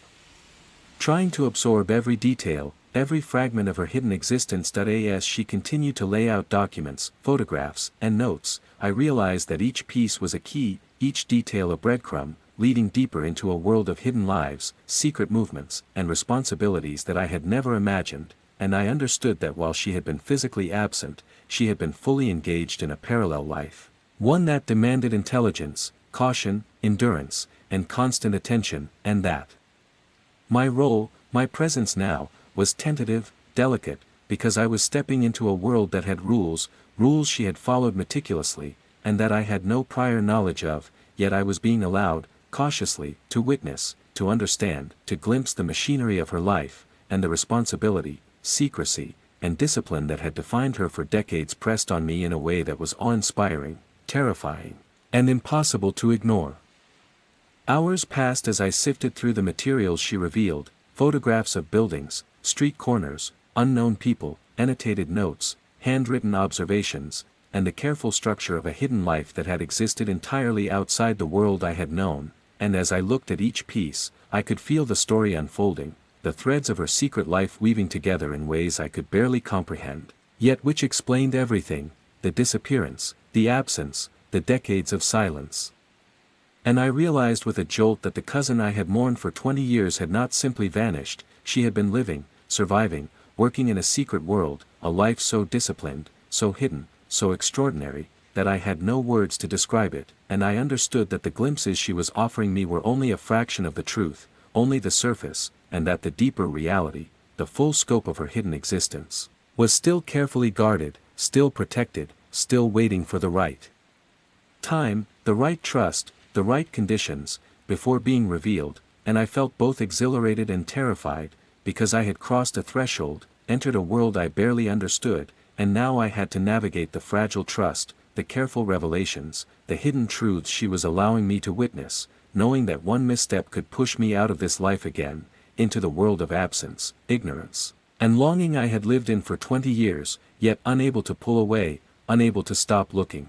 Trying to absorb every detail, every fragment of her hidden existence. As she continued to lay out documents, photographs, and notes, I realized that each piece was a key, each detail a breadcrumb, leading deeper into a world of hidden lives, secret movements, and responsibilities that I had never imagined, and I understood that while she had been physically absent, she had been fully engaged in a parallel life. One that demanded intelligence, caution, endurance, and constant attention, and that my role, my presence now, was tentative, delicate, because I was stepping into a world that had rules she had followed meticulously, and that I had no prior knowledge of, yet I was being allowed, cautiously, to witness, to understand, to glimpse the machinery of her life, and the responsibility, secrecy, and discipline that had defined her for decades pressed on me in a way that was awe-inspiring, terrifying, and impossible to ignore. Hours passed as I sifted through the materials she revealed, photographs of buildings, street corners, unknown people, annotated notes, handwritten observations, and the careful structure of a hidden life that had existed entirely outside the world I had known, and as I looked at each piece, I could feel the story unfolding, the threads of her secret life weaving together in ways I could barely comprehend, yet which explained everything, the disappearance, the absence, the decades of silence. And I realized with a jolt that the cousin I had mourned for 20 years had not simply vanished, she had been living, surviving, working in a secret world, a life so disciplined, so hidden, so extraordinary, that I had no words to describe it, and I understood that the glimpses she was offering me were only a fraction of the truth, only the surface, and that the deeper reality, the full scope of her hidden existence, was still carefully guarded, still protected, still waiting for the right time, the right trust, the right conditions, before being revealed, and I felt both exhilarated and terrified, because I had crossed a threshold, entered a world I barely understood, and now I had to navigate the fragile trust, the careful revelations, the hidden truths she was allowing me to witness, knowing that one misstep could push me out of this life again, into the world of absence, ignorance, and longing I had lived in for 20 years, yet unable to pull away, unable to stop looking.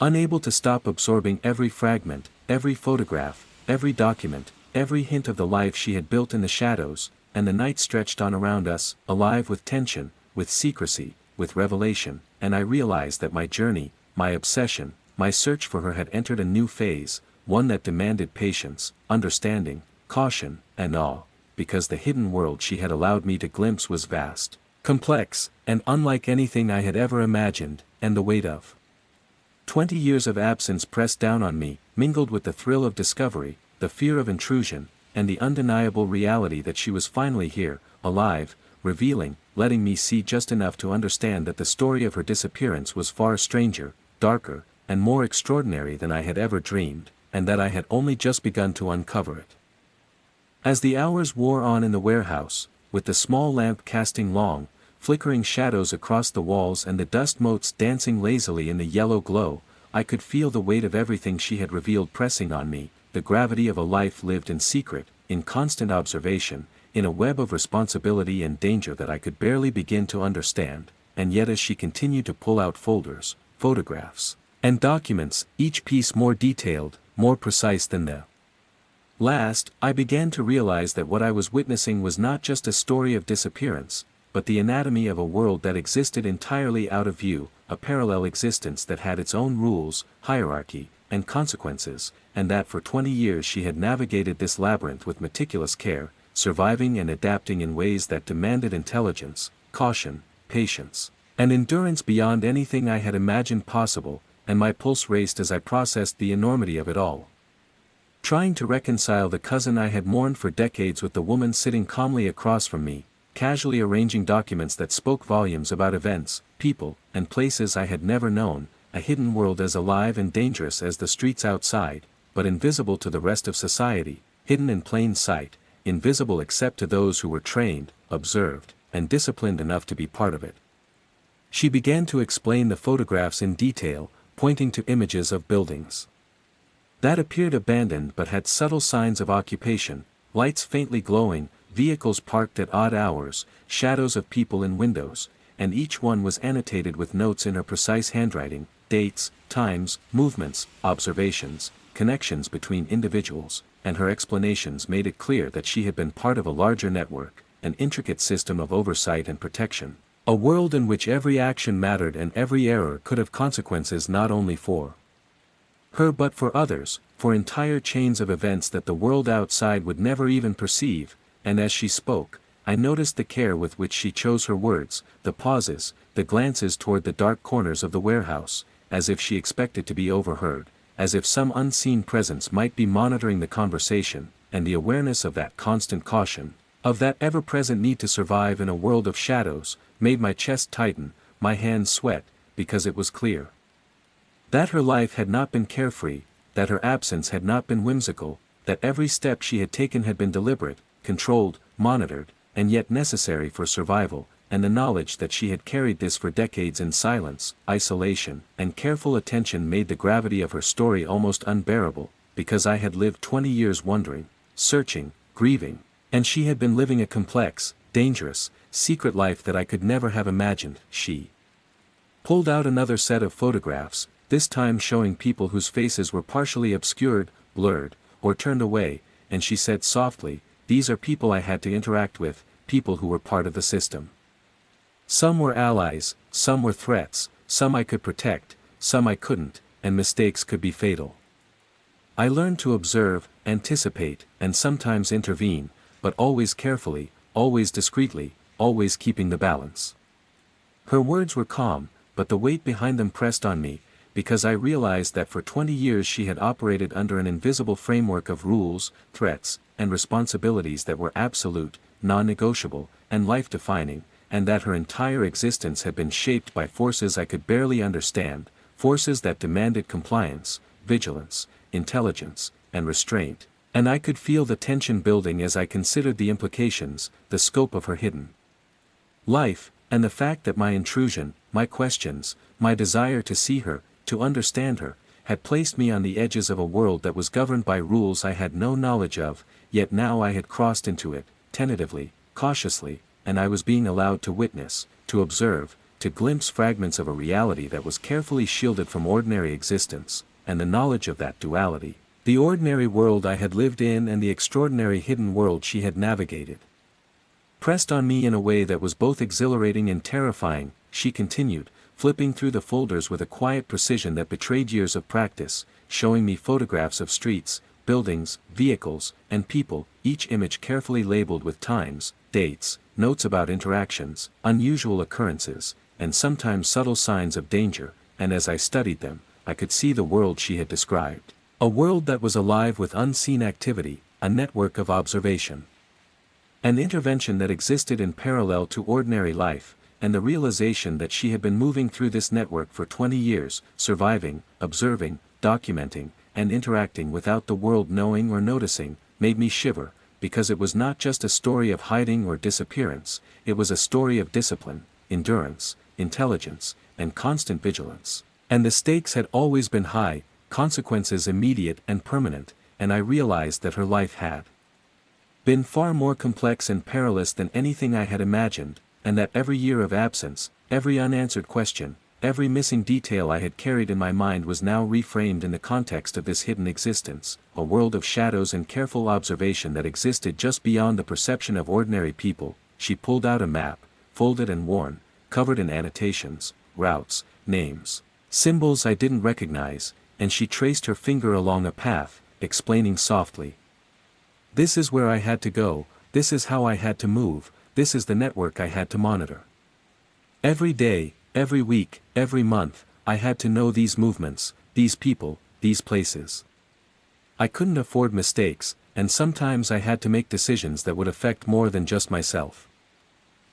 Unable to stop absorbing every fragment, every photograph, every document, every hint of the life she had built in the shadows, and the night stretched on around us, alive with tension, with secrecy, with revelation, and I realized that my journey, my obsession, my search for her had entered a new phase, one that demanded patience, understanding, caution, and awe, because the hidden world she had allowed me to glimpse was vast, complex, and unlike anything I had ever imagined, and the weight of 20 years of absence pressed down on me, mingled with the thrill of discovery, the fear of intrusion, and the undeniable reality that she was finally here, alive, revealing, letting me see just enough to understand that the story of her disappearance was far stranger, darker, and more extraordinary than I had ever dreamed, and that I had only just begun to uncover it. As the hours wore on in the warehouse, with the small lamp casting long, flickering shadows across the walls and the dust motes dancing lazily in the yellow glow, I could feel the weight of everything she had revealed pressing on me, the gravity of a life lived in secret, in constant observation, in a web of responsibility and danger that I could barely begin to understand, and yet as she continued to pull out folders, photographs, and documents, each piece more detailed, more precise than the last, I began to realize that what I was witnessing was not just a story of disappearance, but the anatomy of a world that existed entirely out of view, a parallel existence that had its own rules, hierarchy, and consequences, and that for 20 years she had navigated this labyrinth with meticulous care, surviving and adapting in ways that demanded intelligence, caution, patience, and endurance beyond anything I had imagined possible, and my pulse raced as I processed the enormity of it all. Trying to reconcile the cousin I had mourned for decades with the woman sitting calmly across from me, casually arranging documents that spoke volumes about events, people, and places I had never known, a hidden world as alive and dangerous as the streets outside, but invisible to the rest of society, hidden in plain sight, invisible except to those who were trained, observed, and disciplined enough to be part of it. She began to explain the photographs in detail, pointing to images of buildings that appeared abandoned but had subtle signs of occupation, lights faintly glowing, vehicles parked at odd hours, shadows of people in windows, and each one was annotated with notes in her precise handwriting, dates, times, movements, observations, connections between individuals, and her explanations made it clear that she had been part of a larger network, an intricate system of oversight and protection, a world in which every action mattered and every error could have consequences not only for her but for others, for entire chains of events that the world outside would never even perceive. And as she spoke, I noticed the care with which she chose her words, the pauses, the glances toward the dark corners of the warehouse, as if she expected to be overheard, as if some unseen presence might be monitoring the conversation, and the awareness of that constant caution, of that ever-present need to survive in a world of shadows, made my chest tighten, my hands sweat, because it was clear that her life had not been carefree, that her absence had not been whimsical, that every step she had taken had been deliberate, controlled, monitored, and yet necessary for survival, and the knowledge that she had carried this for decades in silence, isolation, and careful attention made the gravity of her story almost unbearable, because I had lived 20 years wondering, searching, grieving, and she had been living a complex, dangerous, secret life that I could never have imagined. She pulled out another set of photographs, this time showing people whose faces were partially obscured, blurred, or turned away, and she said softly, "These are people I had to interact with, people who were part of the system. Some were allies, some were threats, some I could protect, some I couldn't, and mistakes could be fatal. I learned to observe, anticipate, and sometimes intervene, but always carefully, always discreetly, always keeping the balance." Her words were calm, but the weight behind them pressed on me, because I realized that for 20 years she had operated under an invisible framework of rules, threats, and responsibilities that were absolute, non-negotiable, and life-defining, and that her entire existence had been shaped by forces I could barely understand, forces that demanded compliance, vigilance, intelligence, and restraint, and I could feel the tension building as I considered the implications, the scope of her hidden life, and the fact that my intrusion, my questions, my desire to see her, to understand her, had placed me on the edges of a world that was governed by rules I had no knowledge of, yet now I had crossed into it, tentatively, cautiously, and I was being allowed to witness, to observe, to glimpse fragments of a reality that was carefully shielded from ordinary existence, and the knowledge of that duality, the ordinary world I had lived in and the extraordinary hidden world she had navigated, pressed on me in a way that was both exhilarating and terrifying. She continued, flipping through the folders with a quiet precision that betrayed years of practice, showing me photographs of streets, buildings, vehicles, and people, each image carefully labeled with times, dates, notes about interactions, unusual occurrences, and sometimes subtle signs of danger, and as I studied them, I could see the world she had described. A world that was alive with unseen activity, a network of observation. An intervention that existed in parallel to ordinary life, and the realization that she had been moving through this network for 20 years, surviving, observing, documenting, and interacting without the world knowing or noticing, made me shiver, because it was not just a story of hiding or disappearance, it was a story of discipline, endurance, intelligence, and constant vigilance. And the stakes had always been high, consequences immediate and permanent, and I realized that her life had been far more complex and perilous than anything I had imagined, and that every year of absence, every unanswered question, every missing detail I had carried in my mind was now reframed in the context of this hidden existence, a world of shadows and careful observation that existed just beyond the perception of ordinary people. She pulled out a map, folded and worn, covered in annotations, routes, names, symbols I didn't recognize, and she traced her finger along a path, explaining softly, "This is where I had to go, this is how I had to move, this is the network I had to monitor. Every day, every week, every month, I had to know these movements, these people, these places. I couldn't afford mistakes, and sometimes I had to make decisions that would affect more than just myself."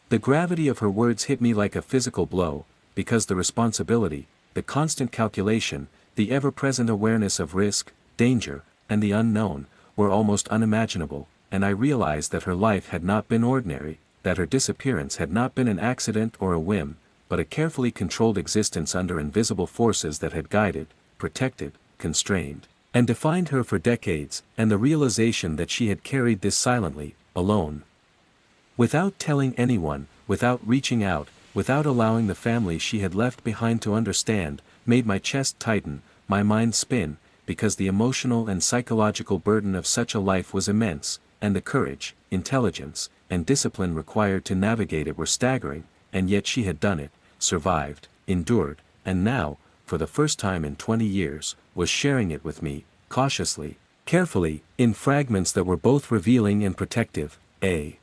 The gravity of her words hit me like a physical blow, because the responsibility, the constant calculation, the ever-present awareness of risk, danger, and the unknown, were almost unimaginable, and I realized that her life had not been ordinary, that her disappearance had not been an accident or a whim, but a carefully controlled existence under invisible forces that had guided, protected, constrained, and defined her for decades, and the realization that she had carried this silently, alone. Without telling anyone, without reaching out, without allowing the family she had left behind to understand, made my chest tighten, my mind spin, because the emotional and psychological burden of such a life was immense, and the courage, intelligence, and discipline required to navigate it were staggering, and yet she had done it, survived, endured, and now, for the first time in 20 years, was sharing it with me, cautiously, carefully, in fragments that were both revealing and protective, a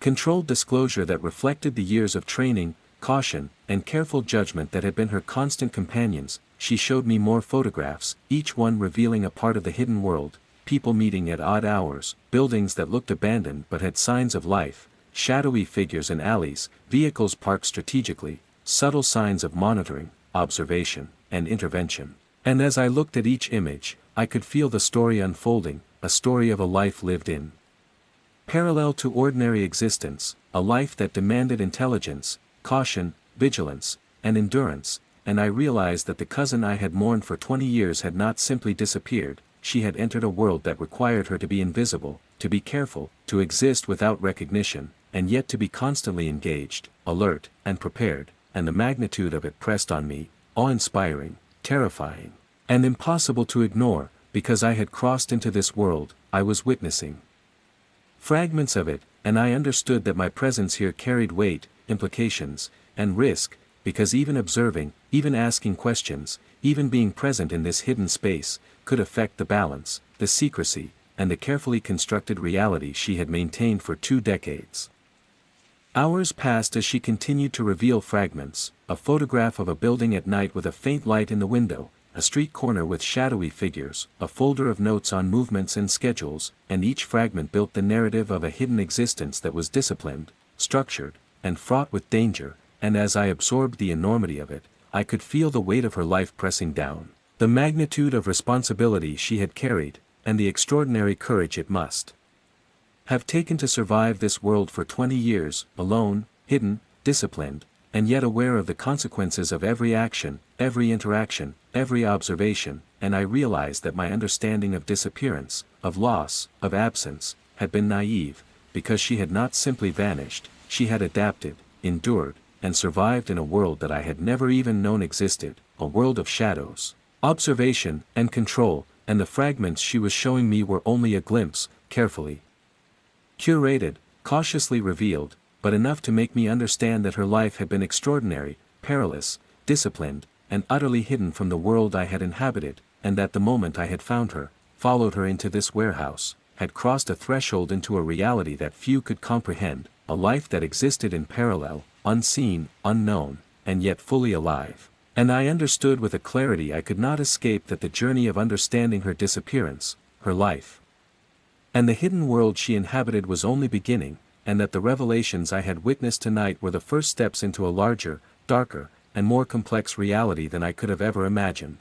controlled disclosure that reflected the years of training, caution, and careful judgment that had been her constant companions. She showed me more photographs, each one revealing a part of the hidden world, people meeting at odd hours, buildings that looked abandoned but had signs of life, shadowy figures in alleys, vehicles parked strategically, subtle signs of monitoring, observation, and intervention. And as I looked at each image, I could feel the story unfolding, a story of a life lived in parallel to ordinary existence, a life that demanded intelligence, caution, vigilance, and endurance, and I realized that the cousin I had mourned for 20 years had not simply disappeared, she had entered a world that required her to be invisible, to be careful, to exist without recognition, and yet to be constantly engaged, alert, and prepared, and the magnitude of it pressed on me, awe-inspiring, terrifying, and impossible to ignore, because I had crossed into this world, I was witnessing fragments of it, and I understood that my presence here carried weight, implications, and risk, because even observing, even asking questions, even being present in this hidden space, could affect the balance, the secrecy, and the carefully constructed reality she had maintained for 2 decades. Hours passed as she continued to reveal fragments, a photograph of a building at night with a faint light in the window, a street corner with shadowy figures, a folder of notes on movements and schedules, and each fragment built the narrative of a hidden existence that was disciplined, structured, and fraught with danger, and as I absorbed the enormity of it, I could feel the weight of her life pressing down, the magnitude of responsibility she had carried, and the extraordinary courage it must have taken to survive this world for 20 years, alone, hidden, disciplined, and yet aware of the consequences of every action, every interaction, every observation, and I realized that my understanding of disappearance, of loss, of absence, had been naive, because she had not simply vanished, she had adapted, endured, and survived in a world that I had never even known existed, a world of shadows, observation, and control, and the fragments she was showing me were only a glimpse, carefully curated, cautiously revealed, but enough to make me understand that her life had been extraordinary, perilous, disciplined, and utterly hidden from the world I had inhabited, and that the moment I had found her, followed her into this warehouse, had crossed a threshold into a reality that few could comprehend, a life that existed in parallel, unseen, unknown, and yet fully alive. And I understood with a clarity I could not escape that the journey of understanding her disappearance, her life, and the hidden world she inhabited was only beginning, and that the revelations I had witnessed tonight were the first steps into a larger, darker, and more complex reality than I could have ever imagined.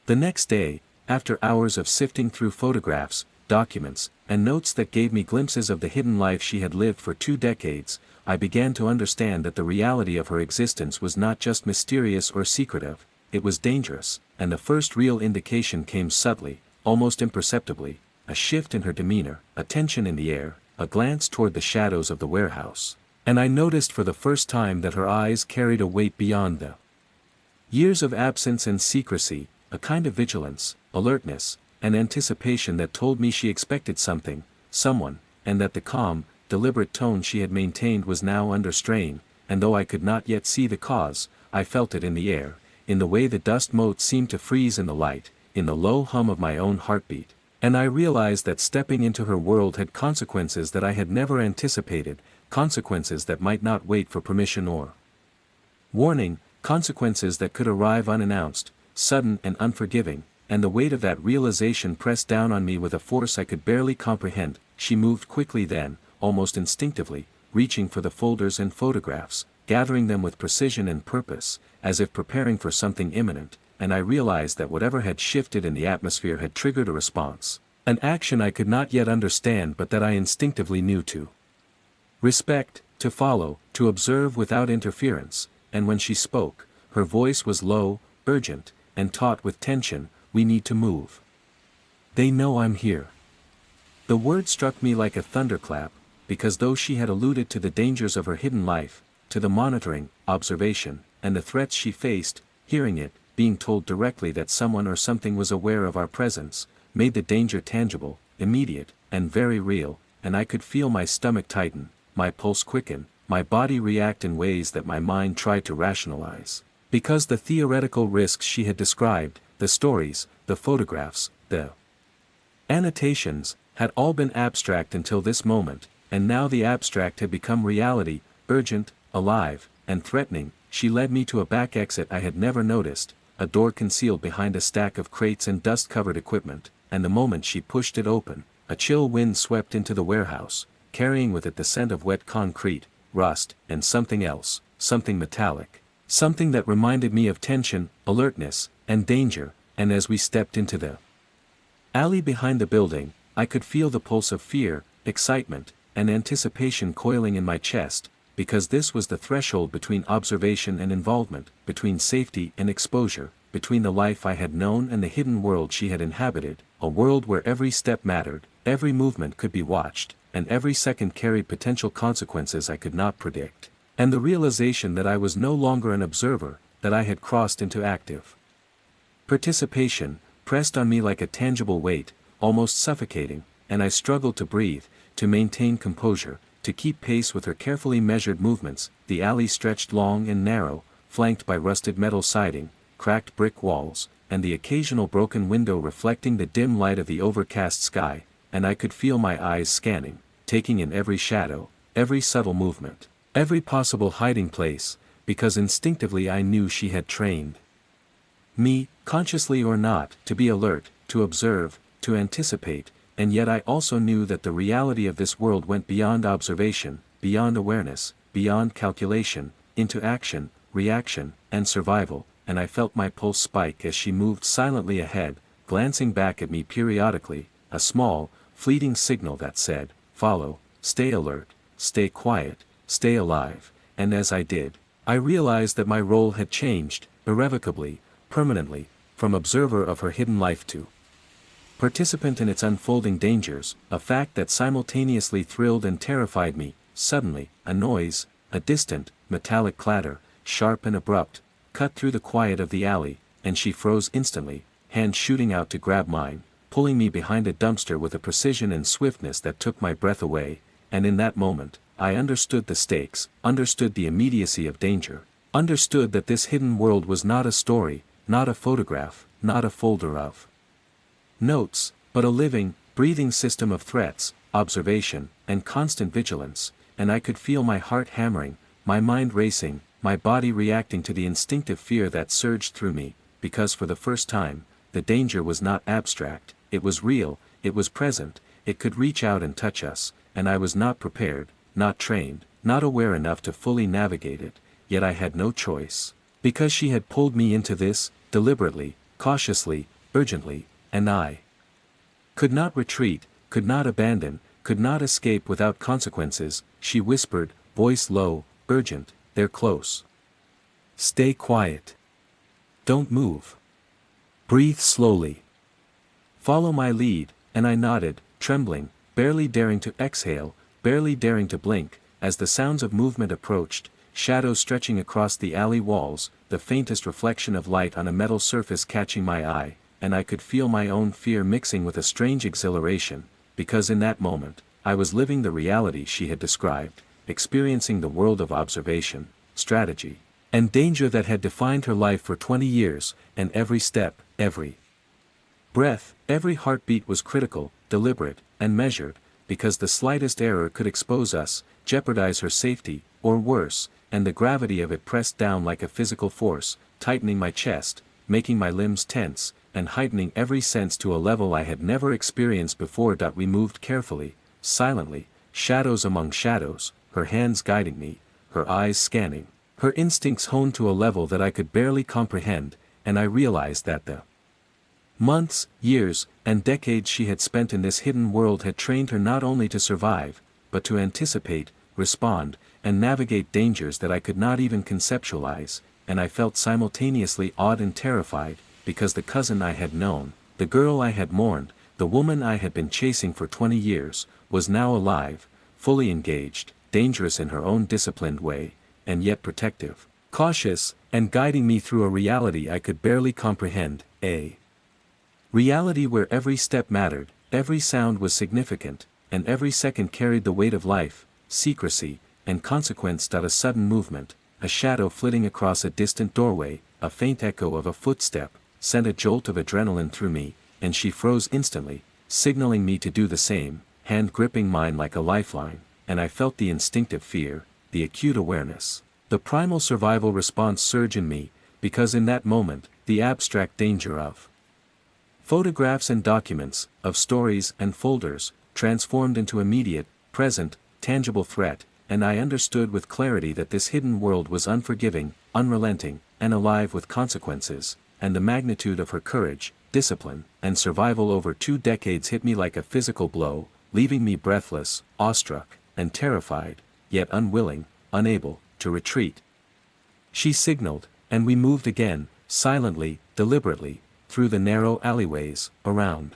The next day, after hours of sifting through photographs, documents, and notes that gave me glimpses of the hidden life she had lived for 2 decades, I began to understand that the reality of her existence was not just mysterious or secretive, it was dangerous, and the first real indication came subtly, almost imperceptibly, a shift in her demeanor, a tension in the air, a glance toward the shadows of the warehouse, and I noticed for the first time that her eyes carried a weight beyond the years of absence and secrecy, a kind of vigilance, alertness, and anticipation that told me she expected something, someone, and that the calm, deliberate tone she had maintained was now under strain, and though I could not yet see the cause, I felt it in the air, in the way the dust motes seemed to freeze in the light, in the low hum of my own heartbeat. And I realized that stepping into her world had consequences that I had never anticipated, consequences that might not wait for permission or warning, consequences that could arrive unannounced, sudden and unforgiving, and the weight of that realization pressed down on me with a force I could barely comprehend. She moved quickly then, almost instinctively, reaching for the folders and photographs, gathering them with precision and purpose, as if preparing for something imminent, and I realized that whatever had shifted in the atmosphere had triggered a response. An action I could not yet understand but that I instinctively knew to respect, to follow, to observe without interference, and when she spoke, her voice was low, urgent, and taut with tension, "We need to move. They know I'm here." The word struck me like a thunderclap, because though she had alluded to the dangers of her hidden life, to the monitoring, observation, and the threats she faced, hearing it, being told directly that someone or something was aware of our presence, made the danger tangible, immediate, and very real, and I could feel my stomach tighten, my pulse quicken, my body react in ways that my mind tried to rationalize. Because the theoretical risks she had described, the stories, the photographs, the annotations, had all been abstract until this moment, and now the abstract had become reality, urgent, alive, and threatening. She led me to a back exit I had never noticed, a door concealed behind a stack of crates and dust-covered equipment, and the moment she pushed it open, a chill wind swept into the warehouse, carrying with it the scent of wet concrete, rust, and something else, something metallic, something that reminded me of tension, alertness, and danger, and as we stepped into the alley behind the building, I could feel the pulse of fear, excitement, and anticipation coiling in my chest, because this was the threshold between observation and involvement, between safety and exposure, between the life I had known and the hidden world she had inhabited, a world where every step mattered, every movement could be watched, and every second carried potential consequences I could not predict, and the realization that I was no longer an observer, that I had crossed into active participation, pressed on me like a tangible weight, almost suffocating, and I struggled to breathe, to maintain composure, to keep pace with her carefully measured movements. The alley stretched long and narrow, flanked by rusted metal siding, cracked brick walls, and the occasional broken window reflecting the dim light of the overcast sky, and I could feel my eyes scanning, taking in every shadow, every subtle movement, every possible hiding place, because instinctively I knew she had trained me, consciously or not, to be alert, to observe, to anticipate, and yet I also knew that the reality of this world went beyond observation, beyond awareness, beyond calculation, into action, reaction, and survival, and I felt my pulse spike as she moved silently ahead, glancing back at me periodically, a small, fleeting signal that said, "Follow, stay alert, stay quiet, stay alive," and as I did, I realized that my role had changed, irrevocably, permanently, from observer of her hidden life to participant in its unfolding dangers, a fact that simultaneously thrilled and terrified me. Suddenly, a noise, a distant, metallic clatter, sharp and abrupt, cut through the quiet of the alley, and she froze instantly, hand shooting out to grab mine, pulling me behind a dumpster with a precision and swiftness that took my breath away, and in that moment, I understood the stakes, understood the immediacy of danger, understood that this hidden world was not a story, not a photograph, not a folder of notes, but a living, breathing system of threats, observation, and constant vigilance, and I could feel my heart hammering, my mind racing, my body reacting to the instinctive fear that surged through me, because for the first time, the danger was not abstract, it was real, it was present, it could reach out and touch us, and I was not prepared, not trained, not aware enough to fully navigate it, yet I had no choice, because she had pulled me into this, deliberately, cautiously, urgently, and I could not retreat, could not abandon, could not escape without consequences. She whispered, voice low, urgent, "They're close. Stay quiet. Don't move. Breathe slowly. Follow my lead," and I nodded, trembling, barely daring to exhale, barely daring to blink, as the sounds of movement approached, shadows stretching across the alley walls, the faintest reflection of light on a metal surface catching my eye, and I could feel my own fear mixing with a strange exhilaration, because in that moment, I was living the reality she had described, experiencing the world of observation, strategy, and danger that had defined her life for 20 years, and every step, every breath, every heartbeat was critical, deliberate, and measured, because the slightest error could expose us, jeopardize her safety, or worse, and the gravity of it pressed down like a physical force, tightening my chest, making my limbs tense, and heightening every sense to a level I had never experienced before. We moved carefully, silently, shadows among shadows, her hands guiding me, her eyes scanning, Her instincts honed to a level that I could barely comprehend, and I realized that the months, years, and decades she had spent in this hidden world had trained her not only to survive, but to anticipate, respond, and navigate dangers that I could not even conceptualize, and I felt simultaneously awed and terrified, because the cousin I had known, the girl I had mourned, the woman I had been chasing for 20 years, was now alive, fully engaged, dangerous in her own disciplined way, and yet protective, cautious, and guiding me through a reality I could barely comprehend, a reality where every step mattered, every sound was significant, and every second carried the weight of life, secrecy, and consequence. A sudden movement, a shadow flitting across a distant doorway, a faint echo of a footstep, sent a jolt of adrenaline through me, and she froze instantly, signaling me to do the same, hand gripping mine like a lifeline, and I felt the instinctive fear, the acute awareness, the primal survival response surge in me, because in that moment, the abstract danger of photographs and documents, of stories and folders, transformed into immediate, present, tangible threat, and I understood with clarity that this hidden world was unforgiving, unrelenting, and alive with consequences, and the magnitude of her courage, discipline, and survival over 2 decades hit me like a physical blow, leaving me breathless, awestruck, and terrified, yet unwilling, unable, to retreat. She signaled, and we moved again, silently, deliberately, through the narrow alleyways, around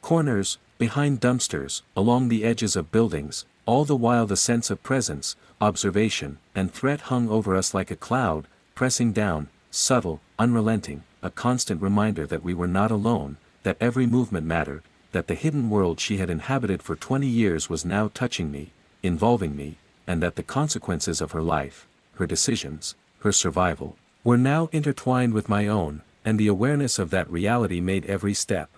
corners, behind dumpsters, along the edges of buildings, all the while the sense of presence, observation, and threat hung over us like a cloud, pressing down, subtle, unrelenting, a constant reminder that we were not alone, that every movement mattered, that the hidden world she had inhabited for 20 years was now touching me, involving me, and that the consequences of her life, her decisions, her survival, were now intertwined with my own, and the awareness of that reality made every step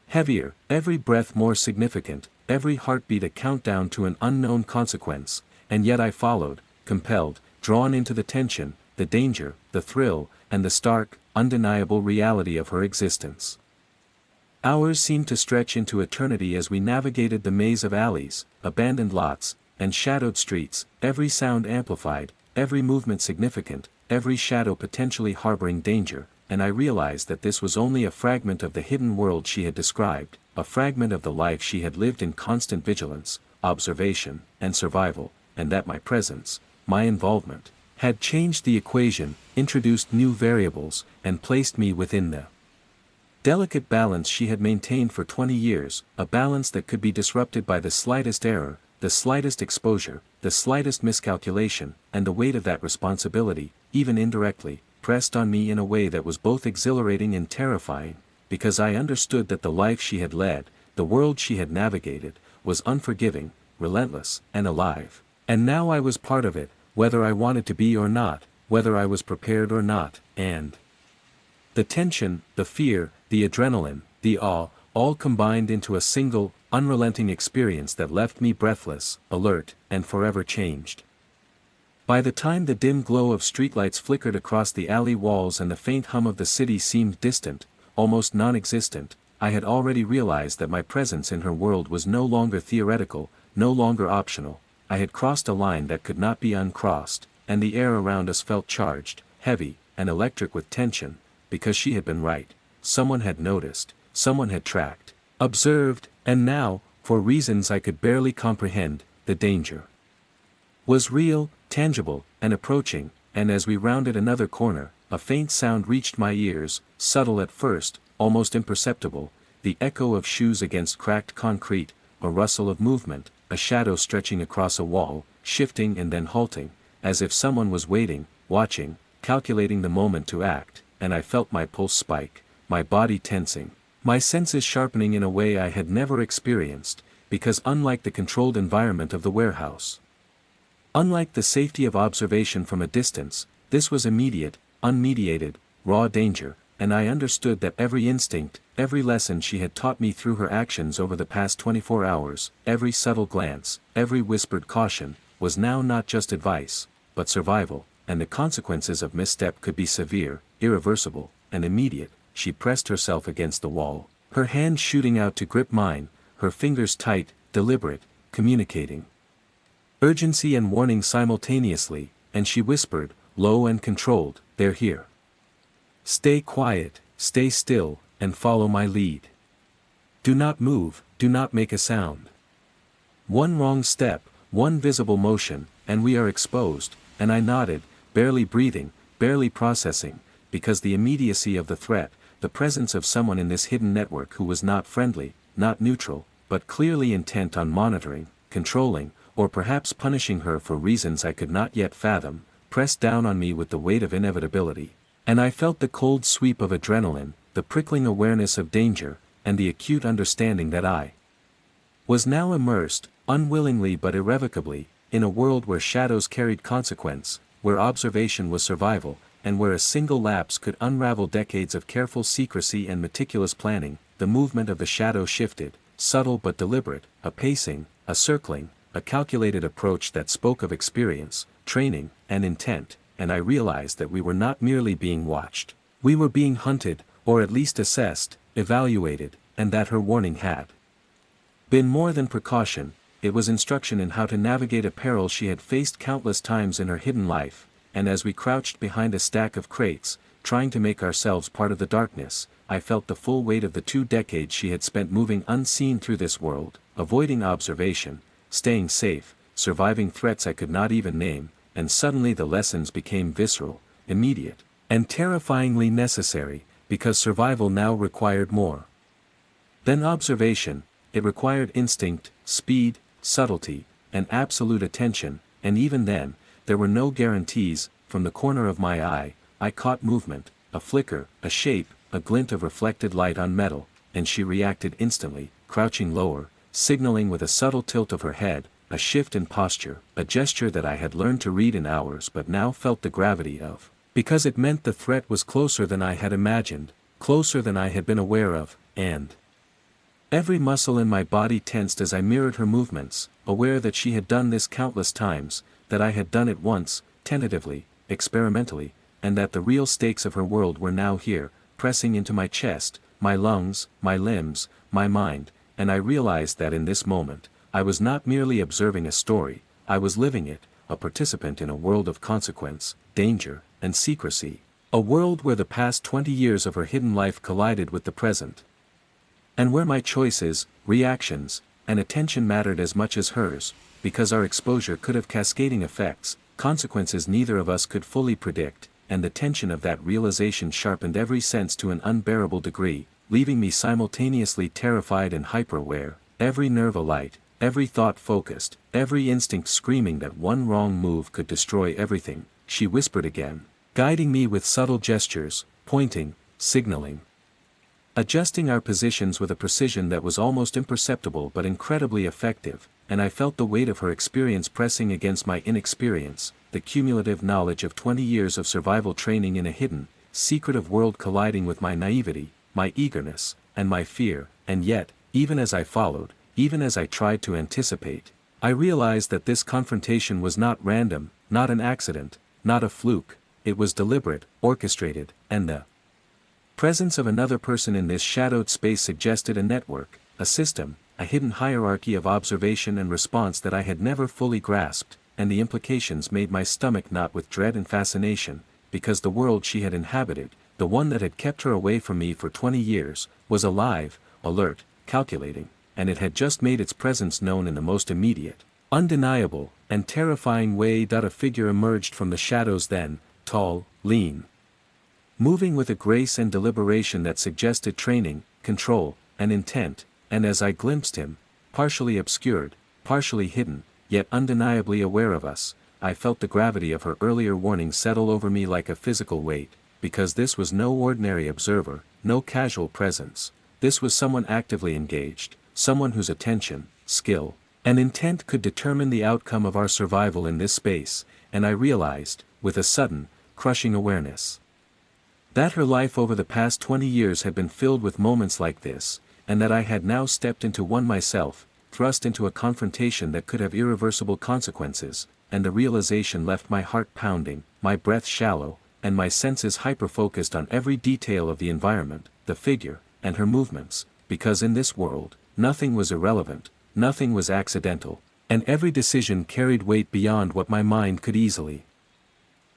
heavier, every breath more significant, every heartbeat a countdown to an unknown consequence, and yet I followed, compelled, drawn into the tension, the danger, the thrill, and the stark, undeniable reality of her existence. Hours seemed to stretch into eternity as we navigated the maze of alleys, abandoned lots, and shadowed streets, every sound amplified, every movement significant, every shadow potentially harboring danger, and I realized that this was only a fragment of the hidden world she had described, a fragment of the life she had lived in constant vigilance, observation, and survival, and that my presence, my involvement, had changed the equation, introduced new variables, and placed me within the delicate balance she had maintained for 20 years, a balance that could be disrupted by the slightest error, the slightest exposure, the slightest miscalculation, and the weight of that responsibility, even indirectly, pressed on me in a way that was both exhilarating and terrifying, because I understood that the life she had led, the world she had navigated, was unforgiving, relentless, and alive. And now I was part of it, whether I wanted to be or not, whether I was prepared or not, and the tension, the fear, the adrenaline, the awe, all combined into a single, unrelenting experience that left me breathless, alert, and forever changed. By the time the dim glow of streetlights flickered across the alley walls and the faint hum of the city seemed distant, almost non-existent, I had already realized that my presence in her world was no longer theoretical, no longer optional. I had crossed a line that could not be uncrossed, and the air around us felt charged, heavy, and electric with tension, because she had been right. Someone had noticed, someone had tracked, observed, and now, for reasons I could barely comprehend, the danger was real, tangible, and approaching, and as we rounded another corner, a faint sound reached my ears, subtle at first, almost imperceptible, the echo of shoes against cracked concrete, a rustle of movement, a shadow stretching across a wall, shifting and then halting, as if someone was waiting, watching, calculating the moment to act, and I felt my pulse spike, my body tensing, my senses sharpening in a way I had never experienced, because unlike the controlled environment of the warehouse, unlike the safety of observation from a distance, this was immediate, unmediated, raw danger, and I understood that every instinct, every lesson she had taught me through her actions over the past 24 hours, every subtle glance, every whispered caution, was now not just advice, but survival, and the consequences of misstep could be severe, irreversible, and immediate. She pressed herself against the wall, her hand shooting out to grip mine, her fingers tight, deliberate, communicating urgency and warning simultaneously, and she whispered, low and controlled, "They're here. Stay quiet, stay still, and follow my lead. Do not move, do not make a sound. One wrong step, one visible motion, and we are exposed," and I nodded, barely breathing, barely processing, because the immediacy of the threat, the presence of someone in this hidden network who was not friendly, not neutral, but clearly intent on monitoring, controlling, or perhaps punishing her for reasons I could not yet fathom, pressed down on me with the weight of inevitability. And I felt the cold sweep of adrenaline, the prickling awareness of danger, and the acute understanding that I was now immersed, unwillingly but irrevocably, in a world where shadows carried consequence, where observation was survival, and where a single lapse could unravel decades of careful secrecy and meticulous planning. The movement of the shadow shifted, subtle but deliberate, a pacing, a circling, a calculated approach that spoke of experience, training, and intent, and I realized that we were not merely being watched. We were being hunted, or at least assessed, evaluated, and that her warning had been more than precaution, it was instruction in how to navigate a peril she had faced countless times in her hidden life, and as we crouched behind a stack of crates, trying to make ourselves part of the darkness, I felt the full weight of the 2 decades she had spent moving unseen through this world, avoiding observation, staying safe, surviving threats I could not even name, and suddenly the lessons became visceral, immediate, and terrifyingly necessary, because survival now required more than observation. It required instinct, speed, subtlety, and absolute attention, and even then, there were no guarantees. From the corner of my eye, I caught movement, a flicker, a shape, a glint of reflected light on metal, and she reacted instantly, crouching lower, signaling with a subtle tilt of her head, a shift in posture, a gesture that I had learned to read in hours but now felt the gravity of, because it meant the threat was closer than I had imagined, closer than I had been aware of, and every muscle in my body tensed as I mirrored her movements, aware that she had done this countless times, that I had done it once, tentatively, experimentally, and that the real stakes of her world were now here, pressing into my chest, my lungs, my limbs, my mind, and I realized that in this moment, I was not merely observing a story, I was living it, a participant in a world of consequence, danger, and secrecy, a world where the past 20 years of her hidden life collided with the present, and where my choices, reactions, and attention mattered as much as hers, because our exposure could have cascading effects, consequences neither of us could fully predict, and the tension of that realization sharpened every sense to an unbearable degree, leaving me simultaneously terrified and hyper-aware, every nerve alight, every thought focused, every instinct screaming that one wrong move could destroy everything. She whispered again, guiding me with subtle gestures, pointing, signaling, adjusting our positions with a precision that was almost imperceptible but incredibly effective, and I felt the weight of her experience pressing against my inexperience, the cumulative knowledge of 20 years of survival training in a hidden, secretive world colliding with my naivety, my eagerness, and my fear, and yet, even as I followed, even as I tried to anticipate, I realized that this confrontation was not random, not an accident, not a fluke, it was deliberate, orchestrated, and the presence of another person in this shadowed space suggested a network, a system, a hidden hierarchy of observation and response that I had never fully grasped, and the implications made my stomach knot with dread and fascination, because the world she had inhabited, the one that had kept her away from me for 20 years, was alive, alert, calculating, and it had just made its presence known in the most immediate, undeniable, and terrifying way. A figure emerged from the shadows then, tall, lean, moving with a grace and deliberation that suggested training, control, and intent, and as I glimpsed him, partially obscured, partially hidden, yet undeniably aware of us, I felt the gravity of her earlier warning settle over me like a physical weight, because this was no ordinary observer, no casual presence, this was someone actively engaged, someone whose attention, skill, and intent could determine the outcome of our survival in this space, and I realized, with a sudden, crushing awareness, that her life over the past 20 years had been filled with moments like this, and that I had now stepped into one myself, thrust into a confrontation that could have irreversible consequences, and the realization left my heart pounding, my breath shallow, and my senses hyper-focused on every detail of the environment, the figure, and her movements, because in this world, nothing was irrelevant, nothing was accidental, and every decision carried weight beyond what my mind could easily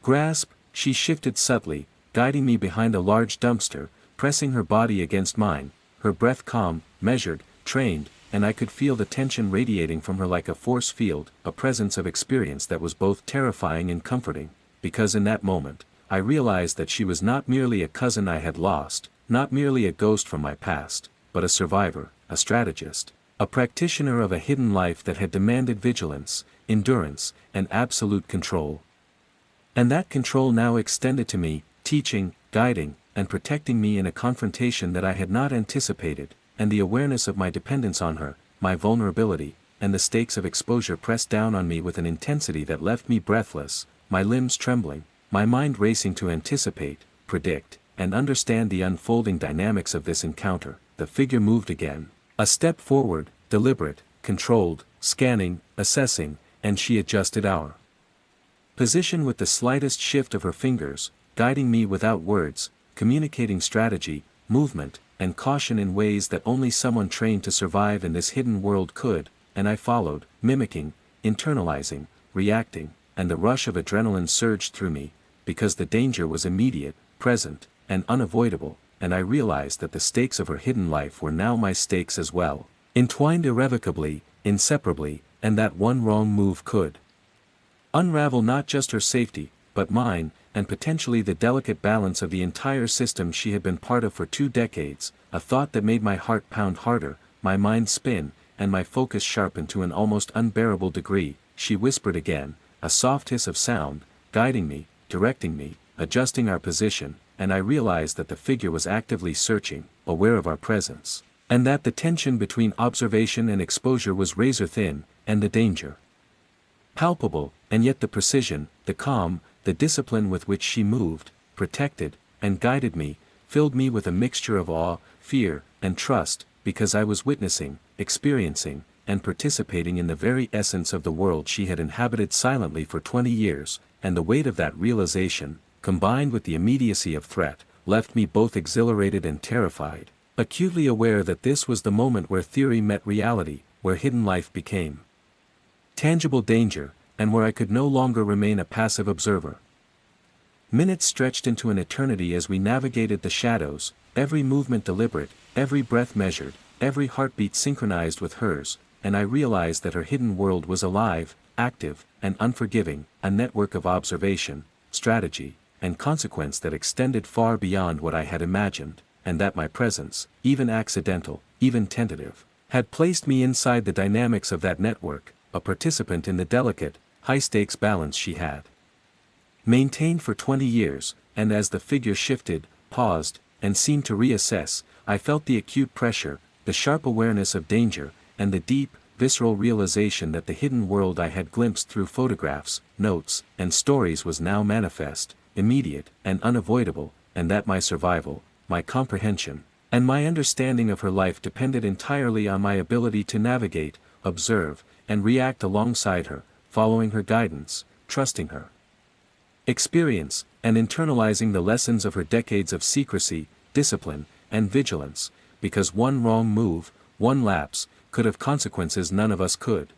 grasp, she shifted subtly, guiding me behind a large dumpster, pressing her body against mine, her breath calm, measured, trained, and I could feel the tension radiating from her like a force field, a presence of experience that was both terrifying and comforting, because in that moment, I realized that she was not merely a cousin I had lost, not merely a ghost from my past, but a survivor, a strategist, a practitioner of a hidden life that had demanded vigilance, endurance, and absolute control. And that control now extended to me, teaching, guiding, and protecting me in a confrontation that I had not anticipated, and the awareness of my dependence on her, my vulnerability, and the stakes of exposure pressed down on me with an intensity that left me breathless, my limbs trembling, my mind racing to anticipate, predict, and understand the unfolding dynamics of this encounter. The figure moved again, a step forward, deliberate, controlled, scanning, assessing, and she adjusted our position with the slightest shift of her fingers, guiding me without words, communicating strategy, movement, and caution in ways that only someone trained to survive in this hidden world could, and I followed, mimicking, internalizing, reacting, and the rush of adrenaline surged through me, because the danger was immediate, present, and unavoidable, and I realized that the stakes of her hidden life were now my stakes as well, entwined irrevocably, inseparably, and that one wrong move could unravel not just her safety, but mine, and potentially the delicate balance of the entire system she had been part of for 2 decades, a thought that made my heart pound harder, my mind spin, and my focus sharpen to an almost unbearable degree. She whispered again, a soft hiss of sound, guiding me, directing me, adjusting our position, and I realized that the figure was actively searching, aware of our presence, and that the tension between observation and exposure was razor thin, and the danger palpable, and yet the precision, the calm, the discipline with which she moved, protected, and guided me, filled me with a mixture of awe, fear, and trust, because I was witnessing, experiencing, and participating in the very essence of the world she had inhabited silently for 20 years, and the weight of that realization, combined with the immediacy of threat, left me both exhilarated and terrified, acutely aware that this was the moment where theory met reality, where hidden life became tangible danger, and where I could no longer remain a passive observer. Minutes stretched into an eternity as we navigated the shadows, every movement deliberate, every breath measured, every heartbeat synchronized with hers, and I realized that her hidden world was alive, active, and unforgiving, a network of observation, strategy, and consequence that extended far beyond what I had imagined, and that my presence, even accidental, even tentative, had placed me inside the dynamics of that network, a participant in the delicate, high-stakes balance she had maintained for 20 years, and as the figure shifted, paused, and seemed to reassess, I felt the acute pressure, the sharp awareness of danger, and the deep, visceral realization that the hidden world I had glimpsed through photographs, notes, and stories was now manifest, immediate, and unavoidable, and that my survival, my comprehension, and my understanding of her life depended entirely on my ability to navigate, observe, and react alongside her, following her guidance, trusting her experience, and internalizing the lessons of her decades of secrecy, discipline, and vigilance, because one wrong move, one lapse, could have consequences none of us could.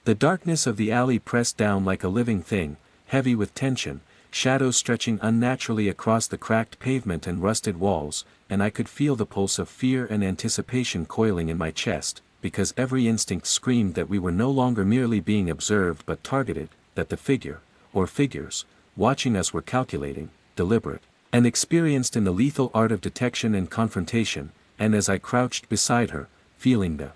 The darkness of the alley pressed down like a living thing, heavy with tension, shadows stretching unnaturally across the cracked pavement and rusted walls, and I could feel the pulse of fear and anticipation coiling in my chest, because every instinct screamed that we were no longer merely being observed but targeted, that the figure, or figures, watching us were calculating, deliberate, and experienced in the lethal art of detection and confrontation, and as I crouched beside her, feeling the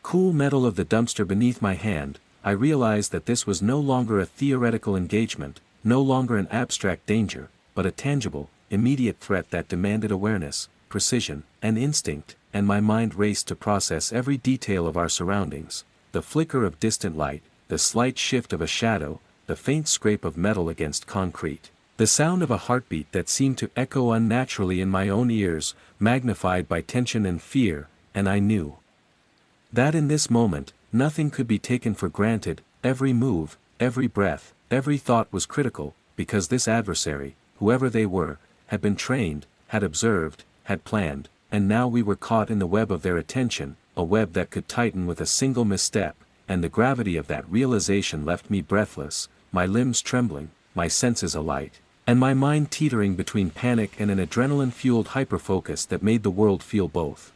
cool metal of the dumpster beneath my hand, I realized that this was no longer a theoretical engagement, no longer an abstract danger, but a tangible, immediate threat that demanded awareness, precision, and instinct, and my mind raced to process every detail of our surroundings, the flicker of distant light, the slight shift of a shadow, the faint scrape of metal against concrete, the sound of a heartbeat that seemed to echo unnaturally in my own ears, magnified by tension and fear, and I knew that in this moment, nothing could be taken for granted, every move, every breath, every thought was critical, because this adversary, whoever they were, had been trained, had observed, had planned, and now we were caught in the web of their attention, a web that could tighten with a single misstep, and the gravity of that realization left me breathless, my limbs trembling, my senses alight, and my mind teetering between panic and an adrenaline-fueled hyperfocus that made the world feel both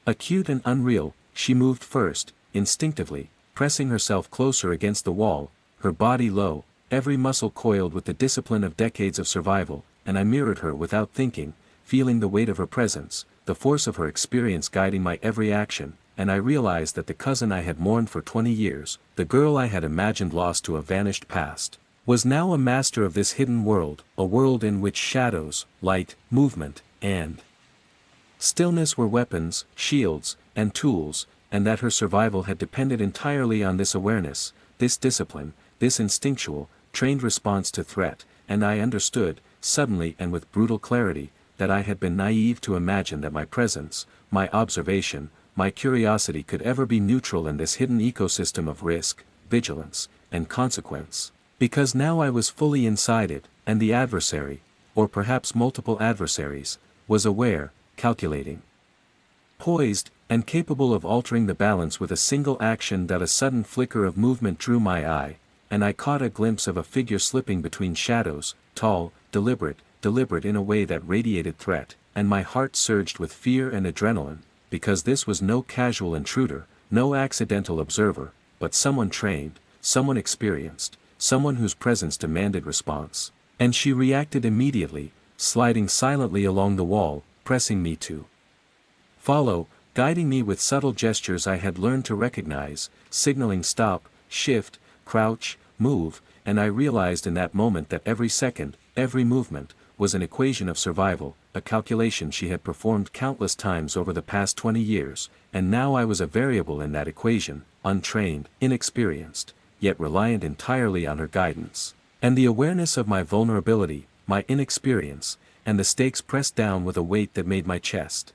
acute and unreal. She moved first, instinctively, pressing herself closer against the wall, her body low, every muscle coiled with the discipline of decades of survival, and I mirrored her without thinking, feeling the weight of her presence, the force of her experience guiding my every action, and I realized that the cousin I had mourned for 20 years, the girl I had imagined lost to a vanished past, was now a master of this hidden world, a world in which shadows, light, movement, and stillness were weapons, shields, and tools, and that her survival had depended entirely on this awareness, this discipline, this instinctual, trained response to threat, and I understood, suddenly and with brutal clarity, that I had been naive to imagine that my presence, my observation, my curiosity could ever be neutral in this hidden ecosystem of risk, vigilance, and consequence. Because now I was fully inside it, and the adversary, or perhaps multiple adversaries, was aware, calculating, poised, and capable of altering the balance with a single action. That a sudden flicker of movement drew my eye, and I caught a glimpse of a figure slipping between shadows, tall, deliberate in a way that radiated threat, and my heart surged with fear and adrenaline, because this was no casual intruder, no accidental observer, but someone trained, someone experienced, someone whose presence demanded response. And she reacted immediately, sliding silently along the wall, pressing me to follow, guiding me with subtle gestures I had learned to recognize, signaling stop, shift, crouch, move, and I realized in that moment that every second, every movement, was an equation of survival, a calculation she had performed countless times over the past 20 years, and now I was a variable in that equation, untrained, inexperienced, yet reliant entirely on her guidance. And the awareness of my vulnerability, my inexperience, and the stakes pressed down with a weight that made my chest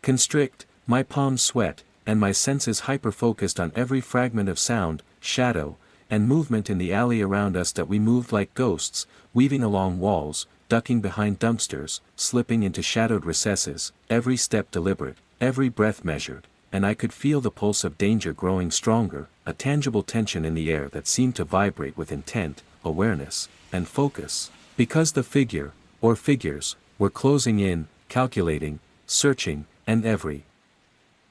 constrict, my palms sweat, and my senses hyper-focused on every fragment of sound, shadow, and movement in the alley around us. That we moved like ghosts, weaving along walls, ducking behind dumpsters, slipping into shadowed recesses, every step deliberate, every breath measured, and I could feel the pulse of danger growing stronger, a tangible tension in the air that seemed to vibrate with intent, awareness, and focus, because the figure, or figures, were closing in, calculating, searching, and every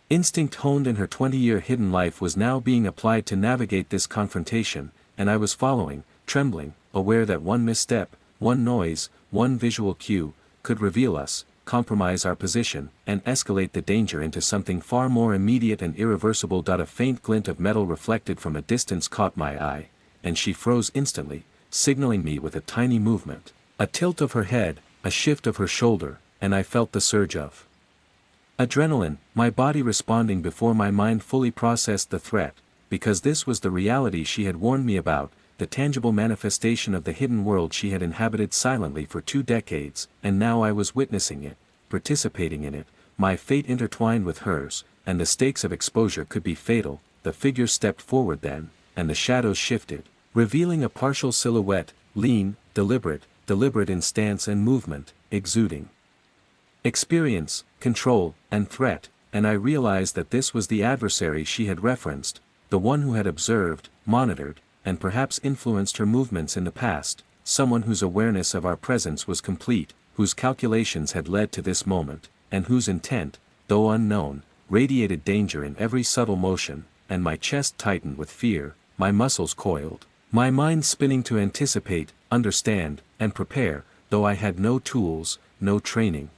instinct honed in her 20-year hidden life was now being applied to navigate this confrontation, and I was following, trembling, aware that one misstep, one noise, one visual cue, could reveal us, compromise our position, and escalate the danger into something far more immediate and irreversible. A faint glint of metal reflected from a distance caught my eye, and she froze instantly, signaling me with a tiny movement, a tilt of her head, a shift of her shoulder, and I felt the surge of adrenaline, my body responding before my mind fully processed the threat, because this was the reality she had warned me about, the tangible manifestation of the hidden world she had inhabited silently for 2 decades, and now I was witnessing it, participating in it, my fate intertwined with hers, and the stakes of exposure could be fatal. The figure stepped forward then, and the shadows shifted, revealing a partial silhouette, lean, deliberate in stance and movement, exuding experience, control, and threat, and I realized that this was the adversary she had referenced, the one who had observed, monitored, and perhaps influenced her movements in the past, someone whose awareness of our presence was complete, whose calculations had led to this moment, and whose intent, though unknown, radiated danger in every subtle motion. And my chest tightened with fear, my muscles coiled, my mind spinning to anticipate, understand, and prepare, though I had no tools, no training,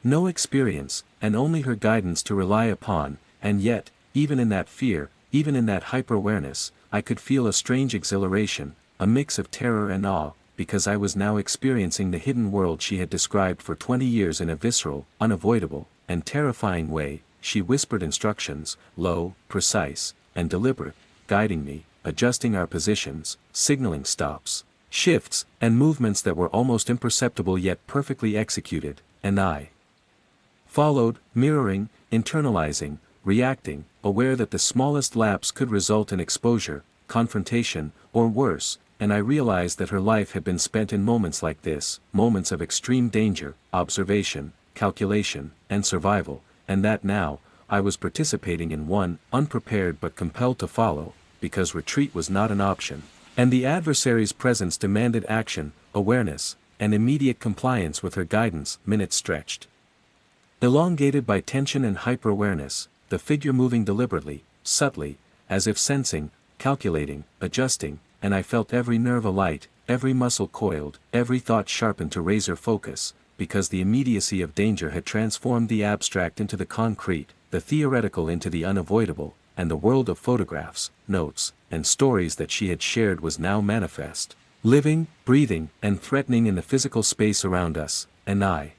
no experience, and only her guidance to rely upon. And yet, even in that fear, even in that hyper-awareness, I could feel a strange exhilaration, a mix of terror and awe, because I was now experiencing the hidden world she had described for 20 years in a visceral, unavoidable, and terrifying way. She whispered instructions, low, precise, and deliberate, guiding me, adjusting our positions, signaling stops, shifts, and movements that were almost imperceptible yet perfectly executed, and I followed, mirroring, internalizing, reacting, aware that the smallest lapse could result in exposure, confrontation, or worse, and I realized that her life had been spent in moments like this, moments of extreme danger, observation, calculation, and survival, and that now, I was participating in one, unprepared but compelled to follow, because retreat was not an option, And the adversary's presence demanded action, awareness, and immediate compliance with her guidance. Minutes stretched. Elongated by tension and hyper-awareness, the figure moving deliberately, subtly, as if sensing, calculating, adjusting, and I felt every nerve alight, every muscle coiled, every thought sharpened to razor focus, because the immediacy of danger had transformed the abstract into the concrete, the theoretical into the unavoidable, and the world of photographs, notes, and stories that she had shared was now manifest, living, breathing, and threatening in the physical space around us, and I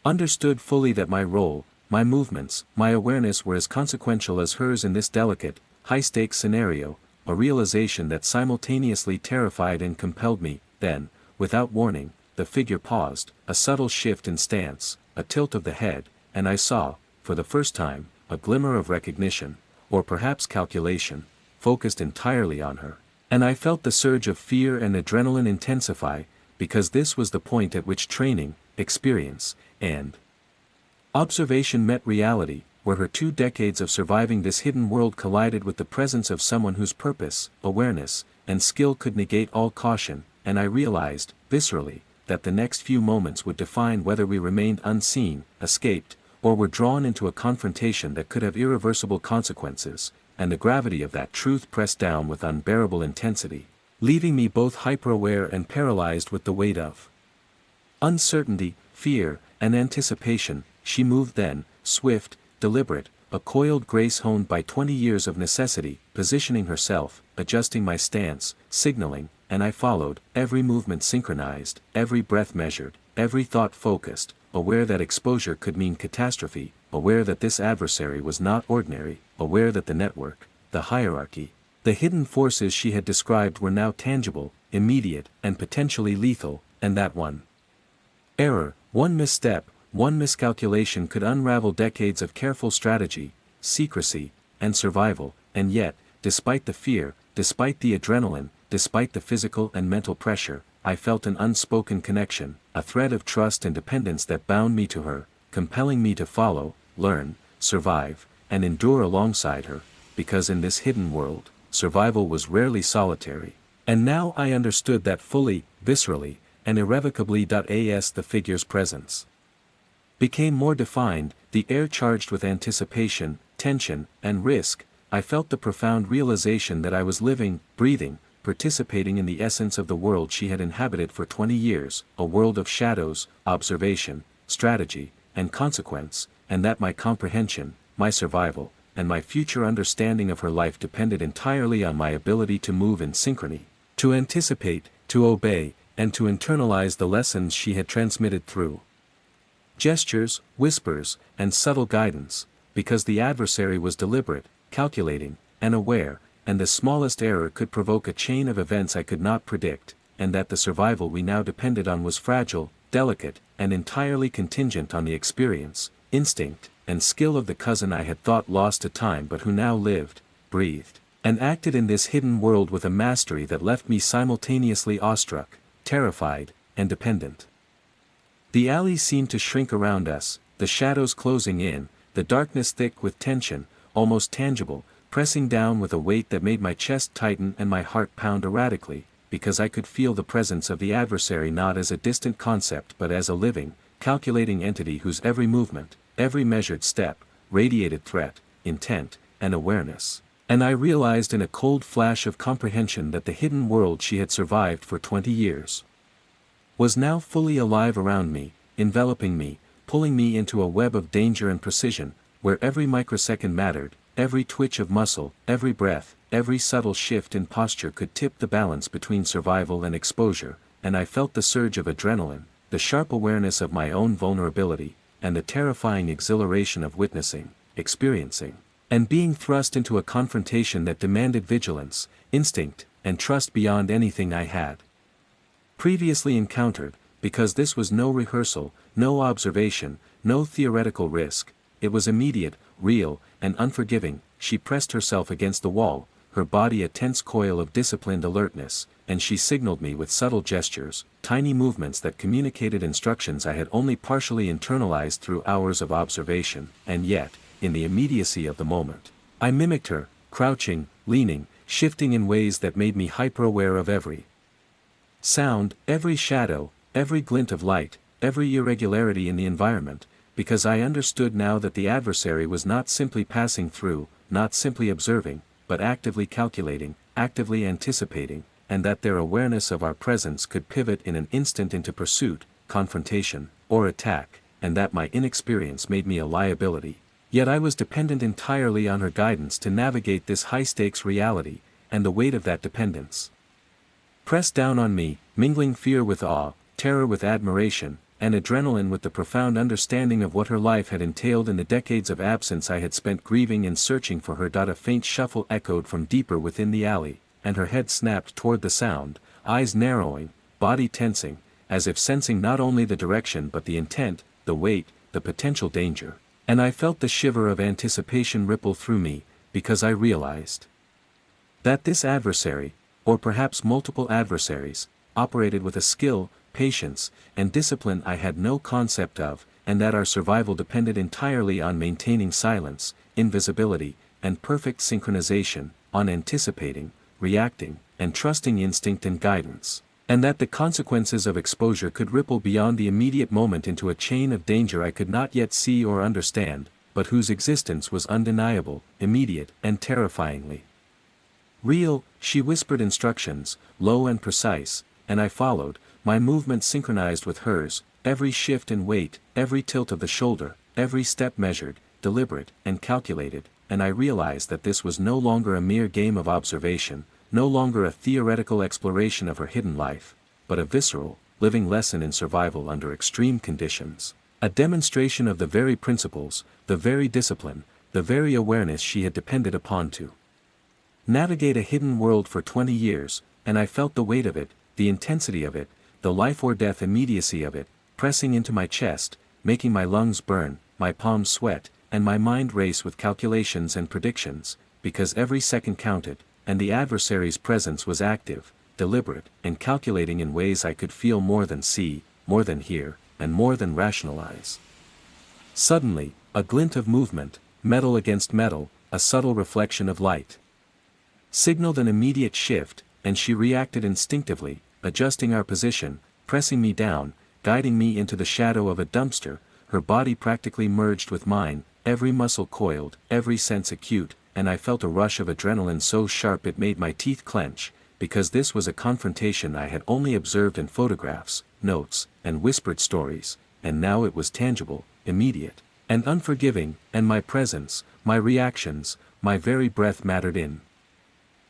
understood fully that my role, my movements, my awareness were as consequential as hers in this delicate, high-stakes scenario, a realization that simultaneously terrified and compelled me. Then, without warning, the figure paused, a subtle shift in stance, a tilt of the head, and I saw, for the first time, a glimmer of recognition, or perhaps calculation, focused entirely on her. And I felt the surge of fear and adrenaline intensify, because this was the point at which training, experience, and observation met reality, where her 2 decades of surviving this hidden world collided with the presence of someone whose purpose, awareness, and skill could negate all caution, and I realized, viscerally, that the next few moments would define whether we remained unseen, escaped, or were drawn into a confrontation that could have irreversible consequences, and the gravity of that truth pressed down with unbearable intensity, leaving me both hyper-aware and paralyzed with the weight of uncertainty, fear, and anticipation. She moved then, swift, deliberate, a coiled grace honed by 20 years of necessity, positioning herself, adjusting my stance, signaling, and I followed, every movement synchronized, every breath measured, every thought focused, aware that exposure could mean catastrophe, aware that this adversary was not ordinary, aware that the network, the hierarchy, the hidden forces she had described were now tangible, immediate, and potentially lethal, and that one error, one misstep, one miscalculation could unravel decades of careful strategy, secrecy, and survival. And yet, despite the fear, despite the adrenaline, despite the physical and mental pressure, I felt an unspoken connection, a thread of trust and dependence that bound me to her, compelling me to follow, learn, survive, and endure alongside her, because in this hidden world, survival was rarely solitary. And now I understood that fully, viscerally, and irrevocably. As the figure's presence became more defined, the air charged with anticipation, tension, and risk, I felt the profound realization that I was living, breathing, participating in the essence of the world she had inhabited for 20 years, a world of shadows, observation, strategy, and consequence, and that my comprehension, my survival, and my future understanding of her life depended entirely on my ability to move in synchrony, to anticipate, to obey, and to internalize the lessons she had transmitted through gestures, whispers, and subtle guidance, because the adversary was deliberate, calculating, and aware, and the smallest error could provoke a chain of events I could not predict, and that the survival we now depended on was fragile, delicate, and entirely contingent on the experience, instinct, and skill of the cousin I had thought lost to time but who now lived, breathed, and acted in this hidden world with a mastery that left me simultaneously awestruck, terrified, and dependent. The alley seemed to shrink around us, the shadows closing in, the darkness thick with tension, almost tangible, pressing down with a weight that made my chest tighten and my heart pound erratically, because I could feel the presence of the adversary not as a distant concept but as a living, calculating entity whose every movement, every measured step, radiated threat, intent, and awareness. And I realized in a cold flash of comprehension that the hidden world she had survived for 20 years was now fully alive around me, enveloping me, pulling me into a web of danger and precision, where every microsecond mattered, every twitch of muscle, every breath, every subtle shift in posture could tip the balance between survival and exposure, and I felt the surge of adrenaline, the sharp awareness of my own vulnerability, and the terrifying exhilaration of witnessing, experiencing, and being thrust into a confrontation that demanded vigilance, instinct, and trust beyond anything I had previously encountered, because this was no rehearsal, no observation, no theoretical risk. It was immediate, real, and unforgiving. She pressed herself against the wall, her body a tense coil of disciplined alertness, and she signaled me with subtle gestures, tiny movements that communicated instructions I had only partially internalized through hours of observation. And yet, in the immediacy of the moment, I mimicked her, crouching, leaning, shifting in ways that made me hyper-aware of every sound, every shadow, every glint of light, every irregularity in the environment, because I understood now that the adversary was not simply passing through, not simply observing, but actively calculating, actively anticipating, and that their awareness of our presence could pivot in an instant into pursuit, confrontation, or attack, and that my inexperience made me a liability. Yet I was dependent entirely on her guidance to navigate this high-stakes reality, and the weight of that dependence pressed down on me, mingling fear with awe, terror with admiration, and adrenaline with the profound understanding of what her life had entailed in the decades of absence I had spent grieving and searching for her. A faint shuffle echoed from deeper within the alley, and her head snapped toward the sound, eyes narrowing, body tensing, as if sensing not only the direction but the intent, the weight, the potential danger. And I felt the shiver of anticipation ripple through me, because I realized that this adversary, or perhaps multiple adversaries, operated with a skill, patience, and discipline I had no concept of, and that our survival depended entirely on maintaining silence, invisibility, and perfect synchronization, on anticipating, reacting, and trusting instinct and guidance, and that the consequences of exposure could ripple beyond the immediate moment into a chain of danger I could not yet see or understand, but whose existence was undeniable, immediate, and terrifyingly real. She whispered instructions, low and precise, and I followed, my movements synchronized with hers, every shift and weight, every tilt of the shoulder, every step measured, deliberate, and calculated, and I realized that this was no longer a mere game of observation, no longer a theoretical exploration of her hidden life, but a visceral, living lesson in survival under extreme conditions, a demonstration of the very principles, the very discipline, the very awareness she had depended upon to navigate a hidden world for 20 years, and I felt the weight of it, the intensity of it, the life-or-death immediacy of it, pressing into my chest, making my lungs burn, my palms sweat, and my mind race with calculations and predictions, because every second counted, and the adversary's presence was active, deliberate, and calculating in ways I could feel more than see, more than hear, and more than rationalize. Suddenly, a glint of movement, metal against metal, a subtle reflection of light, signaled an immediate shift, and she reacted instinctively, adjusting our position, pressing me down, guiding me into the shadow of a dumpster, her body practically merged with mine, every muscle coiled, every sense acute, and I felt a rush of adrenaline so sharp it made my teeth clench, because this was a confrontation I had only observed in photographs, notes, and whispered stories, and now it was tangible, immediate, and unforgiving, and my presence, my reactions, my very breath mattered in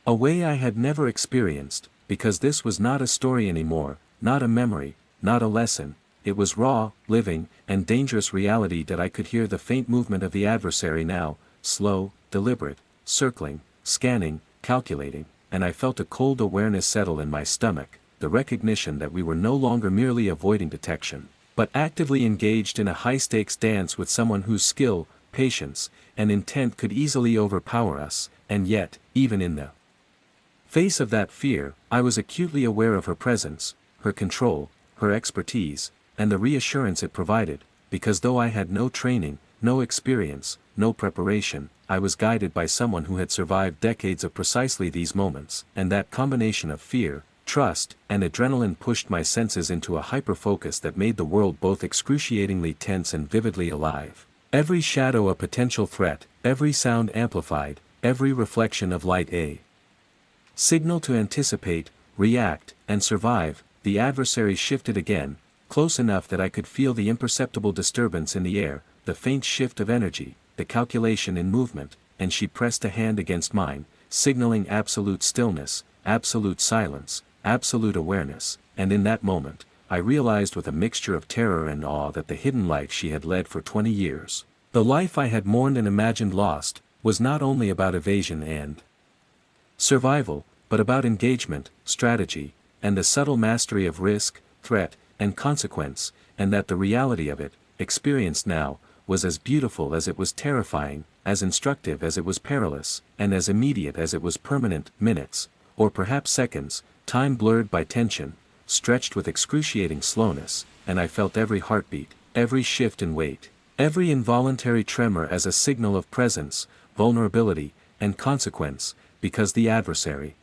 a way I had never experienced, because this was not a story anymore, not a memory, not a lesson, it was raw, living, and dangerous reality. That I could hear the faint movement of the adversary now, slow, deliberate, circling, scanning, calculating, and I felt a cold awareness settle in my stomach, the recognition that we were no longer merely avoiding detection, but actively engaged in a high-stakes dance with someone whose skill, patience, and intent could easily overpower us, and yet, even in the face of that fear, I was acutely aware of her presence, her control, her expertise, and the reassurance it provided, because though I had no training, no experience, no preparation, I was guided by someone who had survived decades of precisely these moments, and that combination of fear, trust, and adrenaline pushed my senses into a hyper-focus that made the world both excruciatingly tense and vividly alive. Every shadow a potential threat, every sound amplified, every reflection of light a signal to anticipate, react, and survive. The adversary shifted again, close enough that I could feel the imperceptible disturbance in the air, the faint shift of energy, the calculation in movement, and she pressed a hand against mine, signaling absolute stillness, absolute silence, absolute awareness, and in that moment, I realized with a mixture of terror and awe that the hidden life she had led for 20 years, the life I had mourned and imagined lost, was not only about evasion and survival, but about engagement, strategy, and the subtle mastery of risk, threat, and consequence, and that the reality of it, experienced now, was as beautiful as it was terrifying, as instructive as it was perilous, and as immediate as it was permanent. Minutes, or perhaps seconds, time blurred by tension, stretched with excruciating slowness, and I felt every heartbeat, every shift in weight, every involuntary tremor as a signal of presence, vulnerability, and consequence, because the adversary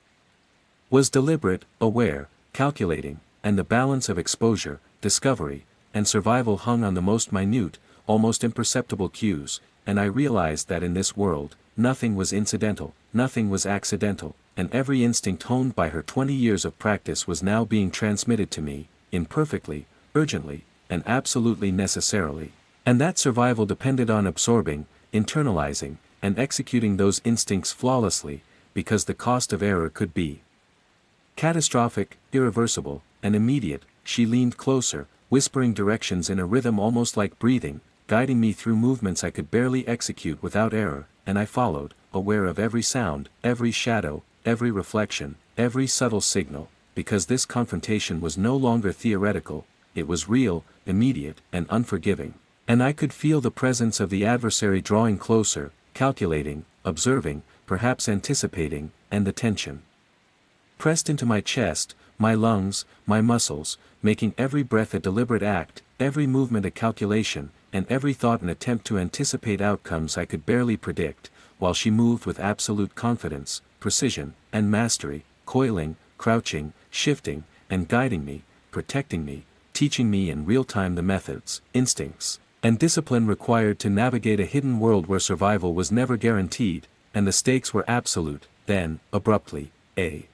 was deliberate, aware, calculating, and the balance of exposure, discovery, and survival hung on the most minute, almost imperceptible cues, and I realized that in this world, nothing was incidental, nothing was accidental, and every instinct honed by her 20 years of practice was now being transmitted to me, imperfectly, urgently, and absolutely necessarily. And that survival depended on absorbing, internalizing, and executing those instincts flawlessly, because the cost of error could be catastrophic, irreversible, and immediate. She leaned closer, whispering directions in a rhythm almost like breathing, guiding me through movements I could barely execute without error, and I followed, aware of every sound, every shadow, every reflection, every subtle signal, because this confrontation was no longer theoretical, it was real, immediate, and unforgiving. And I could feel the presence of the adversary drawing closer, calculating, observing, perhaps anticipating, and the tension pressed into my chest, my lungs, my muscles, making every breath a deliberate act, every movement a calculation, and every thought an attempt to anticipate outcomes I could barely predict, while she moved with absolute confidence, precision, and mastery, coiling, crouching, shifting, and guiding me, protecting me, teaching me in real time the methods, instincts, and discipline required to navigate a hidden world where survival was never guaranteed, and the stakes were absolute. Then, abruptly, a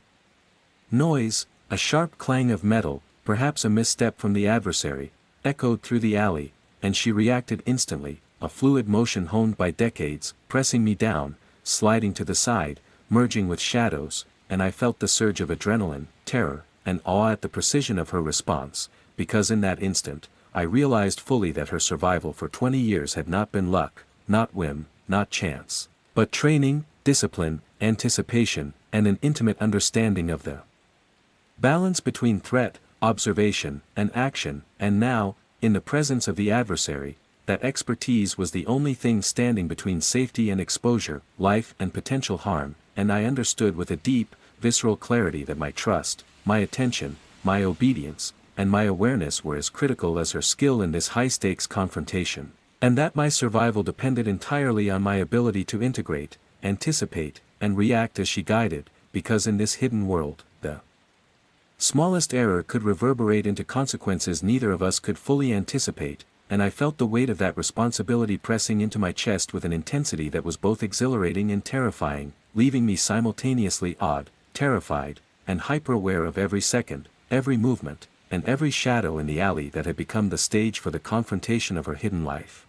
noise, a sharp clang of metal, perhaps a misstep from the adversary, echoed through the alley, and she reacted instantly, a fluid motion honed by decades, pressing me down, sliding to the side, merging with shadows, and I felt the surge of adrenaline, terror, and awe at the precision of her response, because in that instant, I realized fully that her survival for 20 years had not been luck, not whim, not chance, but training, discipline, anticipation, and an intimate understanding of the balance between threat, observation, and action, and now, in the presence of the adversary, that expertise was the only thing standing between safety and exposure, life and potential harm, and I understood with a deep, visceral clarity that my trust, my attention, my obedience, and my awareness were as critical as her skill in this high-stakes confrontation, and that my survival depended entirely on my ability to integrate, anticipate, and react as she guided, because in this hidden world, the smallest error could reverberate into consequences neither of us could fully anticipate, and I felt the weight of that responsibility pressing into my chest with an intensity that was both exhilarating and terrifying, leaving me simultaneously awed, terrified, and hyper-aware of every second, every movement, and every shadow in the alley that had become the stage for the confrontation of her hidden life.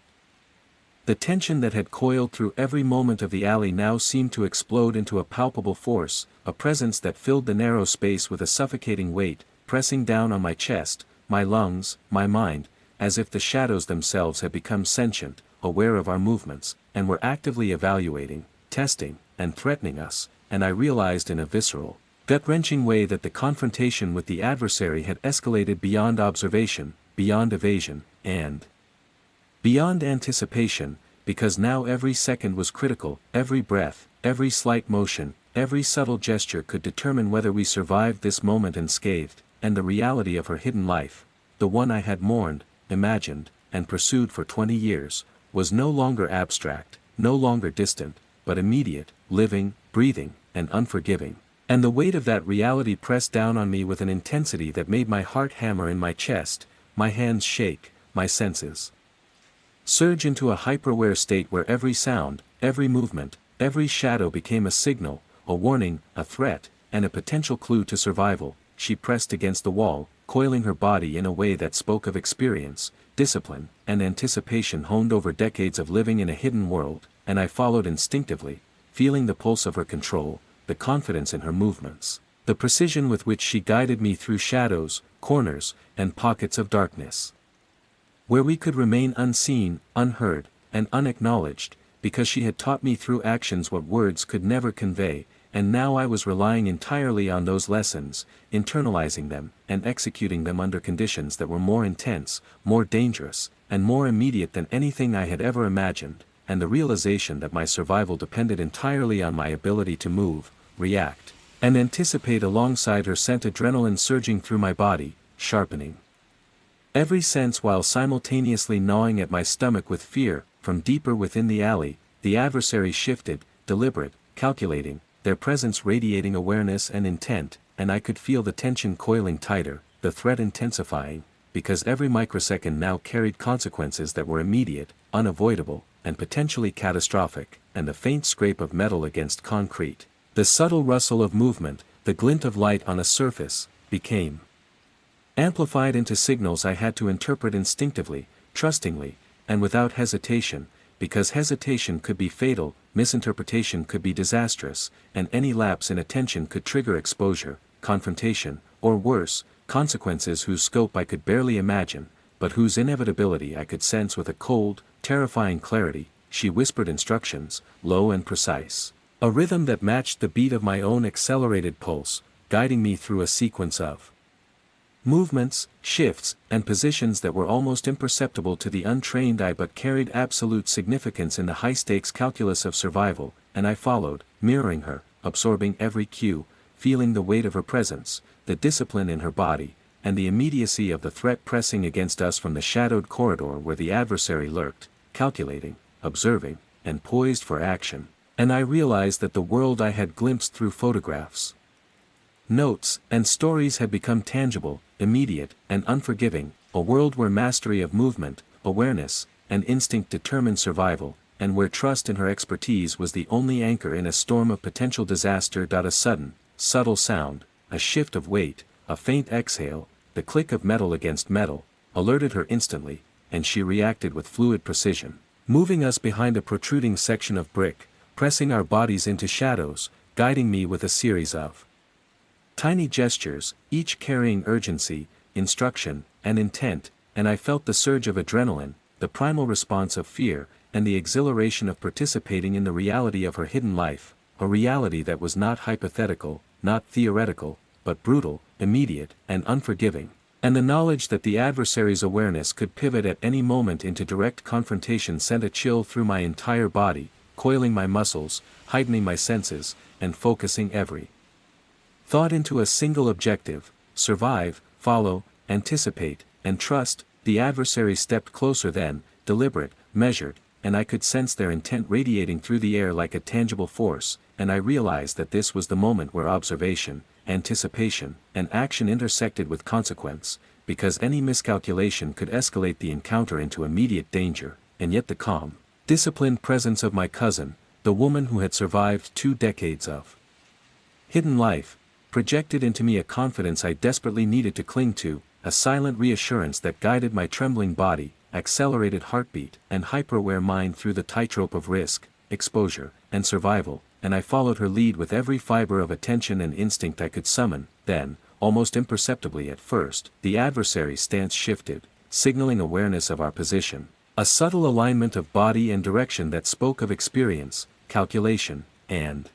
The tension that had coiled through every moment of the alley now seemed to explode into a palpable force, a presence that filled the narrow space with a suffocating weight, pressing down on my chest, my lungs, my mind, as if the shadows themselves had become sentient, aware of our movements, and were actively evaluating, testing, and threatening us, and I realized in a visceral, gut-wrenching way that the confrontation with the adversary had escalated beyond observation, beyond evasion, and beyond anticipation, because now every second was critical, every breath, every slight motion, every subtle gesture could determine whether we survived this moment unscathed, and the reality of her hidden life, the one I had mourned, imagined, and pursued for 20 years, was no longer abstract, no longer distant, but immediate, living, breathing, and unforgiving. And the weight of that reality pressed down on me with an intensity that made my heart hammer in my chest, my hands shake, my senses surge into a hyper-aware state where every sound, every movement, every shadow became a signal, a warning, a threat, and a potential clue to survival. She pressed against the wall, coiling her body in a way that spoke of experience, discipline, and anticipation honed over decades of living in a hidden world, and I followed instinctively, feeling the pulse of her control, the confidence in her movements, the precision with which she guided me through shadows, corners, and pockets of darkness, where we could remain unseen, unheard, and unacknowledged, because she had taught me through actions what words could never convey, and now I was relying entirely on those lessons, internalizing them, and executing them under conditions that were more intense, more dangerous, and more immediate than anything I had ever imagined, and the realization that my survival depended entirely on my ability to move, react, and anticipate alongside her sent adrenaline surging through my body, sharpening every sense while simultaneously gnawing at my stomach with fear. From deeper within the alley, the adversary shifted, deliberate, calculating, their presence radiating awareness and intent, and I could feel the tension coiling tighter, the threat intensifying, because every microsecond now carried consequences that were immediate, unavoidable, and potentially catastrophic, and the faint scrape of metal against concrete, the subtle rustle of movement, the glint of light on a surface, became amplified into signals I had to interpret instinctively, trustingly, and without hesitation, because hesitation could be fatal, misinterpretation could be disastrous, and any lapse in attention could trigger exposure, confrontation, or worse, consequences whose scope I could barely imagine, but whose inevitability I could sense with a cold, terrifying clarity. She whispered instructions, low and precise, a rhythm that matched the beat of my own accelerated pulse, guiding me through a sequence of movements, shifts, and positions that were almost imperceptible to the untrained eye but carried absolute significance in the high-stakes calculus of survival, and I followed, mirroring her, absorbing every cue, feeling the weight of her presence, the discipline in her body, and the immediacy of the threat pressing against us from the shadowed corridor where the adversary lurked, calculating, observing, and poised for action, and I realized that the world I had glimpsed through photographs, notes, and stories had become tangible, immediate, and unforgiving, a world where mastery of movement, awareness, and instinct determined survival, and where trust in her expertise was the only anchor in a storm of potential disaster. A sudden, subtle sound, a shift of weight, a faint exhale, the click of metal against metal, alerted her instantly, and she reacted with fluid precision, moving us behind a protruding section of brick, pressing our bodies into shadows, guiding me with a series of tiny gestures, each carrying urgency, instruction, and intent, and I felt the surge of adrenaline, the primal response of fear, and the exhilaration of participating in the reality of her hidden life, a reality that was not hypothetical, not theoretical, but brutal, immediate, and unforgiving. And the knowledge that the adversary's awareness could pivot at any moment into direct confrontation sent a chill through my entire body, coiling my muscles, heightening my senses, and focusing every thought into a single objective: survive, follow, anticipate, and trust. The adversary stepped closer then, deliberate, measured, and I could sense their intent radiating through the air like a tangible force, and I realized that this was the moment where observation, anticipation, and action intersected with consequence, because any miscalculation could escalate the encounter into immediate danger, and yet the calm, disciplined presence of my cousin, the woman who had survived 2 decades of hidden life, projected into me a confidence I desperately needed to cling to, a silent reassurance that guided my trembling body, accelerated heartbeat, and hyper-aware mind through the tightrope of risk, exposure, and survival, and I followed her lead with every fiber of attention and instinct I could summon. Then, almost imperceptibly at first, the adversary's stance shifted, signaling awareness of our position, a subtle alignment of body and direction that spoke of experience, calculation, and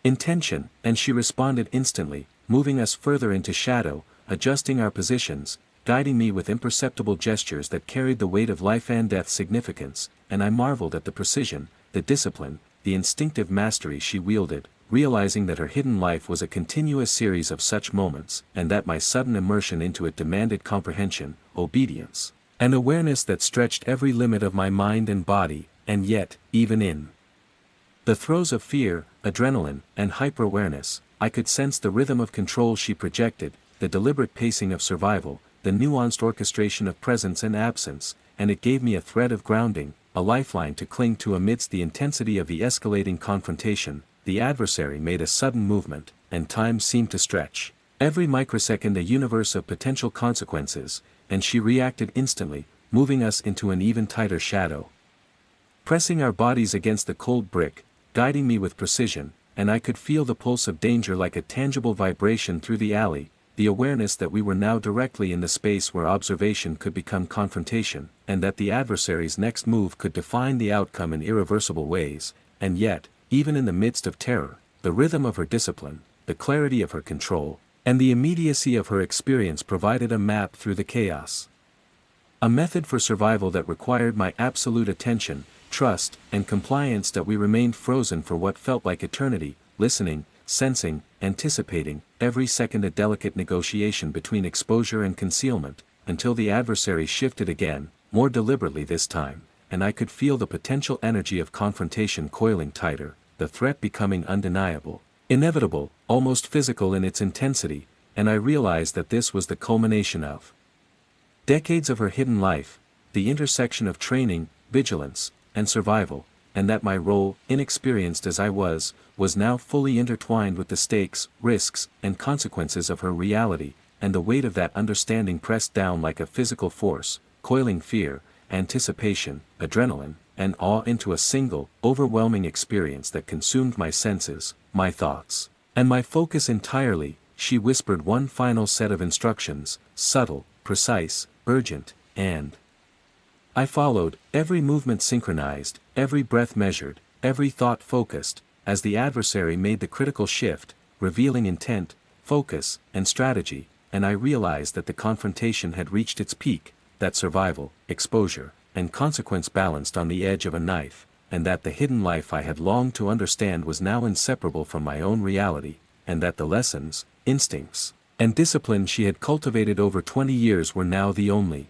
intention, and she responded instantly, moving us further into shadow, adjusting our positions, guiding me with imperceptible gestures that carried the weight of life and death significance, and I marveled at the precision, the discipline, the instinctive mastery she wielded, realizing that her hidden life was a continuous series of such moments, and that my sudden immersion into it demanded comprehension, obedience, and awareness that stretched every limit of my mind and body. And yet, even in the throes of fear, adrenaline, and hyper-awareness, I could sense the rhythm of control she projected, the deliberate pacing of survival, the nuanced orchestration of presence and absence, and it gave me a thread of grounding, a lifeline to cling to amidst the intensity of the escalating confrontation. The adversary made a sudden movement, and time seemed to stretch. Every microsecond a universe of potential consequences, and she reacted instantly, moving us into an even tighter shadow, pressing our bodies against the cold brick, guiding me with precision, and I could feel the pulse of danger like a tangible vibration through the alley, the awareness that we were now directly in the space where observation could become confrontation, and that the adversary's next move could define the outcome in irreversible ways. And yet, even in the midst of terror, the rhythm of her discipline, the clarity of her control, and the immediacy of her experience provided a map through the chaos. A method for survival that required my absolute attention, trust, and compliance. That we remained frozen for what felt like eternity, listening, sensing, anticipating, every second a delicate negotiation between exposure and concealment, until the adversary shifted again, more deliberately this time, and I could feel the potential energy of confrontation coiling tighter, the threat becoming undeniable, inevitable, almost physical in its intensity, and I realized that this was the culmination of decades of her hidden life, the intersection of training, vigilance, and survival, and that my role, inexperienced as I was now fully intertwined with the stakes, risks, and consequences of her reality, and the weight of that understanding pressed down like a physical force, coiling fear, anticipation, adrenaline, and awe into a single, overwhelming experience that consumed my senses, my thoughts, and my focus entirely. She whispered one final set of instructions, subtle, precise, urgent, and I followed, every movement synchronized, every breath measured, every thought focused, as the adversary made the critical shift, revealing intent, focus, and strategy, and I realized that the confrontation had reached its peak, that survival, exposure, and consequence balanced on the edge of a knife, and that the hidden life I had longed to understand was now inseparable from my own reality, and that the lessons, instincts, and discipline she had cultivated over 20 years were now the only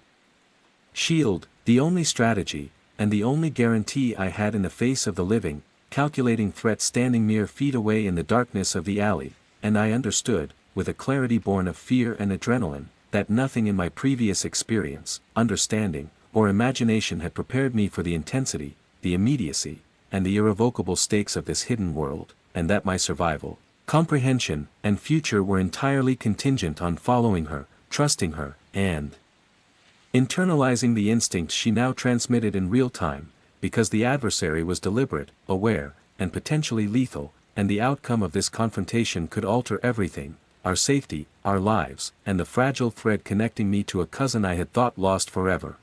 shield, the only strategy, and the only guarantee I had in the face of the living, calculating threat standing mere feet away in the darkness of the alley, and I understood, with a clarity born of fear and adrenaline, that nothing in my previous experience, understanding, or imagination had prepared me for the intensity, the immediacy, and the irrevocable stakes of this hidden world, and that my survival, comprehension, and future were entirely contingent on following her, trusting her, and internalizing the instincts she now transmitted in real time, because the adversary was deliberate, aware, and potentially lethal, and the outcome of this confrontation could alter everything, our safety, our lives, and the fragile thread connecting me to a cousin I had thought lost forever.